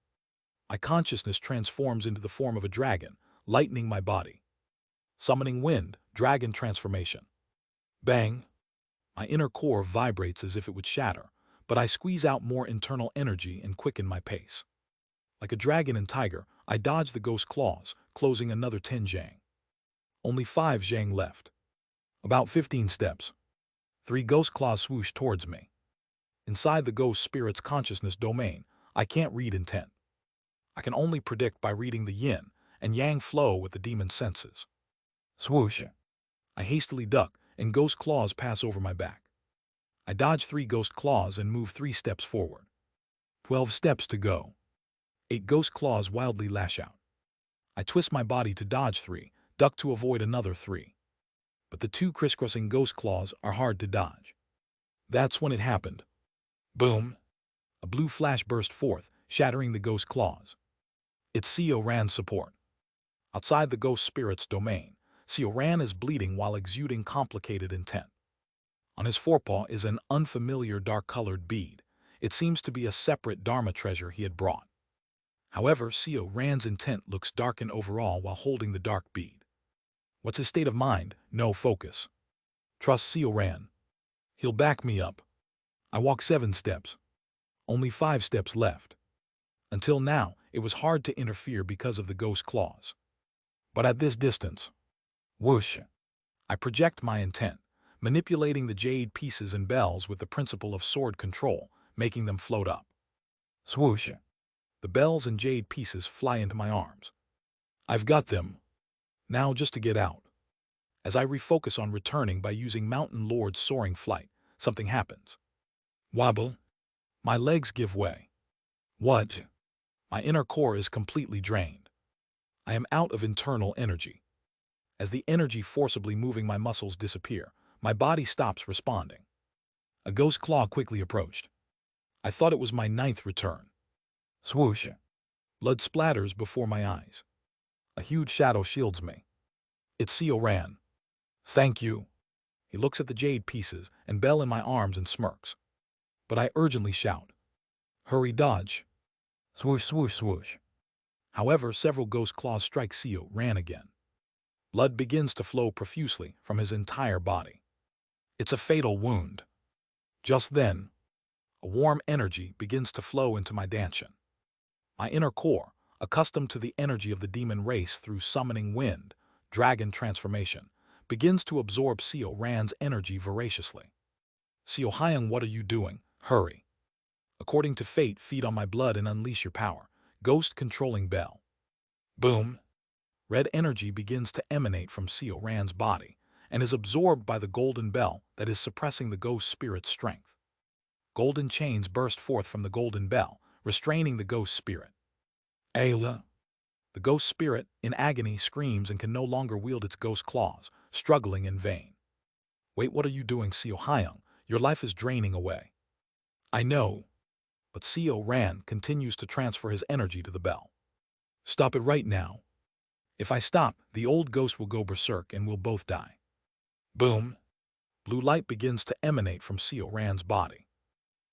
My consciousness transforms into the form of a dragon, lightening my body. Summoning wind, dragon transformation. Bang! My inner core vibrates as if it would shatter, but I squeeze out more internal energy and quicken my pace. Like a dragon and tiger, I dodge the ghost claws, closing another 10 zhang. Only 5 zhang left. About 15 steps. 3 ghost claws swoosh towards me. Inside the ghost spirit's consciousness domain, I can't read intent. I can only predict by reading the yin and yang flow with the demon's senses. Swoosh! I hastily duck, and ghost claws pass over my back. I dodge 3 ghost claws and move 3 steps forward. 12 steps to go. 8 ghost claws wildly lash out. I twist my body to dodge 3, duck to avoid another 3. But the 2 crisscrossing ghost claws are hard to dodge. That's when it happened. Boom! A blue flash burst forth, shattering the ghost claws. It's Ran's support. Outside the ghost spirit's domain, Ran is bleeding while exuding complicated intent. On his forepaw is an unfamiliar dark-colored bead. It seems to be a separate Dharma treasure he had brought. However, Ran's intent looks darkened overall while holding the dark bead. What's his state of mind? No focus. Trust Ran. He'll back me up. I walk 7 steps. Only 5 steps left. Until now, it was hard to interfere because of the ghost claws. But at this distance, whoosh! I project my intent, manipulating the jade pieces and bells with the principle of sword control, making them float up. Swoosh! The bells and jade pieces fly into my arms. I've got them. Now just to get out. As I refocus on returning by using Mountain Lord's soaring flight, something happens. Wobble. My legs give way. What? My inner core is completely drained. I am out of internal energy. As the energy forcibly moving my muscles disappear, my body stops responding. A ghost claw quickly approached. I thought it was my ninth return. Swoosh. Blood splatters before my eyes. A huge shadow shields me. It's Seo Ran. Thank you. He looks at the jade pieces and bell in my arms and smirks. But I urgently shout. Hurry, dodge. Swoosh, swoosh, swoosh. However, several ghost claws strike Seo Ran again. Blood begins to flow profusely from his entire body. It's a fatal wound. Just then, a warm energy begins to flow into my dantian. My inner core, accustomed to the energy of the demon race through summoning wind, dragon transformation, begins to absorb Seo Ran's energy voraciously. Seo Hyung, what are you doing? Hurry. According to fate, feed on my blood and unleash your power. Ghost controlling bell. Boom. Red energy begins to emanate from Seo Ran's body and is absorbed by the golden bell that is suppressing the ghost spirit's strength. Golden chains burst forth from the golden bell, restraining the ghost spirit. Ayla. The ghost spirit, in agony, screams and can no longer wield its ghost claws, struggling in vain. Wait, what are you doing, Seo Hyung? Your life is draining away. I know. But Seo Ran continues to transfer his energy to the bell. Stop it right now. If I stop, the old ghost will go berserk and we'll both die. Boom. Blue light begins to emanate from Seo Ran's body.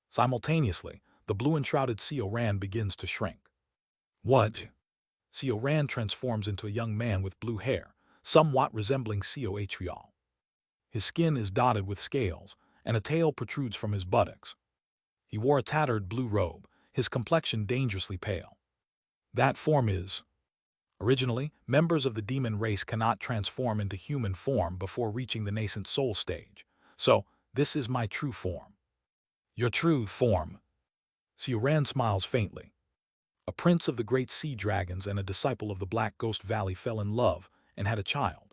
Simultaneously, the blue-enshrouded Seo Ran begins to shrink. What? Seo Ran transforms into a young man with blue hair, somewhat resembling Seo Atrial. His skin is dotted with scales, and a tail protrudes from his buttocks. He wore a tattered blue robe, his complexion dangerously pale. That form is... Originally, members of the demon race cannot transform into human form before reaching the nascent soul stage. So, this is my true form. Your true form. Seo Ran smiles faintly. A prince of the great sea dragons and a disciple of the Black Ghost Valley fell in love and had a child.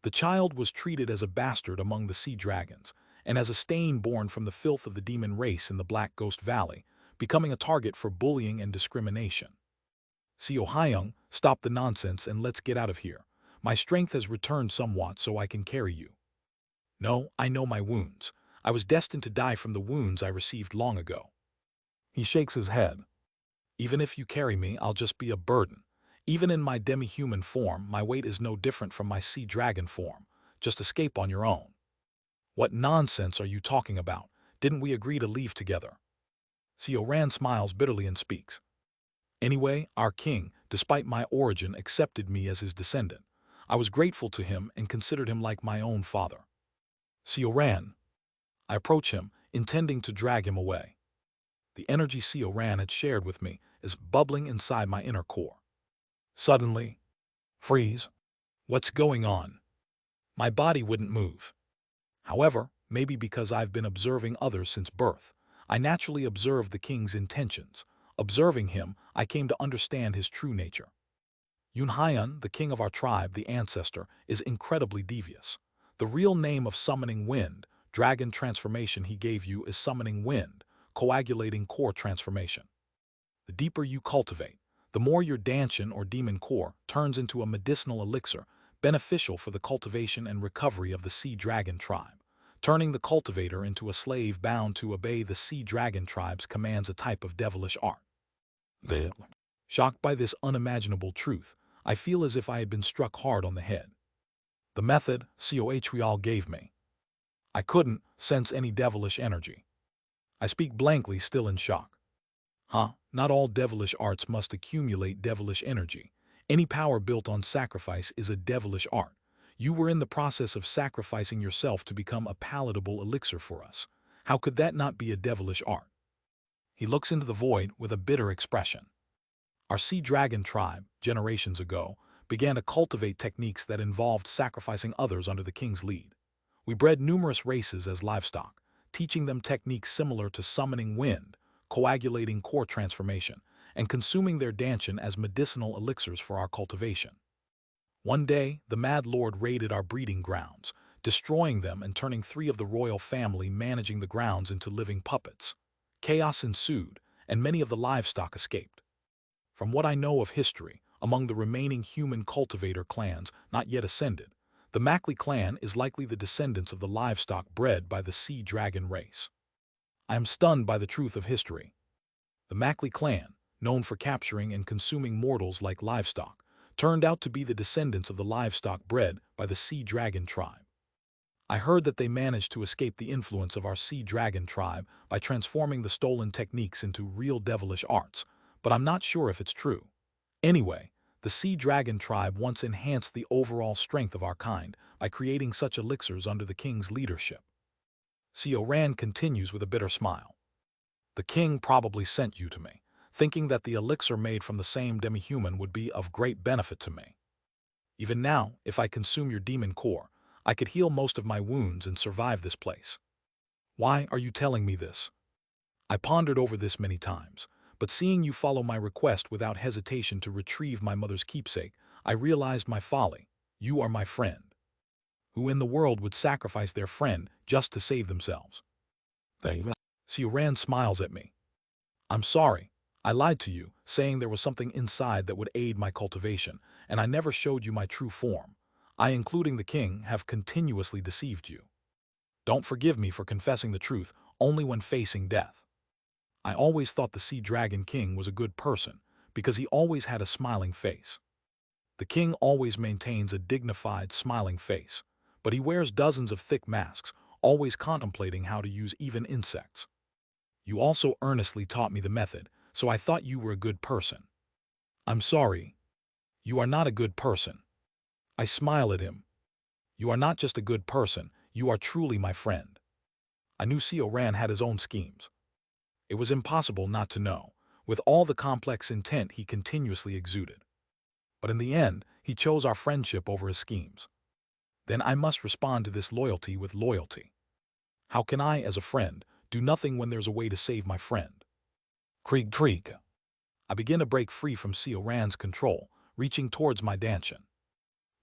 The child was treated as a bastard among the sea dragons, and as a stain born from the filth of the demon race in the Black Ghost Valley, becoming a target for bullying and discrimination. Seo Hyung, stop the nonsense and let's get out of here. My strength has returned somewhat so I can carry you. No, I know my wounds. I was destined to die from the wounds I received long ago. He shakes his head. Even if you carry me, I'll just be a burden. Even in my demi-human form, my weight is no different from my sea dragon form. Just escape on your own. What nonsense are you talking about? Didn't we agree to leave together? Seo Ran smiles bitterly and speaks. Anyway, our king, despite my origin, accepted me as his descendant. I was grateful to him and considered him like my own father. Seo Ran. I approach him, intending to drag him away. The energy Seo Ran had shared with me is bubbling inside my inner core. Suddenly, freeze. What's going on? My body wouldn't move. However, maybe because I've been observing others since birth, I naturally observed the king's intentions. Observing him, I came to understand his true nature. Yun Hyun, the king of our tribe, the ancestor, is incredibly devious. The real name of summoning wind, dragon transformation he gave you is summoning wind, coagulating core transformation. The deeper you cultivate, the more your dantian or demon core turns into a medicinal elixir, beneficial for the cultivation and recovery of the sea dragon tribe. Turning the cultivator into a slave bound to obey the sea dragon tribe's commands, a type of devilish art. Shocked by this unimaginable truth, I feel as if I had been struck hard on the head. The method Seo Atrial gave me. I couldn't sense any devilish energy. I speak blankly, still in shock. Not all devilish arts must accumulate devilish energy. Any power built on sacrifice is a devilish art. You were in the process of sacrificing yourself to become a palatable elixir for us. How could that not be a devilish art? He looks into the void with a bitter expression. Our sea dragon tribe, generations ago, began to cultivate techniques that involved sacrificing others under the king's lead. We bred numerous races as livestock, teaching them techniques similar to summoning wind, coagulating core transformation, and consuming their dantian as medicinal elixirs for our cultivation. One day, the Mad Lord raided our breeding grounds, destroying them and turning 3 of the royal family managing the grounds into living puppets. Chaos ensued, and many of the livestock escaped. From what I know of history, among the remaining human cultivator clans not yet ascended, the Mackley clan is likely the descendants of the livestock bred by the sea dragon race. I am stunned by the truth of history. The Mackley clan, known for capturing and consuming mortals like livestock, turned out to be the descendants of the livestock bred by the sea dragon tribe. I heard that they managed to escape the influence of our sea dragon tribe by transforming the stolen techniques into real devilish arts, but I'm not sure if it's true. Anyway, the sea dragon tribe once enhanced the overall strength of our kind by creating such elixirs under the king's leadership. Seo Ran continues with a bitter smile. The king probably sent you to me, thinking that the elixir made from the same demi-human would be of great benefit to me. Even now, if I consume your demon core, I could heal most of my wounds and survive this place. Why are you telling me this? I pondered over this many times, but seeing you follow my request without hesitation to retrieve my mother's keepsake, I realized my folly. You are my friend. Who in the world would sacrifice their friend just to save themselves? Sioran smiles at me. I'm sorry. I lied to you, saying there was something inside that would aid my cultivation, and I never showed you my true form. I, including the king, have continuously deceived you. Don't forgive me for confessing the truth only when facing death. I always thought the Sea Dragon King was a good person because he always had a smiling face. The king always maintains a dignified, smiling face, but he wears dozens of thick masks, always contemplating how to use even insects. You also earnestly taught me the method, so I thought you were a good person. I'm sorry. You are not a good person. I smile at him. You are not just a good person, you are truly my friend. I knew Seo Ran had his own schemes. It was impossible not to know, with all the complex intent he continuously exuded. But in the end, he chose our friendship over his schemes. Then I must respond to this loyalty with loyalty. How can I, as a friend, do nothing when there's a way to save my friend? Krieg Krieg. I begin to break free from Seo Ran's control, reaching towards my dantian.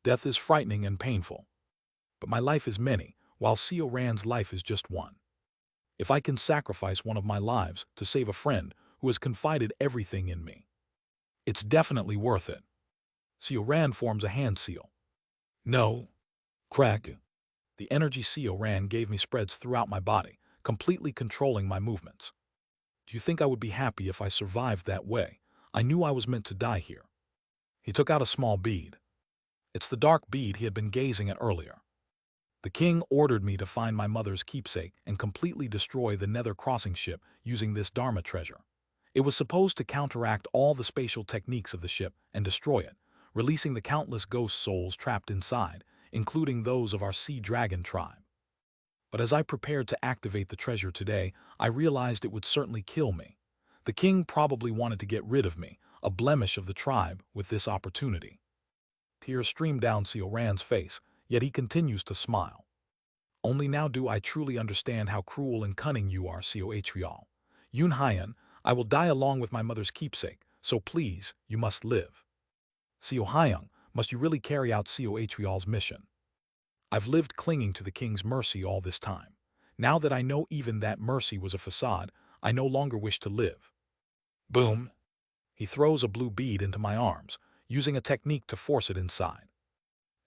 Death is frightening and painful. But my life is many, while Seo Ran's life is just one. If I can sacrifice one of my lives to save a friend who has confided everything in me, it's definitely worth it. Seo Ran forms a hand seal. No. Crack. The energy Seo Ran gave me spreads throughout my body, completely controlling my movements. Do you think I would be happy if I survived that way? I knew I was meant to die here. He took out a small bead. It's the dark bead he had been gazing at earlier. The king ordered me to find my mother's keepsake and completely destroy the Nether crossing ship using this Dharma treasure. It was supposed to counteract all the spatial techniques of the ship and destroy it, releasing the countless ghost souls trapped inside, including those of our sea dragon tribe. But as I prepared to activate the treasure today, I realized it would certainly kill me. The king probably wanted to get rid of me, a blemish of the tribe, with this opportunity. Tears streamed down Seo Ran's face, yet he continues to smile. Only now do I truly understand how cruel and cunning you are, Seo Atrial. Yun Hyan, I will die along with my mother's keepsake, so please, you must live. Seo Hyung, must you really carry out Seo Atrial's mission? I've lived clinging to the king's mercy all this time. Now that I know even that mercy was a facade, I no longer wish to live. Boom! He throws a blue bead into my arms, using a technique to force it inside.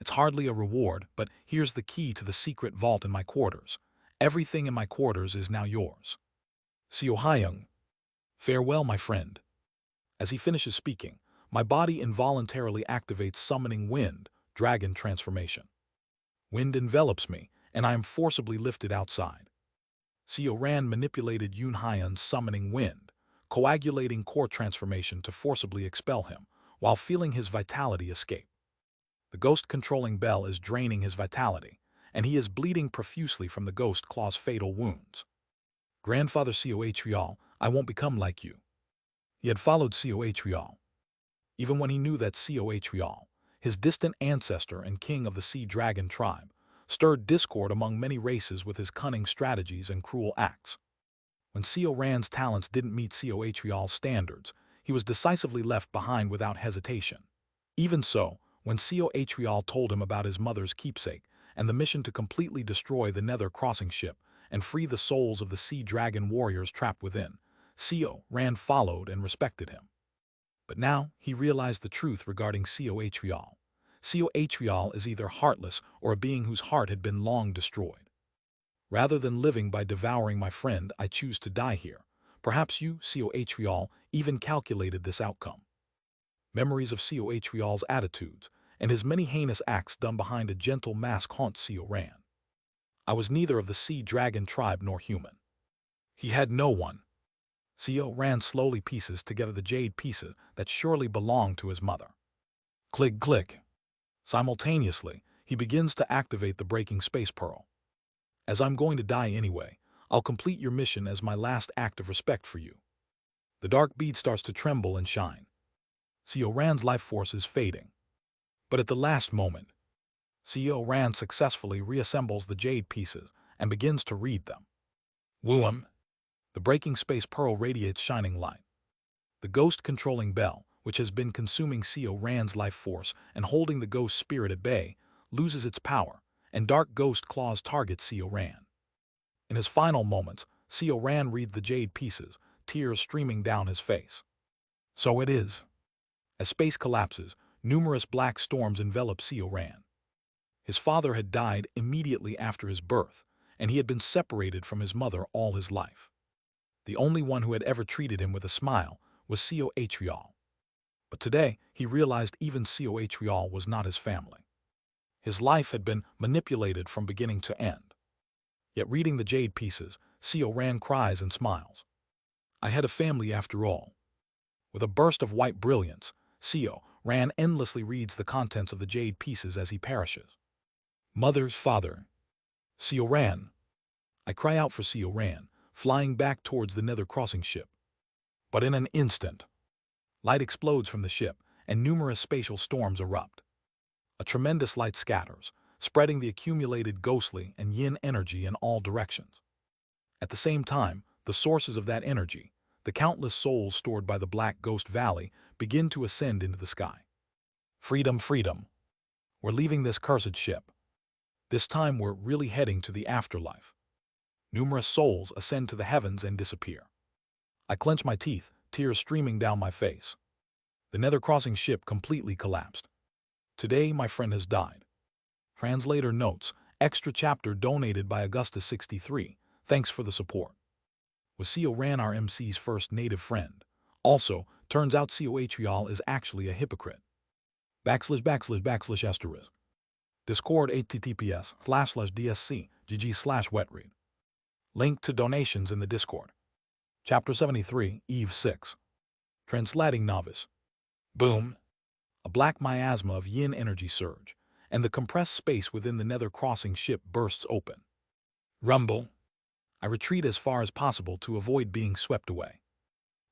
It's hardly a reward, but here's the key to the secret vault in my quarters. Everything in my quarters is now yours. Seo Hyung. Farewell, my friend. As he finishes speaking, my body involuntarily activates summoning wind, dragon transformation. Wind envelops me, and I am forcibly lifted outside. Seo Ran manipulated Yun Hyun's summoning wind, coagulating core transformation to forcibly expel him, while feeling his vitality escape. The ghost-controlling bell is draining his vitality, and he is bleeding profusely from the ghost claw's fatal wounds. Grandfather Seo Atrial, I won't become like you. He had followed Seo Atrial. Even when he knew that Seo Atrial, his distant ancestor and king of the Sea Dragon tribe, stirred discord among many races with his cunning strategies and cruel acts. When Seo Ran's talents didn't meet Seo Atrial's standards, he was decisively left behind without hesitation. Even so, when Seo Atrial told him about his mother's keepsake and the mission to completely destroy the Nether crossing ship and free the souls of the Sea Dragon warriors trapped within, Seo Ran followed and respected him. But now he realized the truth regarding Coatrial. Coatrial is either heartless or a being whose heart had been long destroyed. Rather than living by devouring my friend, I choose to die here. Perhaps you, Coatrial, even calculated this outcome. Memories of Coatrial's attitudes and his many heinous acts done behind a gentle mask haunt Ran. I was neither of the sea dragon tribe nor human. He had no one. Ran slowly pieces together the jade pieces that surely belonged to his mother. Click, click. Simultaneously, he begins to activate the breaking space pearl. As I'm going to die anyway, I'll complete your mission as my last act of respect for you. The dark bead starts to tremble and shine. Ran's life force is fading. But at the last moment, Ran successfully reassembles the jade pieces and begins to read them. Wooum! The breaking space pearl radiates shining light. The ghost-controlling bell, which has been consuming Ran's life force and holding the ghost spirit at bay, loses its power, and dark ghost claws target Ran. In his final moments, Ran reads the jade pieces, tears streaming down his face. So it is. As space collapses, numerous black storms envelop Ran. His father had died immediately after his birth, and he had been separated from his mother all his life. The only one who had ever treated him with a smile was Coatrial. But today, he realized even Coatrial was not his family. His life had been manipulated from beginning to end. Yet reading the jade pieces, Ran cries and smiles. I had a family after all. With a burst of white brilliance, Ran endlessly reads the contents of the jade pieces as he perishes. Mother's father. Ran. I cry out for Ran, flying back towards the nether crossing ship. But in an instant, light explodes from the ship, and numerous spatial storms erupt. A tremendous light scatters, spreading the accumulated ghostly and yin energy in all directions. At the same time, the sources of that energy, the countless souls stored by the Black Ghost Valley, begin to ascend into the sky. Freedom, freedom. We're leaving this cursed ship. This time we're really heading to the afterlife. Numerous souls ascend to the heavens and disappear. I clench my teeth, tears streaming down my face. The nether crossing ship completely collapsed. Today my friend has died. Translator notes, extra chapter donated by Augustus63. Thanks for the support. Was Ran our MC's first native friend? Also, turns out Coatrial is actually a hypocrite. // Discord https://dsc gg/wetread. Link to donations in the Discord. Chapter 73, Eve 6. Translating novice. Boom. A black miasma of yin energy surge, and the compressed space within the nether crossing ship bursts open. Rumble. I retreat as far as possible to avoid being swept away.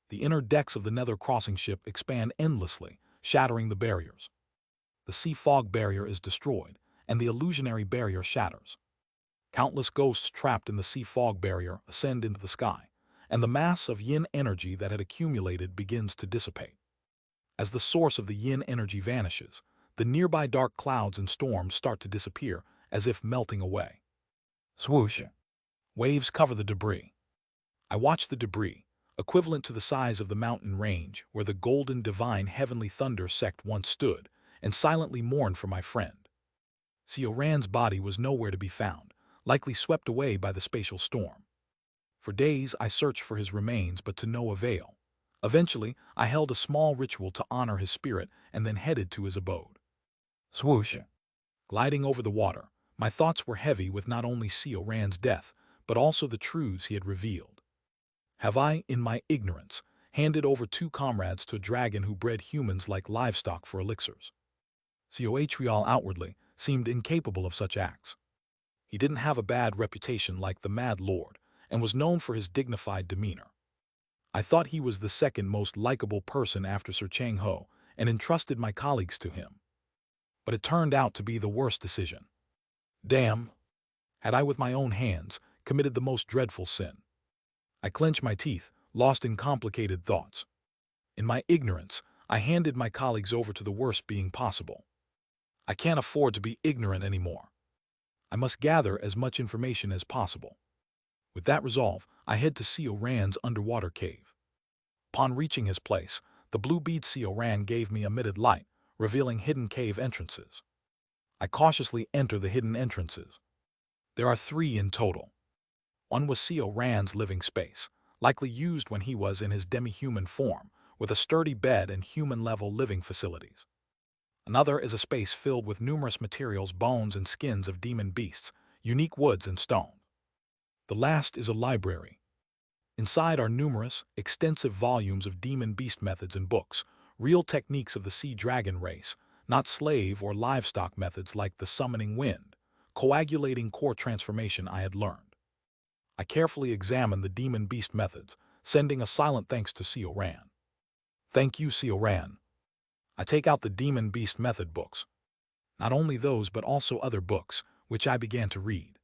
The inner decks of the nether crossing ship expand endlessly, shattering the barriers. The sea fog barrier is destroyed, and the illusionary barrier shatters. Countless ghosts trapped in the sea fog barrier ascend into the sky, and the mass of yin energy that had accumulated begins to dissipate. As the source of the yin energy vanishes, the nearby dark clouds and storms start to disappear as if melting away. Swoosh. Waves cover the debris. I watch the debris, equivalent to the size of the mountain range where the golden divine heavenly thunder sect once stood, and silently mourn for my friend. Ran's body was nowhere to be found, likely swept away by the spatial storm. For days I searched for his remains, but to no avail. Eventually, I held a small ritual to honor his spirit and then headed to his abode. Swoosh. Gliding over the water, my thoughts were heavy with not only Ran's death, but also the truths he had revealed. Have I, in my ignorance, handed over 2 comrades to a dragon who bred humans like livestock for elixirs? Coatrial outwardly seemed incapable of such acts. He didn't have a bad reputation like the Mad Lord, and was known for his dignified demeanor. I thought he was the second most likable person after Sir Chang Ho, and entrusted my colleagues to him. But it turned out to be the worst decision. Damn! Had I with my own hands committed the most dreadful sin? I clench my teeth, lost in complicated thoughts. In my ignorance, I handed my colleagues over to the worst being possible. I can't afford to be ignorant anymore. I must gather as much information as possible. With that resolve, I head to Ran's underwater cave. Upon reaching his place, The blue bead seal ran gave me a mitted light, revealing hidden cave entrances. I cautiously enter the hidden entrances. There are 3 in total. One was Seo Ran's living space, likely used when he was in his demi-human form, with a sturdy bed and human-level living facilities. Another is a space filled with numerous materials, bones and skins of demon beasts, unique woods and stone. The last is a library. Inside are numerous, extensive volumes of demon beast methods and books, real techniques of the sea dragon race, not slave or livestock methods like the summoning wind, coagulating core transformation I had learned. I carefully examined the demon beast methods, sending a silent thanks to Seo Ran. Thank you, Seo Ran. I take out the demon beast method books. Not only those but also other books, which I began to read.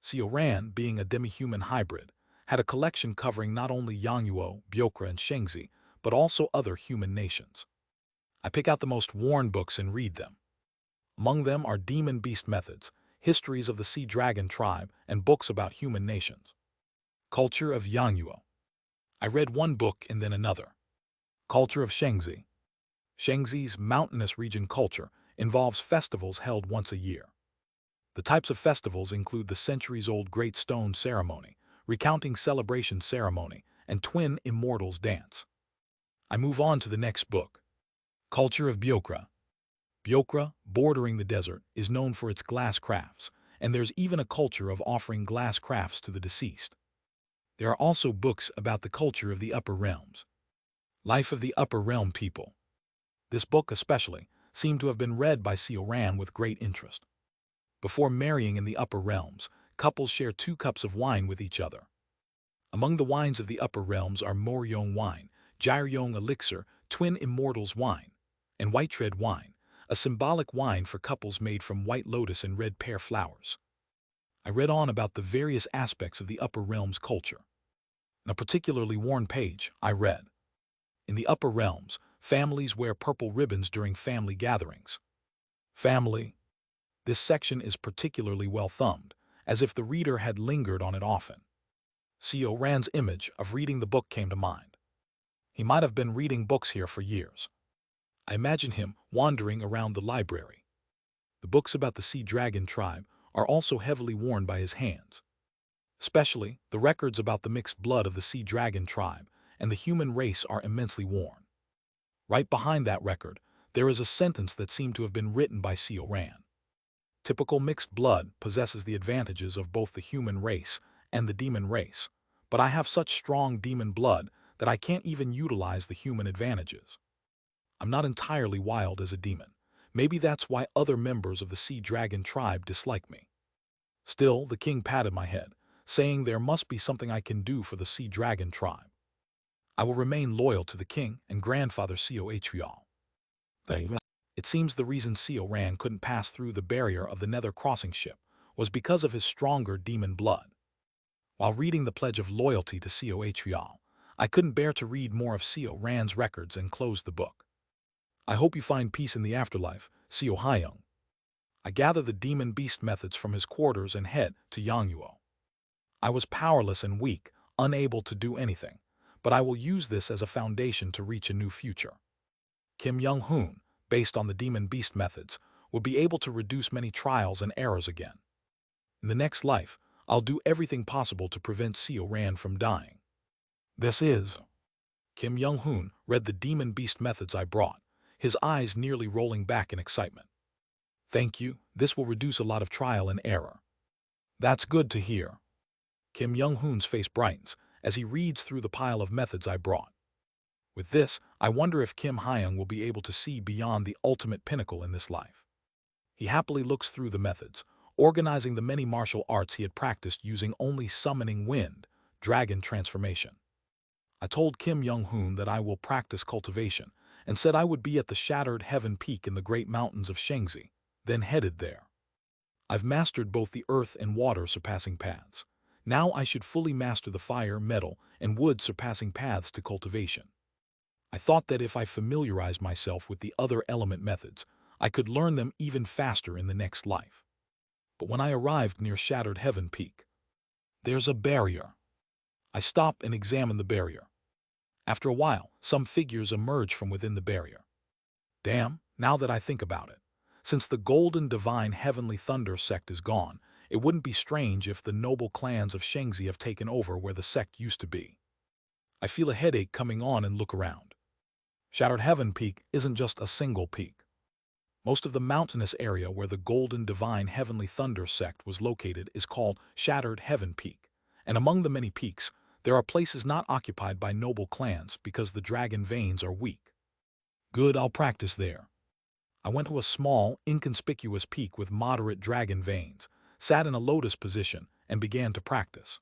Seo Ran, being a demi-human hybrid, had a collection covering not only Yangguo, Byokra, and Shengzi, but also other human nations. I pick out the most worn books and read them. Among them are demon beast methods, histories of the sea dragon tribe, and books about human nations. Culture of Yangguo. I read one book and then another. Culture of Shengzi. Shengzi's mountainous region culture involves festivals held once a year. The types of festivals include the centuries-old Great Stone Ceremony, recounting celebration ceremony, and twin immortals dance. I move on to the next book. Culture of Byokra. Byokra, bordering the desert, is known for its glass crafts, and there's even a culture of offering glass crafts to the deceased. There are also books about the culture of the upper realms. Life of the upper realm people. This book especially seemed to have been read by Seo Ran with great interest. Before marrying in the upper realms, couples share 2 cups of wine with each other. Among the wines of the upper realms are Moryong wine, Jiryong elixir, twin immortals wine, and white tread wine, a symbolic wine for couples made from white lotus and red pear flowers. I read on about the various aspects of the upper realms culture. On a particularly worn page, I read, in the upper realms, families wear purple ribbons during family gatherings. Family. This section is particularly well thumbed, as if the reader had lingered on it often. Seo Ran's image of reading the book came to mind. He might have been reading books here for years. I imagine him wandering around the library. The books about the sea dragon tribe are also heavily worn by his hands. Especially, the records about the mixed blood of the sea dragon tribe and the human race are immensely worn. Right behind that record, there is a sentence that seemed to have been written by Seo Ran. Typical mixed blood possesses the advantages of both the human race and the demon race, but I have such strong demon blood that I can't even utilize the human advantages. I'm not entirely wild as a demon. Maybe that's why other members of the sea dragon tribe dislike me. Still, the king patted my head, saying there must be something I can do for the sea dragon tribe. I will remain loyal to the king and grandfather Seo Hual. It seems the reason Seo Ran couldn't pass through the barrier of the Nether crossing ship was because of his stronger demon blood. While reading the Pledge of Loyalty to Seo Hual, I couldn't bear to read more of Seo Ran's records and closed the book. I hope you find peace in the afterlife, Seo Hyung. I gather the demon beast methods from his quarters and head to Yangguo. I was powerless and weak, unable to do anything, but I will use this as a foundation to reach a new future. Kim Young-hoon, based on the demon beast methods, will be able to reduce many trials and errors again. In the next life, I'll do everything possible to prevent Seo Ran from dying. This is... Kim Young-hoon read the demon beast methods I brought, his eyes nearly rolling back in excitement. Thank you, this will reduce a lot of trial and error. That's good to hear. Kim Young-hoon's face brightens as he reads through the pile of methods I brought. With this, I wonder if Kim Hyung will be able to see beyond the ultimate pinnacle in this life. He happily looks through the methods, organizing the many martial arts he had practiced using only summoning wind, dragon transformation. I told Kim Young-hoon that I will practice cultivation and said I would be at the shattered heaven peak in the great mountains of Shengzi, then headed there. I've mastered both the earth and water surpassing paths. Now I should fully master the fire, metal, and wood surpassing paths to cultivation. I thought that if I familiarized myself with the other element methods, I could learn them even faster in the next life. But when I arrived near Shattered Heaven Peak, there's a barrier. I stop and examine the barrier. After a while, some figures emerge from within the barrier. Damn, now that I think about it. Since the golden divine heavenly thunder sect is gone, it wouldn't be strange if the noble clans of Shengzi have taken over where the sect used to be. I feel a headache coming on and look around. Shattered Heaven Peak isn't just a single peak. Most of the mountainous area where the golden divine heavenly thunder sect was located is called Shattered Heaven Peak, and among the many peaks, there are places not occupied by noble clans because the dragon veins are weak. Good, I'll practice there. I went to a small, inconspicuous peak with moderate dragon veins, sat in a lotus position, and began to practice.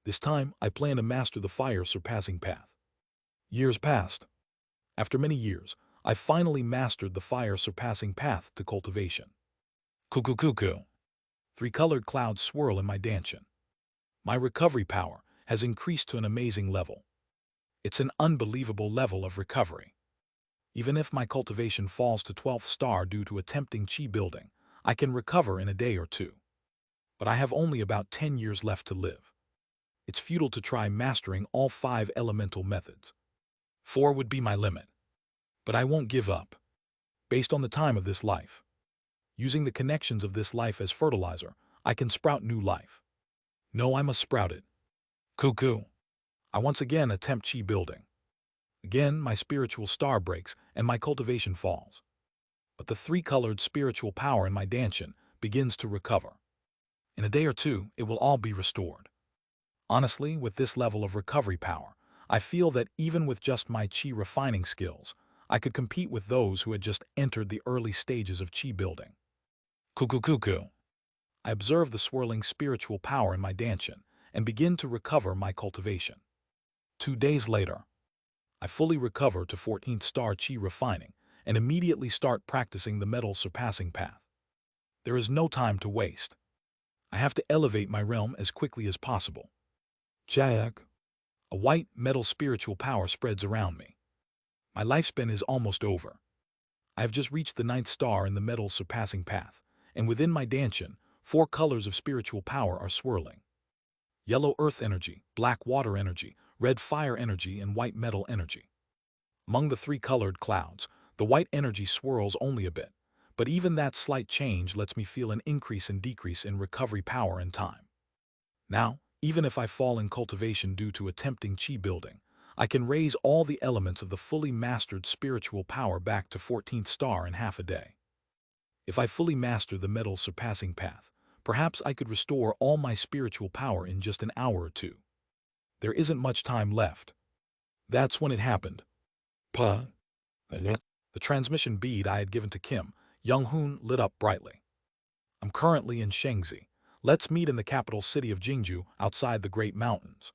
This time, I plan to master the fire surpassing path. Years passed. After many years, I finally mastered the fire surpassing path to cultivation. Cuckoo cuckoo. 3-colored clouds swirl in my dantian. My recovery power has increased to an amazing level. It's an unbelievable level of recovery. Even if my cultivation falls to 12th star due to attempting chi building, I can recover in a day or two. But I have only about 10 years left to live. It's futile to try mastering all 5 elemental methods. 4 would be my limit. But I won't give up. Based on the time of this life. Using the connections of this life as fertilizer, I can sprout new life. No, I must sprout it. Cuckoo. I once again attempt chi building. Again, my spiritual star breaks and my cultivation falls. But the 3-colored spiritual power in my dantian begins to recover. In a day or two, it will all be restored. Honestly, with this level of recovery power, I feel that even with just my chi refining skills, I could compete with those who had just entered the early stages of chi building. Cuckoo cuckoo. I observe the swirling spiritual power in my dantian and begin to recover my cultivation. 2 days later, I fully recover to 14th star chi refining and immediately start practicing the metal surpassing path. There is no time to waste. I have to elevate my realm as quickly as possible. Jade. A white metal spiritual power spreads around me. My lifespan is almost over. I have just reached the 9th star in the metal surpassing path, and within my dantian, 4 colors of spiritual power are swirling. Yellow earth energy, black water energy, red fire energy, and white metal energy. Among the 3-colored clouds, the white energy swirls only a bit, but even that slight change lets me feel an increase and decrease in recovery power and time. Now, even if I fall in cultivation due to attempting chi building, I can raise all the elements of the fully mastered spiritual power back to 14th star in half a day. If I fully master the metal surpassing path, perhaps I could restore all my spiritual power in just an hour or two. There isn't much time left. That's when it happened. The transmission bead I had given to Kim Young-hoon lit up brightly. I'm currently in Shengzi. Let's meet in the capital city of Jingju outside the Great Mountains.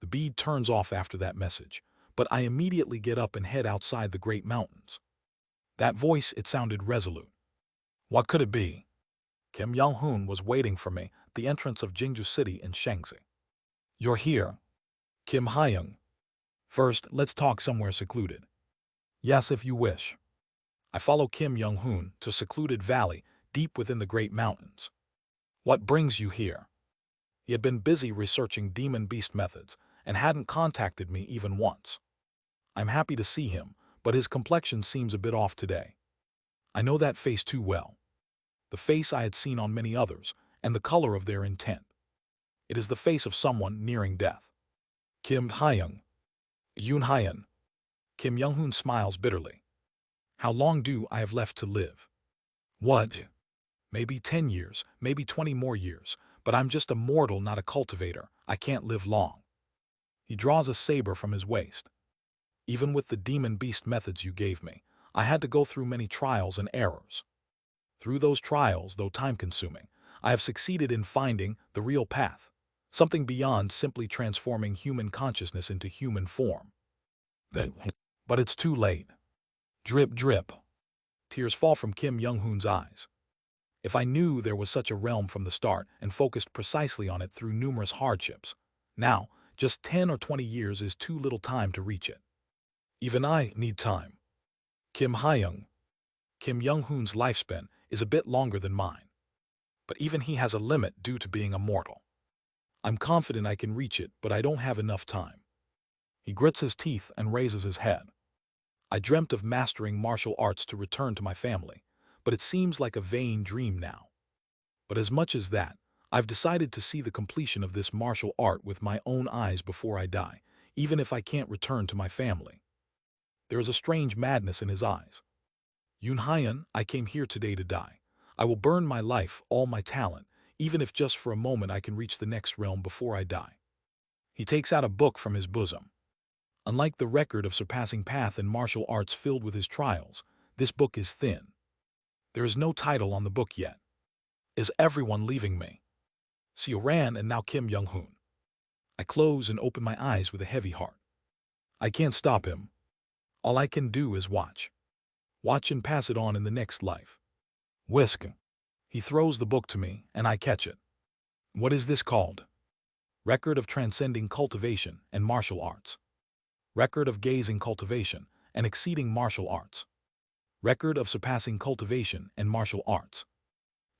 The bead turns off after that message, but I immediately get up and head outside the Great Mountains. That voice, it sounded resolute. What could it be? Kim Young-hoon was waiting for me at the entrance of Jingju City in Shengzi. You're here. Kim Hyung. First, let's talk somewhere secluded. Yes, if you wish. I follow Kim Young-hoon to a secluded valley deep within the Great Mountains. What brings you here? He had been busy researching demon beast methods and hadn't contacted me even once. I'm happy to see him, but his complexion seems a bit off today. I know that face too well. The face I had seen on many others, and the color of their intent. It is the face of someone nearing death. Kim Hyung. Yoon Hyun. Kim Young-hoon smiles bitterly. How long do I have left to live? What? Maybe 10 years, maybe 20 more years, but I'm just a mortal, not a cultivator. I can't live long. He draws a saber from his waist. Even with the demon beast methods you gave me, I had to go through many trials and errors. Through those trials, though time-consuming, I have succeeded in finding the real path, something beyond simply transforming human consciousness into human form. But it's too late. Drip, drip. Tears fall from Kim Young-hoon's eyes. If I knew there was such a realm from the start and focused precisely on it through numerous hardships, now, just 10 or 20 years is too little time to reach it. Even I need time. Kim Hyung. Kim Young-hoon's lifespan is a bit longer than mine. But even he has a limit due to being a mortal. I'm confident I can reach it, but I don't have enough time. He grits his teeth and raises his head. I dreamt of mastering martial arts to return to my family, but it seems like a vain dream now. But as much as that, I've decided to see the completion of this martial art with my own eyes before I die, even if I can't return to my family. There is a strange madness in his eyes. Yunhyan, I came here today to die. I will burn my life, all my talent, even if just for a moment I can reach the next realm before I die. He takes out a book from his bosom. Unlike the record of surpassing path in martial arts filled with his trials, this book is thin. There is no title on the book yet. Is everyone leaving me? Seo Ran and now Kim Young-hoon. I close and open my eyes with a heavy heart. I can't stop him. All I can do is watch. Watch and pass it on in the next life. Whisk. He throws the book to me, and I catch it. What is this called? Record of Transcending Cultivation and Martial Arts. Record of Gazing Cultivation and Exceeding Martial Arts. Record of Surpassing Cultivation and Martial Arts.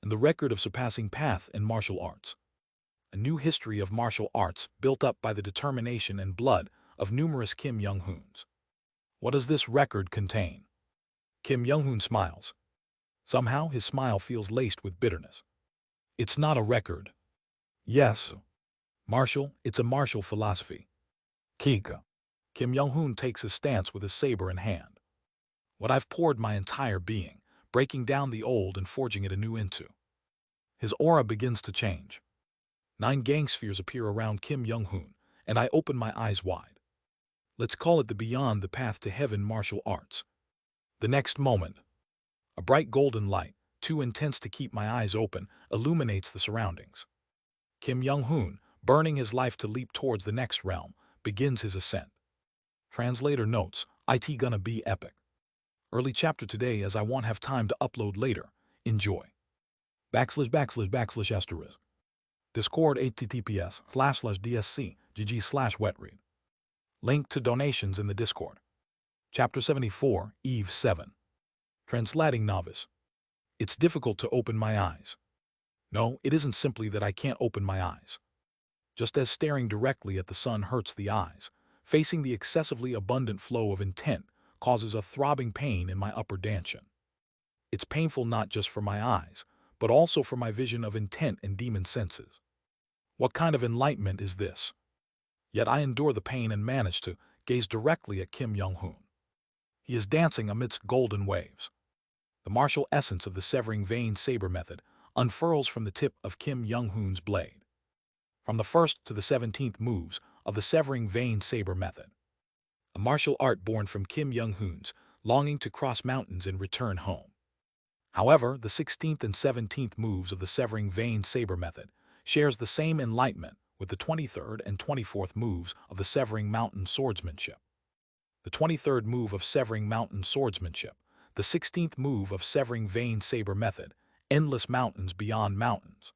And the Record of Surpassing Path and Martial Arts. A new history of martial arts built up by the determination and blood of numerous Kim Young-hoons. What does this record contain? Kim Young-hoon smiles. Somehow his smile feels laced with bitterness. It's not a record. Yes. Martial, it's a martial philosophy. Kika. Kim Young-hoon takes his stance with his saber in hand. What I've poured my entire being, breaking down the old and forging it anew into. His aura begins to change. 9 gang spheres appear around Kim Young-hoon, and I open my eyes wide. Let's call it the Beyond the Path to Heaven martial arts. The next moment, a bright golden light, too intense to keep my eyes open, illuminates the surroundings. Kim Young-hoon, burning his life to leap towards the next realm, begins his ascent. Translator notes, "It gonna be epic. Early chapter today as I won't have time to upload later. Enjoy." // Discord https://dsc/gg/wetread. Link to donations in the Discord. Chapter 74, Eve 7. Translating novice. It's difficult to open my eyes. No, it isn't simply that I can't open my eyes. Just as staring directly at the sun hurts the eyes, facing the excessively abundant flow of intent causes a throbbing pain in my upper dantian. It's painful not just for my eyes, but also for my vision of intent and demon senses. What kind of enlightenment is this? Yet I endure the pain and manage to gaze directly at Kim Young-hoon. He is dancing amidst golden waves. The martial essence of the severing vein saber method unfurls from the tip of Kim Young-hoon's blade. From the 1st to the 17th moves of the severing vein saber method. A martial art born from Kim Young-hoon's longing to cross mountains and return home. However, the 16th and 17th moves of the severing vein saber method shares the same enlightenment with the 23rd and 24th moves of the severing mountain swordsmanship. The 23rd move of severing mountain swordsmanship, the 16th move of severing vein saber method, endless mountains beyond mountains,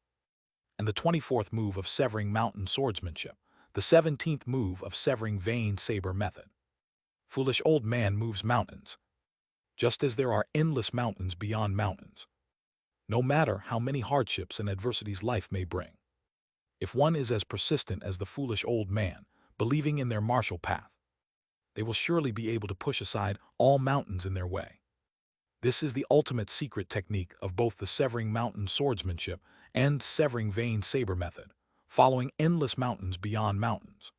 and the 24th move of severing mountain swordsmanship, the 17th move of severing vein saber method. Foolish old man moves mountains, just as there are endless mountains beyond mountains, no matter how many hardships and adversities life may bring. If one is as persistent as the foolish old man, believing in their martial path, they will surely be able to push aside all mountains in their way. This is the ultimate secret technique of both the severing mountain swordsmanship and severing vein saber method, following endless mountains beyond mountains.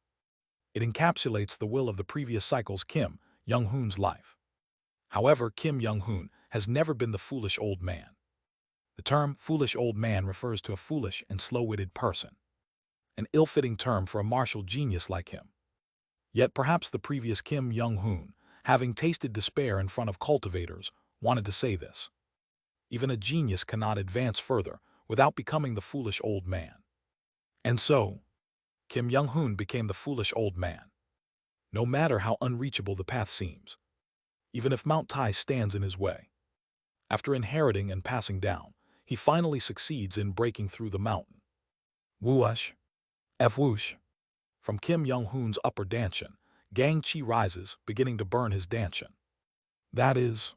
It encapsulates the will of the previous cycle's Kim Young-hoon's life. However, Kim Young-hoon has never been the foolish old man. The term foolish old man refers to a foolish and slow-witted person, an ill-fitting term for a martial genius like him. Yet perhaps the previous Kim Young-hoon, having tasted despair in front of cultivators, wanted to say this. Even a genius cannot advance further without becoming the foolish old man. And so, Kim Young-hoon became the foolish old man. No matter how unreachable the path seems, even if Mount Tai stands in his way. After inheriting and passing down, he finally succeeds in breaking through the mountain. Whoosh. Whoosh. From Kim Young-hoon's upper dantian, Gang Chi rises, beginning to burn his dantian. That is,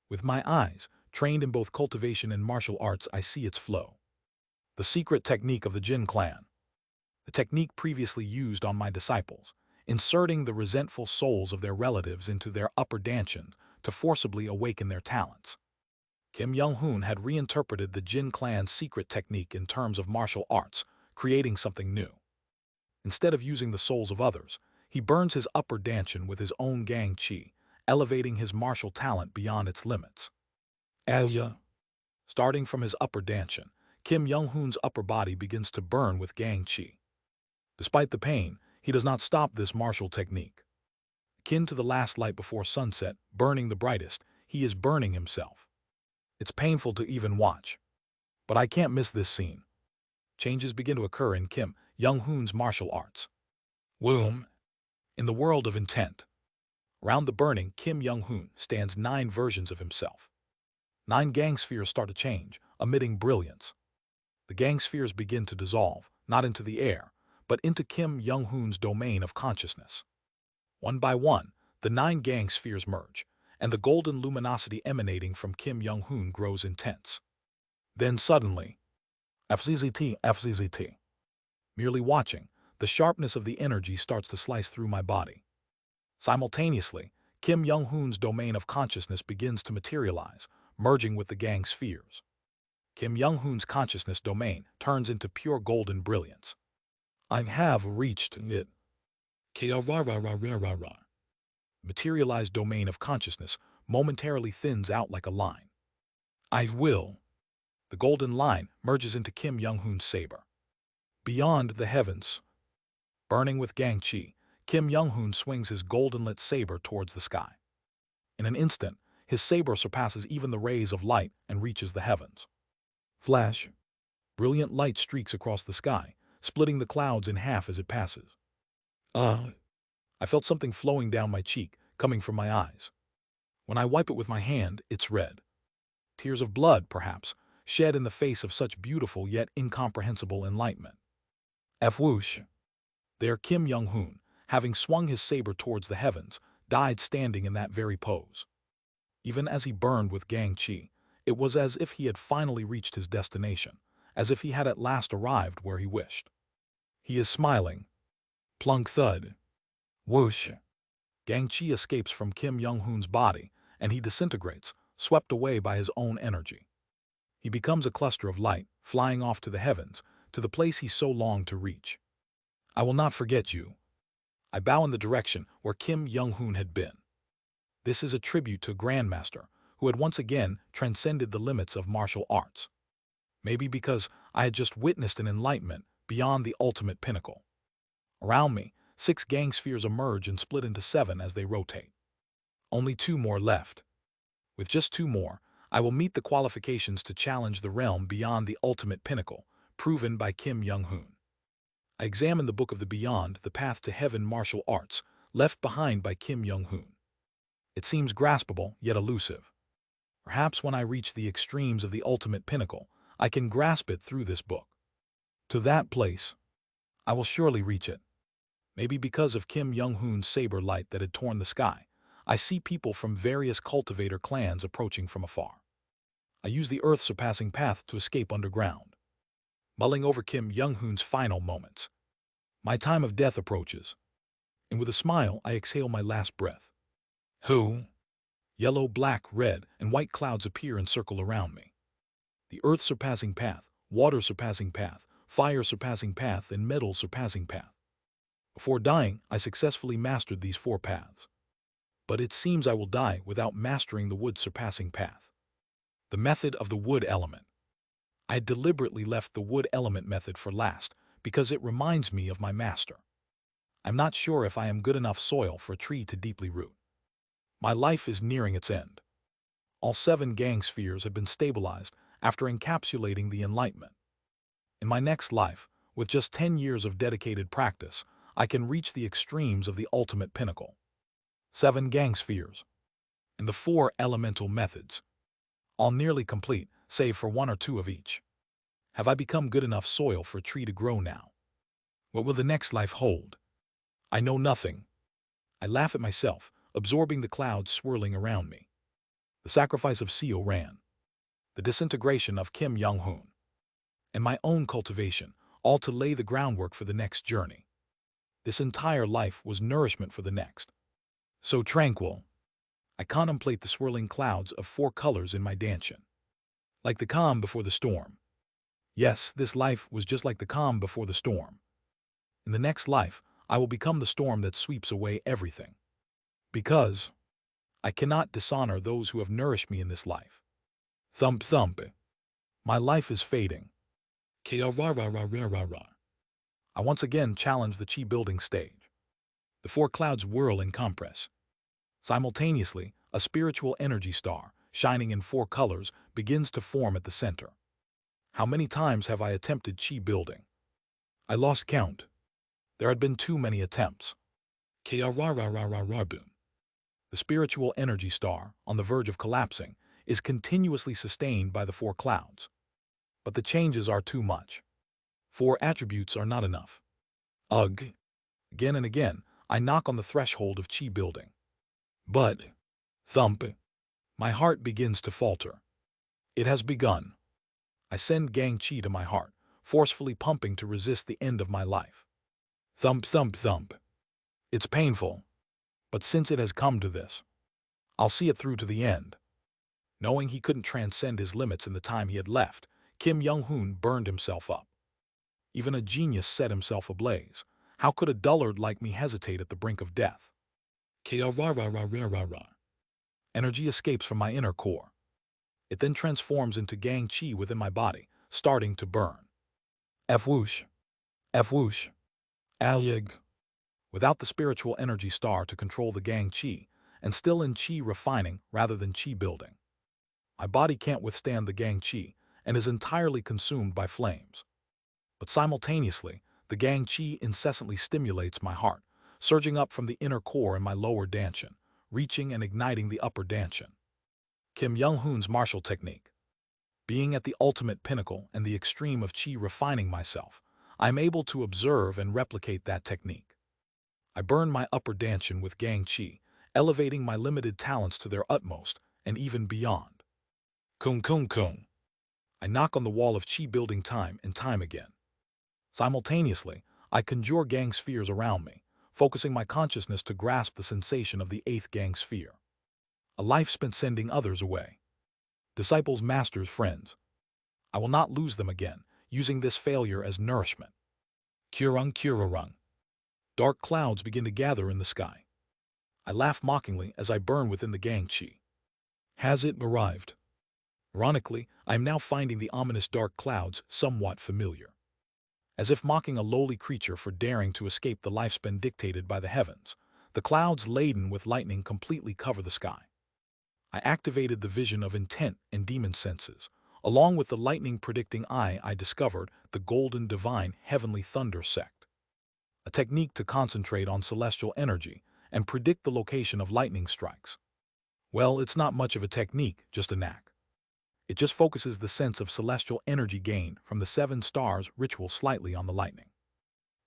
with my eyes, trained in both cultivation and martial arts, I see its flow. The secret technique of the Jin clan. The technique previously used on my disciples, inserting the resentful souls of their relatives into their upper dantian to forcibly awaken their talents. Kim Young-hoon had reinterpreted the Jin clan's secret technique in terms of martial arts, creating something new. Instead of using the souls of others, he burns his upper dantian with his own gang chi, elevating his martial talent beyond its limits. Starting from his upper dantian, Kim Young-hoon's upper body begins to burn with gang chi. Despite the pain, he does not stop this martial technique. Akin to the last light before sunset, burning the brightest, he is burning himself. It's painful to even watch. But I can't miss this scene. Changes begin to occur in Kim Young-hoon's martial arts. Womb. In the world of intent. Around the burning Kim Young-hoon stands 9 versions of himself. 9 gang spheres start to change, emitting brilliance. The gang spheres begin to dissolve, not into the air, but into Kim Young-hoon's domain of consciousness. One by one, the 9 gang spheres merge, and the golden luminosity emanating from Kim Young-hoon grows intense. Then suddenly, FZZT. Merely watching, the sharpness of the energy starts to slice through my body. Simultaneously, Kim Young-hoon's domain of consciousness begins to materialize, merging with the gang spheres. Kim Young-hoon's consciousness domain turns into pure golden brilliance. I have reached it. Materialized domain of consciousness momentarily thins out like a line. I will. The golden line merges into Kim Young-hoon's saber. Beyond the heavens. Burning with gang chi, Kim Young-hoon swings his golden-lit saber towards the sky. In an instant, his saber surpasses even the rays of light and reaches the heavens. Flash. Brilliant light streaks across the sky, splitting the clouds in half as it passes. I felt something flowing down my cheek, coming from my eyes. When I wipe it with my hand, it's red. Tears of blood, perhaps, shed in the face of such beautiful yet incomprehensible enlightenment. Whoosh. There Kim Young-hoon, having swung his saber towards the heavens, died standing in that very pose. Even as he burned with gang chi, it was as if he had finally reached his destination, as if he had at last arrived where he wished. He is smiling. Plunk thud. Whoosh. Gang chi escapes from Kim Young-hoon's body, and he disintegrates, swept away by his own energy. He becomes a cluster of light, flying off to the heavens, to the place he so longed to reach. I will not forget you. I bow in the direction where Kim Young-hoon had been. This is a tribute to a grandmaster who had once again transcended the limits of martial arts. Maybe because I had just witnessed an enlightenment beyond the ultimate pinnacle. Around me, 6 gang spheres emerge and split into 7 as they rotate. Only 2 more left. With just 2 more, I will meet the qualifications to challenge the realm beyond the ultimate pinnacle, proven by Kim Young-hoon. I examine the Book of the Beyond, the Path to Heaven martial arts, left behind by Kim Young-hoon. It seems graspable, yet elusive. Perhaps when I reach the extremes of the ultimate pinnacle, I can grasp it through this book. To that place, I will surely reach it. Maybe because of Kim Young-hoon's saber light that had torn the sky, I see people from various cultivator clans approaching from afar. I use the earth-surpassing path to escape underground. Mulling over Kim Young-hoon's final moments. My time of death approaches, and with a smile I exhale my last breath. Who? Yellow, black, red, and white clouds appear and circle around me. The earth-surpassing path, water-surpassing path, fire-surpassing path, and metal-surpassing path. Before dying, I successfully mastered these 4 paths. But it seems I will die without mastering the wood-surpassing path. The method of the wood element. I had deliberately left the wood element method for last because it reminds me of my master. I'm not sure if I am good enough soil for a tree to deeply root. My life is nearing its end. All 7 gang spheres have been stabilized after encapsulating the enlightenment. In my next life, with just 10 years of dedicated practice, I can reach the extremes of the ultimate pinnacle. 7 gang spheres. And the 4 elemental methods. All nearly complete, save for 1 or 2 of each. Have I become good enough soil for a tree to grow now? What will the next life hold? I know nothing. I laugh at myself, absorbing the clouds swirling around me. The sacrifice of Seo Ran. The disintegration of Kim Young-hoon. And my own cultivation, all to lay the groundwork for the next journey. This entire life was nourishment for the next. So tranquil, I contemplate the swirling clouds of 4 colors in my dantian. Like the calm before the storm. Yes, this life was just like the calm before the storm. In the next life, I will become the storm that sweeps away everything. Because I cannot dishonor those who have nourished me in this life. Thump thump. My life is fading. K-ra-ra-ra-ra-ra-ra. I once again challenge the chi building stage. The 4 clouds whirl and compress. Simultaneously, a spiritual energy star, shining in 4 colors, begins to form at the center. How many times have I attempted chi building? I lost count. There had been too many attempts. K-ra-ra-ra-ra-ra-boom. The spiritual energy star, on the verge of collapsing, is continuously sustained by the 4 clouds. But the changes are too much. 4 attributes are not enough. Ugh. Again and again, I knock on the threshold of chi building. But, thump, my heart begins to falter. It has begun. I send gang chi to my heart, forcefully pumping to resist the end of my life. Thump, thump, thump. It's painful. But since it has come to this, I'll see it through to the end. Knowing he couldn't transcend his limits in the time he had left, Kim Young-hoon burned himself up. Even a genius set himself ablaze. How could a dullard like me hesitate at the brink of death? K-ra-ra-ra-ra-ra-ra. Energy escapes from my inner core. It then transforms into gang chi within my body, starting to burn. F-whoosh. F-whoosh. Al-yig. Without the spiritual energy star to control the gang chi, and still in chi refining rather than chi building. My body can't withstand the gang chi and is entirely consumed by flames. But simultaneously, the gang chi incessantly stimulates my heart, surging up from the inner core in my lower dantian, reaching and igniting the upper dantian. Kim Young-hoon's martial technique. Being at the ultimate pinnacle and the extreme of chi refining myself, I am able to observe and replicate that technique. I burn my upper dantian with gang chi, elevating my limited talents to their utmost and even beyond. Kung kung kung. I knock on the wall of chi building time and time again. Simultaneously, I conjure gang spheres around me, focusing my consciousness to grasp the sensation of the 8th gang sphere. A life spent sending others away. Disciples, masters, friends. I will not lose them again, using this failure as nourishment. Kurung kururung. Dark clouds begin to gather in the sky. I laugh mockingly as I burn within the gang chi. Has it arrived? Ironically, I am now finding the ominous dark clouds somewhat familiar. As if mocking a lowly creature for daring to escape the lifespan dictated by the heavens, the clouds laden with lightning completely cover the sky. I activated the vision of intent and demon senses. Along with the lightning-predicting eye, I discovered the golden divine heavenly thunder sect. A technique to concentrate on celestial energy and predict the location of lightning strikes. Well, it's not much of a technique, just a knack. It just focuses the sense of celestial energy gained from the 7 stars ritual slightly on the lightning.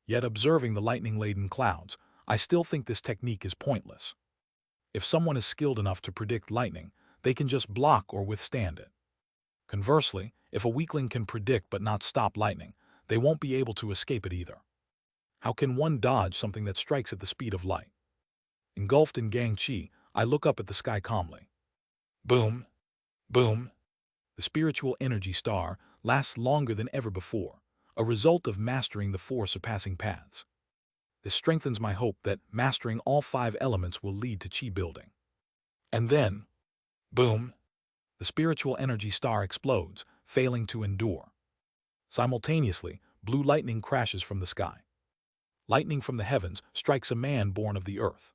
Yet observing the lightning-laden clouds, I still think this technique is pointless. If someone is skilled enough to predict lightning, they can just block or withstand it. Conversely, if a weakling can predict but not stop lightning, they won't be able to escape it either. How can one dodge something that strikes at the speed of light? Engulfed in gang chi, I look up at the sky calmly. Boom, boom. The spiritual energy star lasts longer than ever before, a result of mastering the 4 surpassing paths. This strengthens my hope that mastering all 5 elements will lead to chi building. And then, boom, the spiritual energy star explodes, failing to endure. Simultaneously, blue lightning crashes from the sky. Lightning from the heavens strikes a man born of the earth.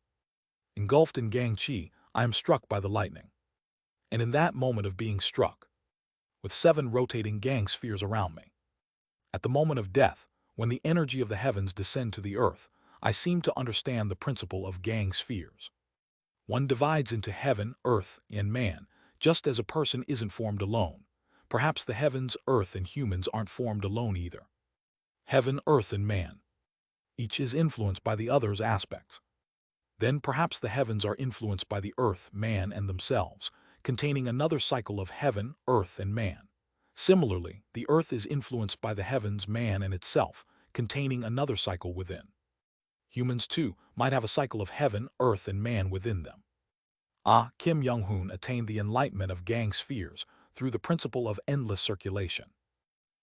Engulfed in gang chi, I am struck by the lightning. And in that moment of being struck, with 7 rotating gang spheres around me. At the moment of death, when the energy of the heavens descend to the earth, I seem to understand the principle of gang spheres. One divides into heaven, earth, and man, just as a person isn't formed alone. Perhaps the heavens, earth, and humans aren't formed alone either. Heaven, earth, and man. Each is influenced by the other's aspects. Then perhaps the heavens are influenced by the earth, man, and themselves, containing another cycle of heaven, earth, and man. Similarly, the earth is influenced by the heavens, man, and itself, containing another cycle within. Humans, too, might have a cycle of heaven, earth, and man within them. Kim Jong-un attained the enlightenment of gang spheres through the principle of endless circulation.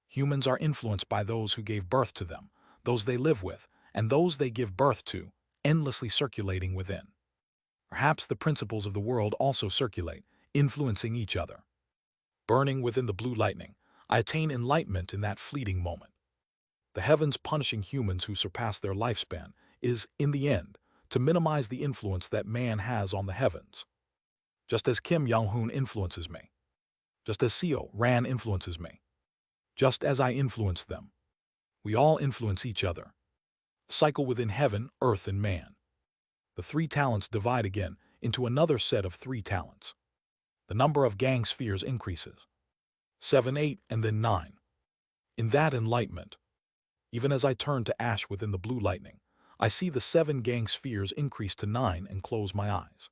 Humans are influenced by those who gave birth to them, those they live with, and those they give birth to, endlessly circulating within. Perhaps the principles of the world also circulate, influencing each other. Burning within the blue lightning, I attain enlightenment in that fleeting moment. The heavens punishing humans who surpass their lifespan is, in the end, to minimize the influence that man has on the heavens. Just as Kim Jong-un influences me. Just as Seo Ran influences me. Just as I influence them. We all influence each other. A cycle within heaven, earth, and man. The 3 talents divide again into another set of 3 talents. The number of gang spheres increases. 7, 8, and then 9. In that enlightenment, even as I turn to ash within the blue lightning, I see the 7 gang spheres increase to 9 and close my eyes.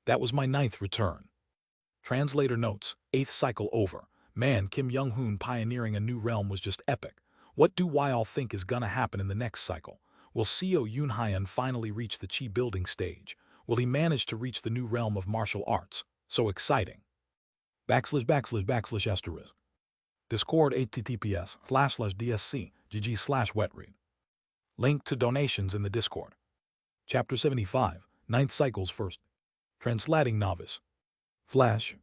That was my 9th return. Translator notes, 8th cycle over. Man, Kim Jong-un pioneering a new realm was just epic. What do we all think is gonna happen in the next cycle? Will Seo Yoon-hyun finally reach the chi building stage? Will he manage to reach the new realm of martial arts? So exciting. // Discord https://dsc/gg/wetread. Link to donations in the Discord. Chapter 75, 9th Cycles First. Translating Novice. Flash.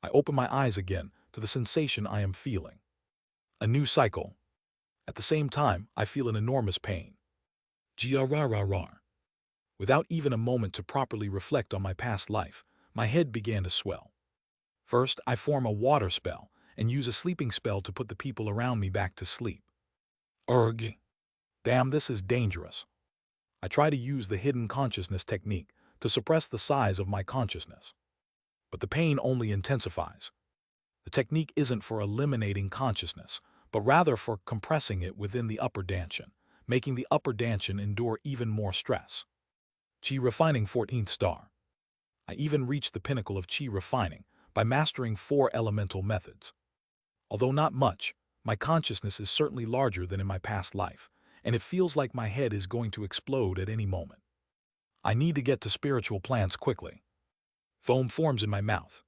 I open my eyes again to the sensation I am feeling. A new cycle. At the same time, I feel an enormous pain. Grrrr. Without even a moment to properly reflect on my past life, my head began to swell. First, I form a water spell and use a sleeping spell to put the people around me back to sleep. Urgh. Damn, this is dangerous. I try to use the hidden consciousness technique to suppress the size of my consciousness. But the pain only intensifies. The technique isn't for eliminating consciousness, but rather for compressing it within the upper dantian, making the upper dantian endure even more stress. Chi refining 14th star. I even reached the pinnacle of chi refining by mastering 4 elemental methods. Although not much, my consciousness is certainly larger than in my past life, and it feels like my head is going to explode at any moment. I need to get to spiritual plants quickly. Foam forms in my mouth.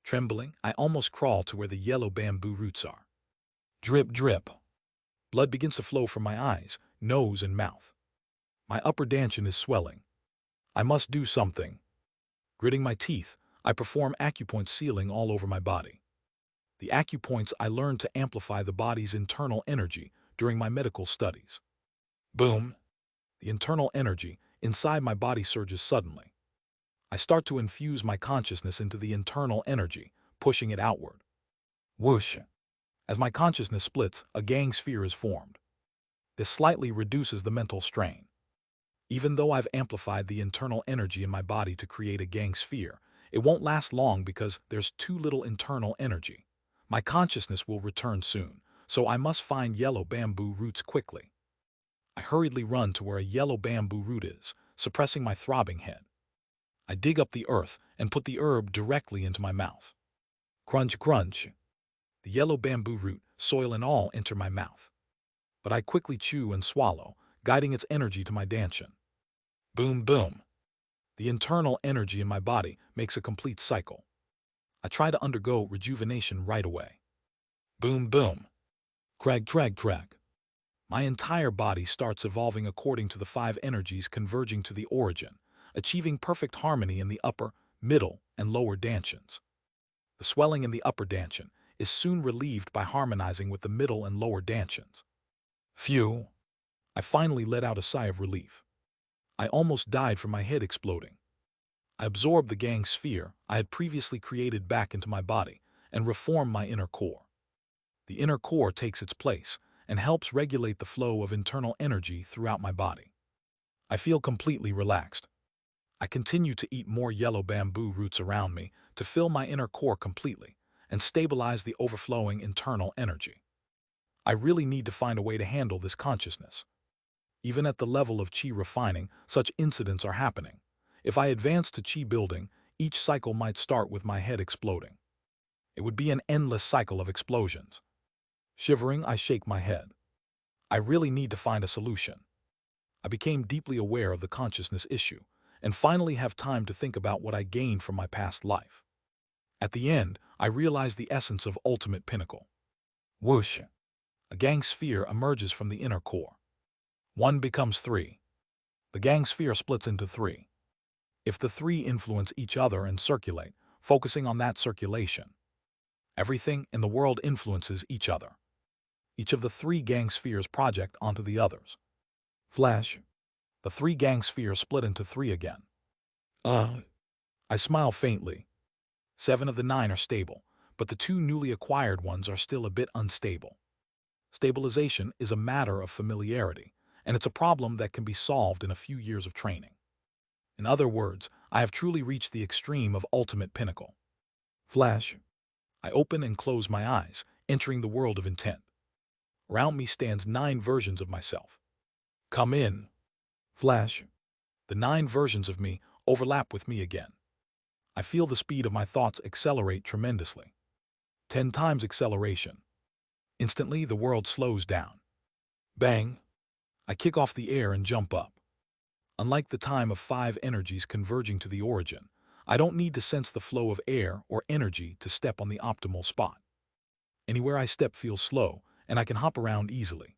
Trembling, I almost crawl to where the yellow bamboo roots are. Drip, drip. Blood begins to flow from my eyes, nose, and mouth. My upper dantian is swelling. I must do something. Gritting my teeth, I perform acupoint sealing all over my body. The acupoints I learned to amplify the body's internal energy during my medical studies. Boom! The internal energy inside my body surges suddenly. I start to infuse my consciousness into the internal energy, pushing it outward. Whoosh! As my consciousness splits, a gang sphere is formed. This slightly reduces the mental strain. Even though I've amplified the internal energy in my body to create a gang sphere, it won't last long because there's too little internal energy. My consciousness will return soon, so I must find yellow bamboo roots quickly. I hurriedly run to where a yellow bamboo root is, suppressing my throbbing head. I dig up the earth and put the herb directly into my mouth. Crunch, crunch. The yellow bamboo root, soil and all, enter my mouth. But I quickly chew and swallow, guiding its energy to my dantian. Boom, boom. The internal energy in my body makes a complete cycle. I try to undergo rejuvenation right away. Boom, boom. Crag, crag, crag. My entire body starts evolving according to the 5 energies converging to the origin, achieving perfect harmony in the upper, middle, and lower dantians. The swelling in the upper dantian is soon relieved by harmonizing with the middle and lower dantians. Phew! I finally let out a sigh of relief. I almost died from my head exploding. I absorbed the gang sphere I had previously created back into my body and reformed my inner core. The inner core takes its place and helps regulate the flow of internal energy throughout my body. I feel completely relaxed. I continue to eat more yellow bamboo roots around me to fill my inner core completely and stabilize the overflowing internal energy. I really need to find a way to handle this consciousness. Even at the level of chi refining, such incidents are happening. If I advance to chi building, each cycle might start with my head exploding. It would be an endless cycle of explosions. Shivering, I shake my head. I really need to find a solution. I became deeply aware of the consciousness issue, and finally have time to think about what I gained from my past life. At the end, I realized the essence of ultimate pinnacle. Whoosh! A gang sphere emerges from the inner core. One becomes three. The gang sphere splits into three. If the three influence each other and circulate, focusing on that circulation, everything in the world influences each other. Each of the three gang spheres project onto the others. Flash. The three gang spheres split into three again. I smile faintly. 7 of the 9 are stable, but the 2 newly acquired ones are still a bit unstable. Stabilization is a matter of familiarity, and it's a problem that can be solved in a few years of training. In other words, I have truly reached the extreme of ultimate pinnacle. Flash. I open and close my eyes, entering the world of intent. Around me stands 9 versions of myself. Come in. Flash. The 9 versions of me overlap with me again. I feel the speed of my thoughts accelerate tremendously. 10 times acceleration. Instantly, the world slows down. Bang! I kick off the air and jump up. Unlike the time of 5 energies converging to the origin, I don't need to sense the flow of air or energy to step on the optimal spot. Anywhere I step feels slow, and I can hop around easily.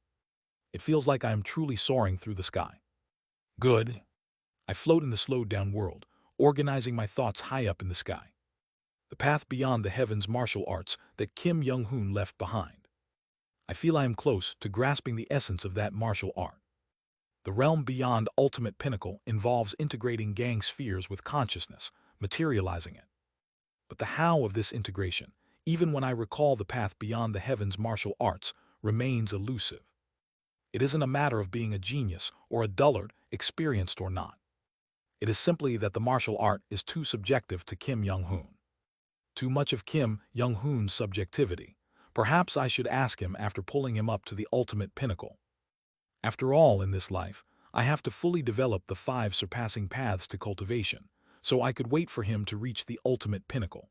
It feels like I am truly soaring through the sky. Good. I float in the slowed-down world, organizing my thoughts high up in the sky. The path beyond the heavens martial arts that Kim Young-hoon left behind. I feel I am close to grasping the essence of that martial art. The realm beyond ultimate pinnacle involves integrating gang spheres with consciousness, materializing it. But the how of this integration, even when I recall the path beyond the heavens martial arts, remains elusive. It isn't a matter of being a genius or a dullard, experienced or not. It is simply that the martial art is too subjective to Kim Young-hoon. Too much of Kim Young-hoon's subjectivity. Perhaps I should ask him after pulling him up to the ultimate pinnacle. After all, in this life, I have to fully develop the 5 surpassing paths to cultivation, so I could wait for him to reach the ultimate pinnacle.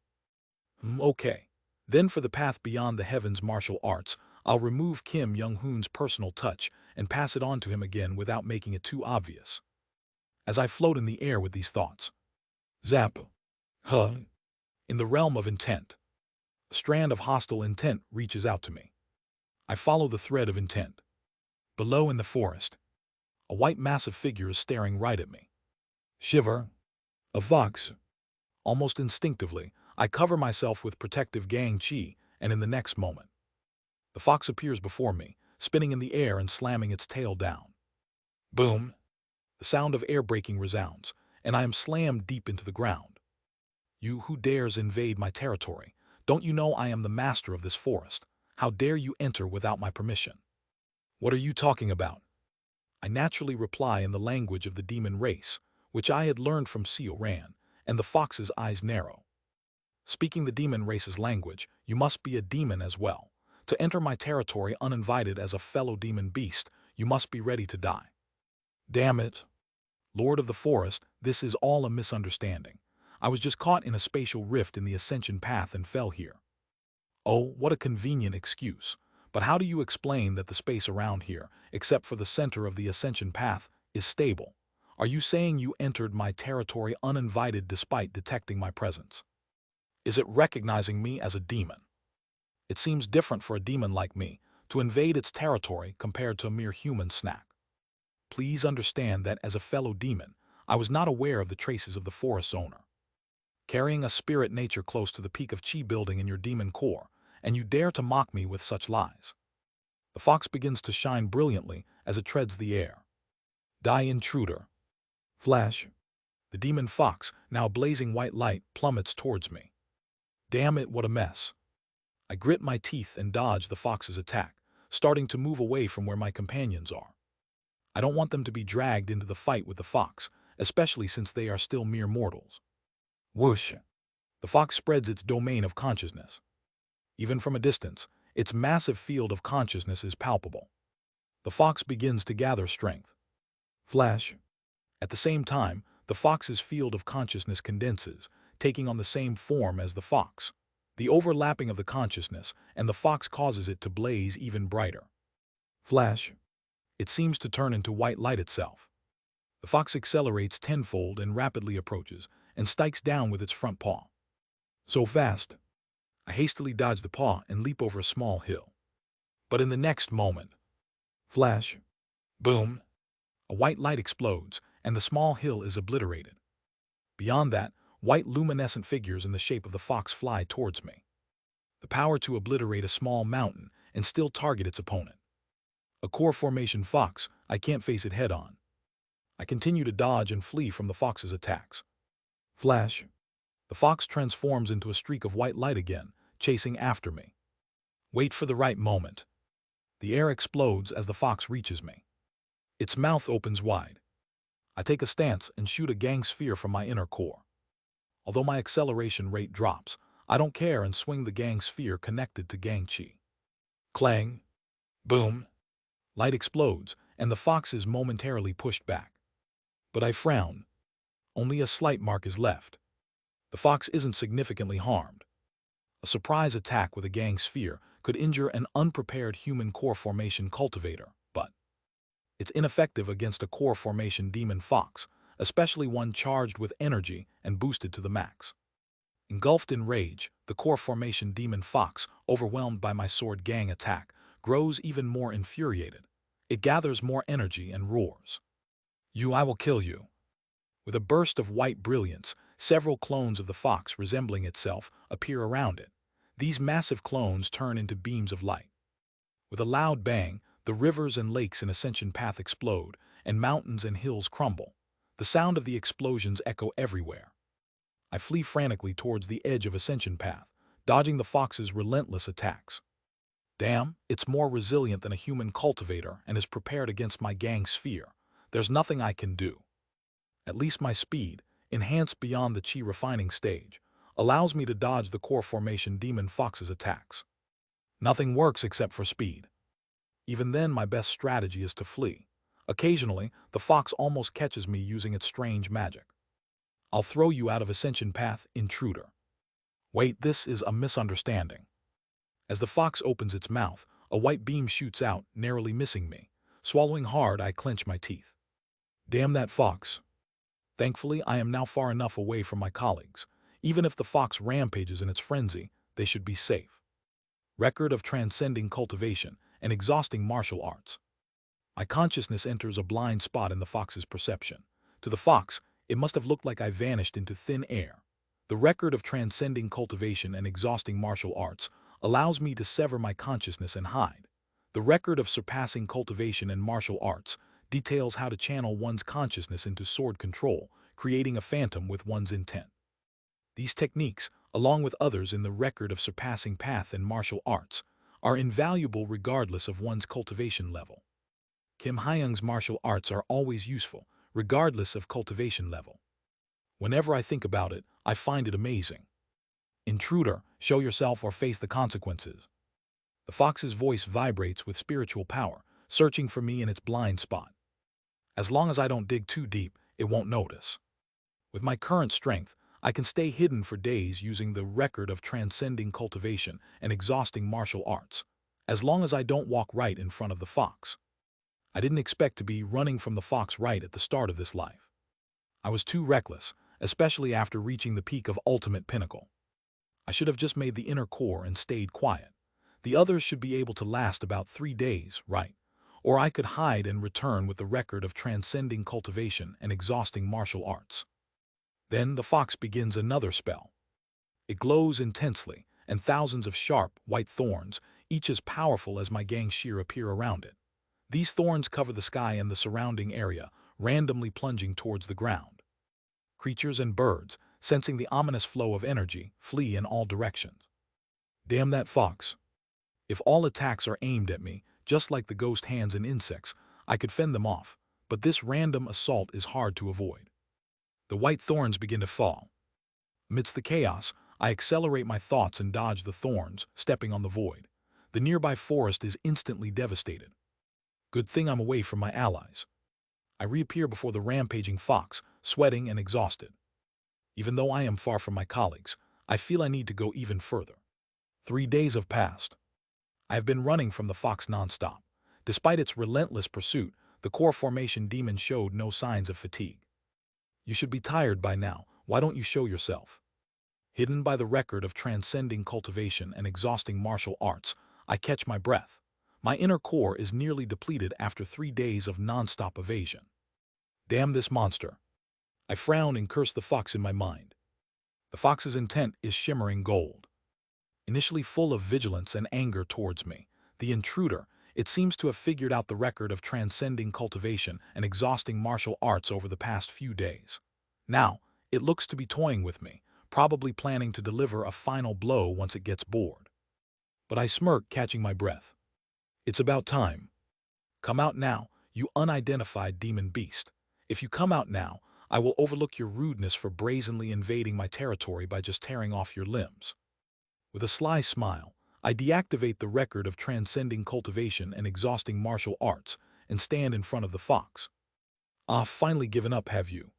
Okay. Then for the path beyond the heavens martial arts, I'll remove Kim Young-hoon's personal touch and pass it on to him again without making it too obvious. As I float in the air with these thoughts. Zap. In the realm of intent. A strand of hostile intent reaches out to me. I follow the thread of intent. Below in the forest, a white massive figure is staring right at me. Shiver. A fox. Almost instinctively, I cover myself with protective gang chi, and in the next moment, the fox appears before me, spinning in the air and slamming its tail down. Boom! The sound of air braking resounds, and I am slammed deep into the ground. You who dares invade my territory, don't you know I am the master of this forest? How dare you enter without my permission? What are you talking about? I naturally reply in the language of the demon race, which I had learned from Seo Ran, and the fox's eyes narrow. Speaking the demon race's language, you must be a demon as well. To enter my territory uninvited as a fellow demon beast, you must be ready to die. Damn it. Lord of the Forest, this is all a misunderstanding. I was just caught in a spatial rift in the ascension path and fell here. Oh, what a convenient excuse. But how do you explain that the space around here, except for the center of the ascension path, is stable? Are you saying you entered my territory uninvited despite detecting my presence? Is it recognizing me as a demon? It seems different for a demon like me to invade its territory compared to a mere human snack. Please understand that as a fellow demon, I was not aware of the traces of the forest's owner. Carrying a spirit nature close to the peak of chi building in your demon core, and you dare to mock me with such lies. The fox begins to shine brilliantly as it treads the air. Die, intruder. Flash. The demon fox, now blazing white light, plummets towards me. Damn it, what a mess. I grit my teeth and dodge the fox's attack, starting to move away from where my companions are. I don't want them to be dragged into the fight with the fox, especially since they are still mere mortals. Whoosh! The fox spreads its domain of consciousness. Even from a distance, its massive field of consciousness is palpable. The fox begins to gather strength. Flash. At the same time, the fox's field of consciousness condenses, taking on the same form as the fox. The overlapping of the consciousness and the fox causes it to blaze even brighter. Flash. It seems to turn into white light itself. The fox accelerates tenfold and rapidly approaches, and strikes down with its front paw. So fast, I hastily dodge the paw and leap over a small hill. But in the next moment, flash, boom, a white light explodes, and the small hill is obliterated. Beyond that, white luminescent figures in the shape of the fox fly towards me. The power to obliterate a small mountain and still target its opponent. A core formation fox, I can't face it head on. I continue to dodge and flee from the fox's attacks. Flash. The fox transforms into a streak of white light again, chasing after me. Wait for the right moment. The air explodes as the fox reaches me. Its mouth opens wide. I take a stance and shoot a gang sphere from my inner core. Although my acceleration rate drops, I don't care and swing the gang sphere connected to gang chi. Clang. Boom. Light explodes, and the fox is momentarily pushed back. But I frown. Only a slight mark is left. The fox isn't significantly harmed. A surprise attack with a gang sphere could injure an unprepared human core formation cultivator, but it's ineffective against a core formation demon fox, especially one charged with energy and boosted to the max. Engulfed in rage, the core formation demon fox, overwhelmed by my sword gang attack, grows even more infuriated. It gathers more energy and roars. I will kill you. With a burst of white brilliance, several clones of the fox resembling itself appear around it. These massive clones turn into beams of light. With a loud bang, the rivers and lakes in Ascension Path explode, and mountains and hills crumble. The sound of the explosions echo everywhere. I flee frantically towards the edge of Ascension Path, dodging the fox's relentless attacks. Damn, it's more resilient than a human cultivator and is prepared against my gang sphere. There's nothing I can do. At least my speed, enhanced beyond the chi refining stage, allows me to dodge the core formation demon fox's attacks. Nothing works except for speed. Even then, my best strategy is to flee. Occasionally, the fox almost catches me using its strange magic. I'll throw you out of Ascension Path, intruder. Wait, this is a misunderstanding. As the fox opens its mouth, a white beam shoots out, narrowly missing me. Swallowing hard, I clench my teeth. Damn that fox. Thankfully, I am now far enough away from my colleagues. Even if the fox rampages in its frenzy, they should be safe. Record of transcending cultivation and exhausting martial arts. My consciousness enters a blind spot in the fox's perception. To the fox, it must have looked like I vanished into thin air. The record of transcending cultivation and exhausting martial arts allows me to sever my consciousness and hide. The record of surpassing cultivation and martial arts details how to channel one's consciousness into sword control, creating a phantom with one's intent. These techniques, along with others in the record of surpassing path and martial arts, are invaluable regardless of one's cultivation level. Kim Hyung's martial arts are always useful, regardless of cultivation level. Whenever I think about it, I find it amazing. Intruder, show yourself or face the consequences. The fox's voice vibrates with spiritual power, searching for me in its blind spot. As long as I don't dig too deep, it won't notice. With my current strength, I can stay hidden for days using the record of transcending cultivation and exhausting martial arts, as long as I don't walk right in front of the fox. I didn't expect to be running from the fox right at the start of this life. I was too reckless, especially after reaching the peak of ultimate pinnacle. I should have just made the inner core and stayed quiet. The others should be able to last about 3 days, right? Or I could hide and return with the record of transcending cultivation and exhausting martial arts. Then the fox begins another spell. It glows intensely, and thousands of sharp, white thorns, each as powerful as my gang shear, appear around it. These thorns cover the sky and the surrounding area, randomly plunging towards the ground. Creatures and birds, sensing the ominous flow of energy, flee in all directions. Damn that fox. If all attacks are aimed at me, just like the ghost hands and insects, I could fend them off, but this random assault is hard to avoid. The white thorns begin to fall. Amidst the chaos, I accelerate my thoughts and dodge the thorns, stepping on the void. The nearby forest is instantly devastated. Good thing I'm away from my allies. I reappear before the rampaging fox, sweating and exhausted. Even though I am far from my colleagues, I feel I need to go even further. 3 days have passed. I have been running from the fox nonstop. Despite its relentless pursuit, the core formation demon showed no signs of fatigue. You should be tired by now. Why don't you show yourself? Hidden by the record of transcending cultivation and exhausting martial arts, I catch my breath. My inner core is nearly depleted after 3 days of non-stop evasion. Damn this monster. I frown and curse the fox in my mind. The fox's intent is shimmering gold. Initially full of vigilance and anger towards me, the intruder, it seems to have figured out the record of transcending cultivation and exhausting martial arts over the past few days. Now, it looks to be toying with me, probably planning to deliver a final blow once it gets bored. But I smirk, catching my breath. It's about time. Come out now, you unidentified demon beast. If you come out now, I will overlook your rudeness for brazenly invading my territory by just tearing off your limbs. With a sly smile, I deactivate the record of transcending cultivation and exhausting martial arts and stand in front of the fox. Ah, finally given up, have you?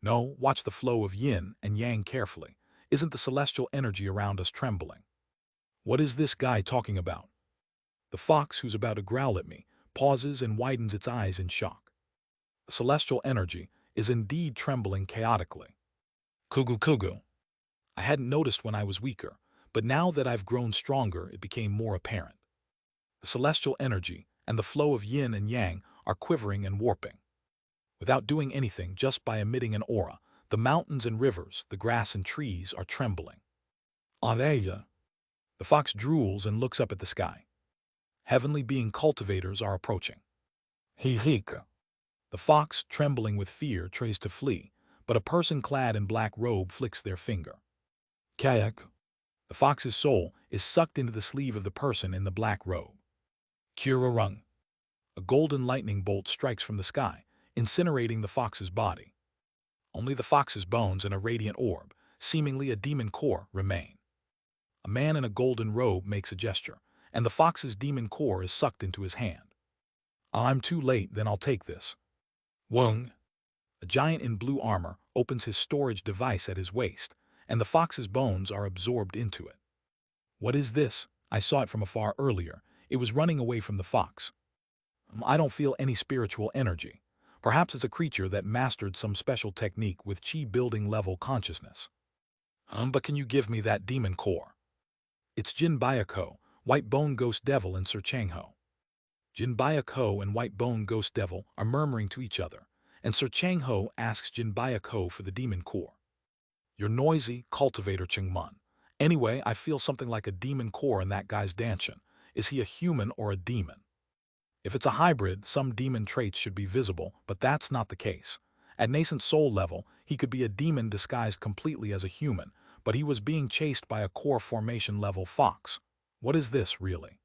No, watch the flow of yin and yang carefully. Isn't the celestial energy around us trembling? What is this guy talking about? The fox, who's about to growl at me, pauses and widens its eyes in shock. The celestial energy is indeed trembling chaotically. Kugu. I hadn't noticed when I was weaker, but now that I've grown stronger, it became more apparent. The celestial energy and the flow of yin and yang are quivering and warping. Without doing anything, just by emitting an aura, the mountains and rivers, the grass and trees are trembling. Aleya. The fox drools and looks up at the sky. Heavenly being cultivators are approaching. Hihika. The fox, trembling with fear, tries to flee, but a person clad in black robe flicks their finger. Kayak. The fox's soul is sucked into the sleeve of the person in the black robe. Kurarung. A golden lightning bolt strikes from the sky, incinerating the fox's body. Only the fox's bones and a radiant orb, seemingly a demon core, remain. A man in a golden robe makes a gesture, and the fox's demon core is sucked into his hand. I'm too late, then I'll take this. Wung. A giant in blue armor opens his storage device at his waist, and the fox's bones are absorbed into it. What is this? I saw it from afar earlier. It was running away from the fox. I don't feel any spiritual energy. Perhaps it's a creature that mastered some special technique with chi-building level consciousness. But can you give me that demon core? It's Jin Bayako, White Bone Ghost Devil, and Sir Changho. Jin Bayako and White Bone Ghost Devil are murmuring to each other, and Sir Changho asks Jin Bayako for the demon core. You're noisy, cultivator Chengmun. Anyway, I feel something like a demon core in that guy's danchin. Is he a human or a demon? If it's a hybrid, some demon traits should be visible, but that's not the case. At nascent soul level, he could be a demon disguised completely as a human, but he was being chased by a core formation level fox. What is this, really?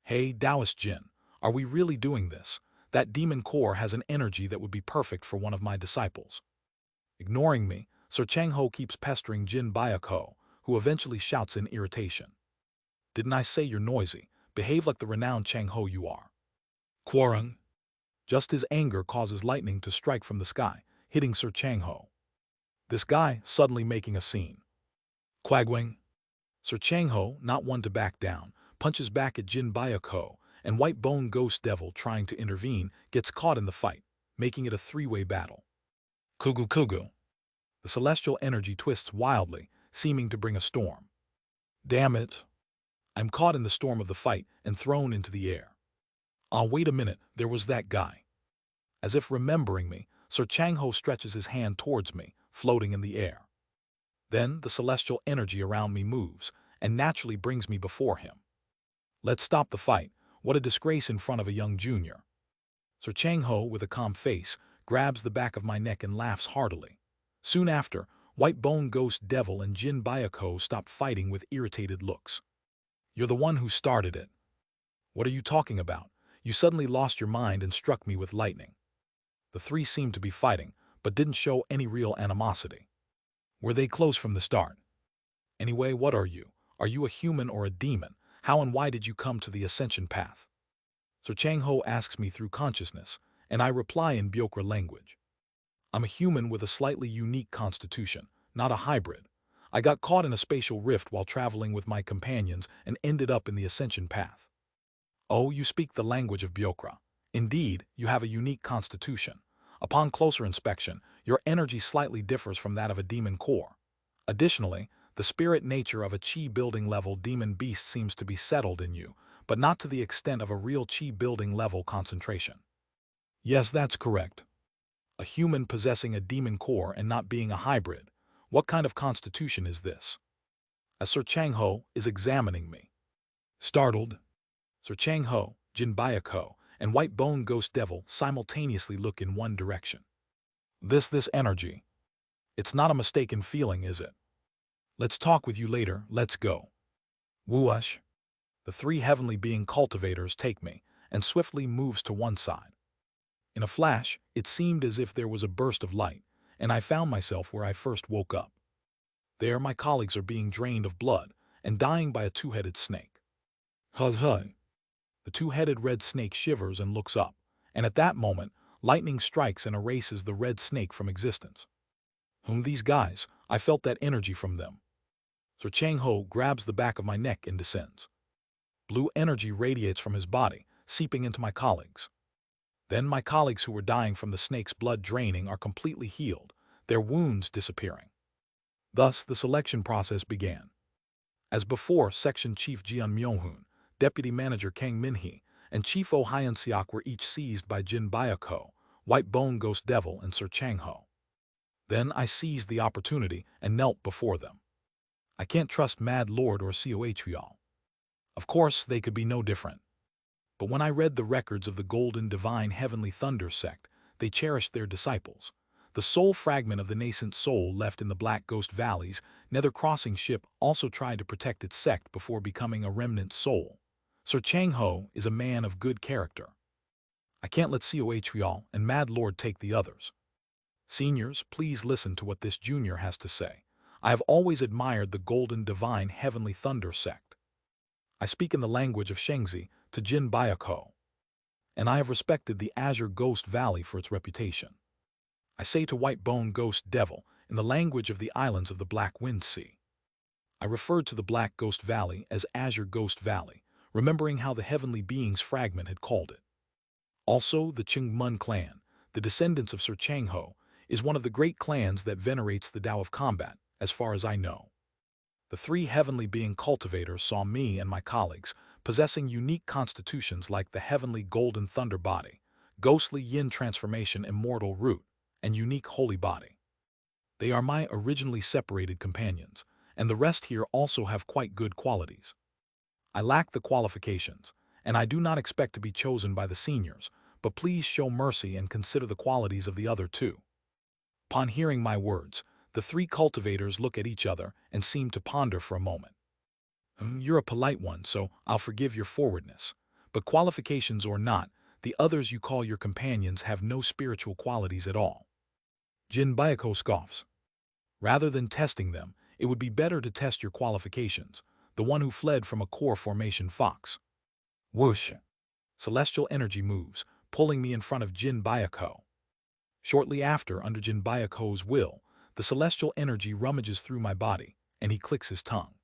Hey, Taoist Jin, are we really doing this? That demon core has an energy that would be perfect for one of my disciples. Ignoring me, Sir Changho keeps pestering Jin Bayako, who eventually shouts in irritation. Didn't I say you're noisy? Behave like the renowned Changho you are. Quarang. Just his anger causes lightning to strike from the sky, hitting Sir Changho. This guy suddenly making a scene. Quagwing. Sir Changho, not one to back down, punches back at Jin Bayako, and White Bone Ghost Devil, trying to intervene, gets caught in the fight, making it a three-way battle. Kugu. The celestial energy twists wildly, seeming to bring a storm. Damn it. I'm caught in the storm of the fight and thrown into the air. Wait a minute, there was that guy. As if remembering me, Sir Changho stretches his hand towards me, floating in the air. Then the celestial energy around me moves, and naturally brings me before him. Let's stop the fight. What a disgrace in front of a young junior. Sir Changho, with a calm face, grabs the back of my neck and laughs heartily. Soon after, White Bone Ghost Devil and Jin Bayako stop fighting with irritated looks. You're the one who started it. What are you talking about? You suddenly lost your mind and struck me with lightning. The three seemed to be fighting, but didn't show any real animosity. Were they close from the start? Anyway, what are you? Are you a human or a demon? How and why did you come to the ascension path? Sir Changho asks me through consciousness, and I reply in Byokra language. I'm a human with a slightly unique constitution, not a hybrid. I got caught in a spatial rift while traveling with my companions and ended up in the ascension path. Oh, you speak the language of Byokra. Indeed, you have a unique constitution. Upon closer inspection, your energy slightly differs from that of a demon core. Additionally, the spirit nature of a chi building level demon beast seems to be settled in you, but not to the extent of a real chi building level concentration. Yes, that's correct. A human possessing a demon core and not being a hybrid. What kind of constitution is this? As Sir Chang-ho is examining me. Startled, Sir Chang-ho, Jin Bayako, and White Bone Ghost Devil simultaneously look in one direction. This energy. It's not a mistaken feeling, is it? Let's talk with you later, let's go. Whoosh. The three heavenly being cultivators take me, and swiftly moves to one side. In a flash, it seemed as if there was a burst of light, and I found myself where I first woke up. There my colleagues are being drained of blood, and dying by a two-headed snake. Huz. The two-headed red snake shivers and looks up, and at that moment, lightning strikes and erases the red snake from existence. These guys, I felt that energy from them. Sir Chang-ho grabs the back of my neck and descends. Blue energy radiates from his body, seeping into my colleagues. Then my colleagues who were dying from the snake's blood draining are completely healed, their wounds disappearing. Thus, the selection process began. As before, Section Chief Jeon Myohoon, Deputy Manager Kang Min-hee, and Chief Oh Hyun-seok were each seized by Jin Bayako, White Bone Ghost Devil, and Sir Chang-ho. Then I seized the opportunity and knelt before them. I can't trust Mad Lord or Cohyol. Of course, they could be no different. But when I read the records of the Golden Divine Heavenly Thunder sect, they cherished their disciples. The sole fragment of the nascent soul left in the Black Ghost Valley's nether crossing ship also tried to protect its sect before becoming a remnant soul. Sir Chang-ho is a man of good character. I can't let Cohyol and Mad Lord take the others. Seniors, please listen to what this junior has to say. I have always admired the Golden Divine Heavenly Thunder sect. I speak in the language of Shengzi to Jin Bayako, and I have respected the Azure Ghost Valley for its reputation. I say to White Bone Ghost Devil in the language of the islands of the Black Wind Sea. I referred to the Black Ghost Valley as Azure Ghost Valley, remembering how the Heavenly Beings fragment had called it. Also, the Chingmun clan, the descendants of Sir Chang-ho, is one of the great clans that venerates the Tao of combat, as far as I know. The three heavenly being cultivators saw me and my colleagues possessing unique constitutions like the heavenly golden thunder body, ghostly yin transformation immortal root, and unique holy body. They are my originally separated companions, and the rest here also have quite good qualities. I lack the qualifications, and I do not expect to be chosen by the seniors, but please show mercy and consider the qualities of the other two. Upon hearing my words, the three cultivators look at each other and seem to ponder for a moment. You're a polite one, so I'll forgive your forwardness. But qualifications or not, the others you call your companions have no spiritual qualities at all. Jin Bayako scoffs. Rather than testing them, it would be better to test your qualifications, the one who fled from a core formation fox. Whoosh! Celestial energy moves, pulling me in front of Jin Bayako. Shortly after, under Jin Bayako's will, the celestial energy rummages through my body, and he clicks his tongue.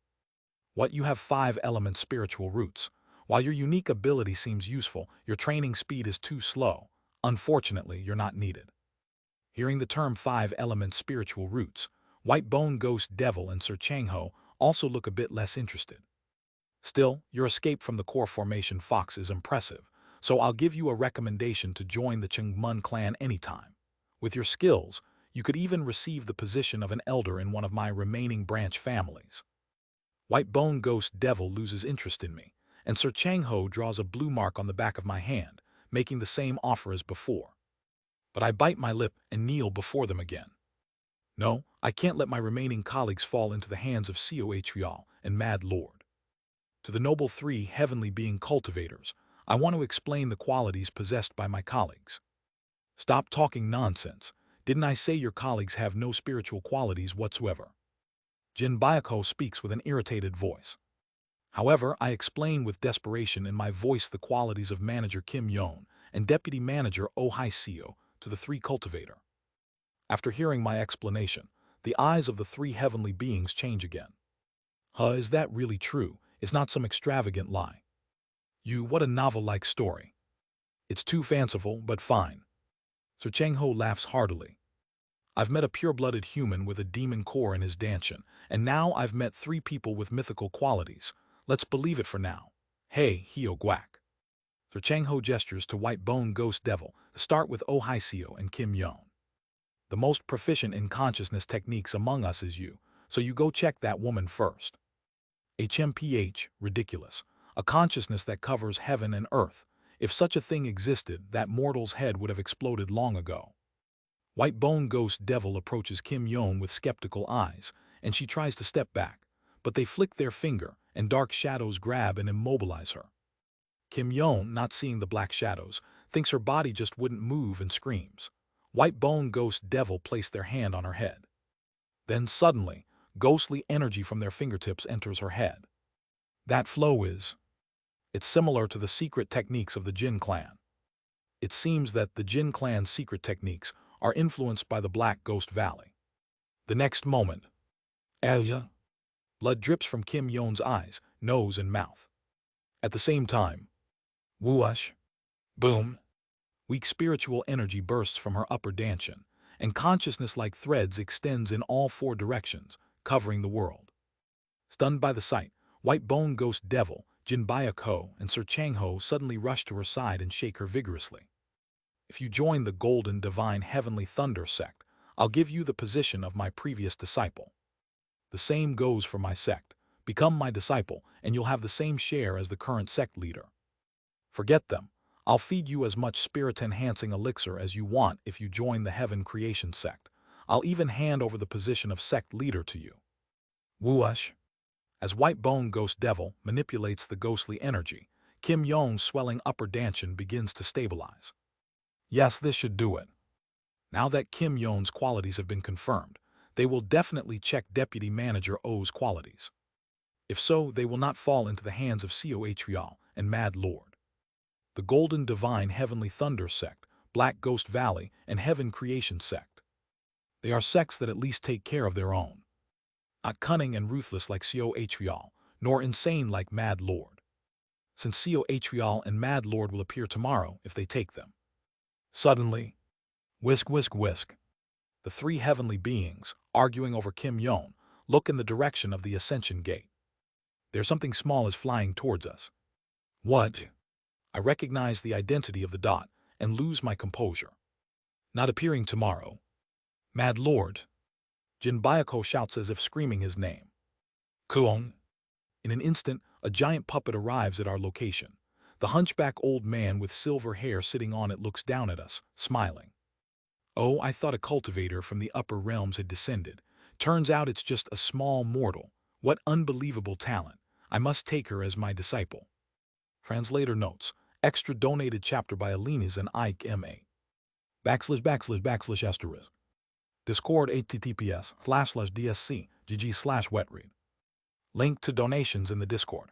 What, you have 5 element spiritual roots. While your unique ability seems useful, your training speed is too slow. Unfortunately, you're not needed. Hearing the term 5 element spiritual roots, White Bone Ghost Devil and Sir Chang-ho also look a bit less interested. Still, your escape from the core formation fox is impressive, so I'll give you a recommendation to join the Chingmun clan anytime. With your skills, you could even receive the position of an elder in one of my remaining branch families. White Bone Ghost Devil loses interest in me, and Sir Chang-ho draws a blue mark on the back of my hand, making the same offer as before. But I bite my lip and kneel before them again. No, I can't let my remaining colleagues fall into the hands of Cohyol and Mad Lord. To the noble three heavenly being cultivators, I want to explain the qualities possessed by my colleagues. Stop talking nonsense. Didn't I say your colleagues have no spiritual qualities whatsoever? Jin Bayako speaks with an irritated voice. However, I explain with desperation in my voice the qualities of Manager Kim Yeon and Deputy Manager Oh Hai-seo to the three cultivator. After hearing my explanation, the eyes of the three heavenly beings change again. Is that really true? It's not some extravagant lie. What a novel-like story. It's too fanciful, but fine. Sir Chang-ho laughs heartily. I've met a pure-blooded human with a demon core in his danchin, and now I've met 3 people with mythical qualities. Let's believe it for now. Hey, Hio Guak. Sir Chang-ho gestures to White Bone Ghost Devil to start with Oh Hai Seo and Kim Yeon. The most proficient in consciousness techniques among us is you, so you go check that woman first. HMPH, ridiculous. A consciousness that covers heaven and earth. If such a thing existed, that mortal's head would have exploded long ago. White Bone Ghost Devil approaches Kim Yeon with skeptical eyes, and she tries to step back, but they flick their finger, and dark shadows grab and immobilize her. Kim Yeon, not seeing the black shadows, thinks her body just wouldn't move and screams. White Bone Ghost Devil placed their hand on her head. Then suddenly, ghostly energy from their fingertips enters her head. That flow it's similar to the secret techniques of the Jin clan. It seems that the Jin clan's secret techniques are influenced by the Black Ghost Valley. The next moment, Asia, blood drips from Kim Yeon's eyes, nose, and mouth. At the same time, whoosh, boom, weak spiritual energy bursts from her upper danchin, and consciousness like threads extends in all 4 directions, covering the world. Stunned by the sight, White Bone Ghost Devil, Jin Byaku, and Sir Chang-ho suddenly rush to her side and shake her vigorously. If you join the Golden Divine Heavenly Thunder sect, I'll give you the position of my previous disciple. The same goes for my sect. Become my disciple, and you'll have the same share as the current sect leader. Forget them. I'll feed you as much spirit-enhancing elixir as you want if you join the Heaven Creation sect. I'll even hand over the position of sect leader to you. Whoosh. As White Bone Ghost Devil manipulates the ghostly energy, Kim Yeon's swelling upper danchin begins to stabilize. Yes, this should do it. Now that Kim Yeon's qualities have been confirmed, they will definitely check Deputy Manager O's qualities. If so, they will not fall into the hands of Cohl and Mad Lord. The Golden Divine Heavenly Thunder sect, Black Ghost Valley, and Heaven Creation sect. They are sects that at least take care of their own. Not cunning and ruthless like Cohl, nor insane like Mad Lord. Since Cohl and Mad Lord will appear tomorrow if they take them. Suddenly, whisk, whisk, whisk. The 3 heavenly beings, arguing over Kim Yeon, look in the direction of the Ascension Gate. There's something small is flying towards us. What? I recognize the identity of the dot and lose my composure. Not appearing tomorrow. Mad Lord. Jin Byaku shouts as if screaming his name. Kuong. In an instant, a giant puppet arrives at our location. The hunchback old man with silver hair sitting on it looks down at us, smiling. Oh, I thought a cultivator from the upper realms had descended. Turns out it's just a small mortal. What unbelievable talent. I must take her as my disciple. Translator notes, extra donated chapter by Alinas and Ike M.A. // Discord https://dsc gg/wetread. Link to donations in the Discord.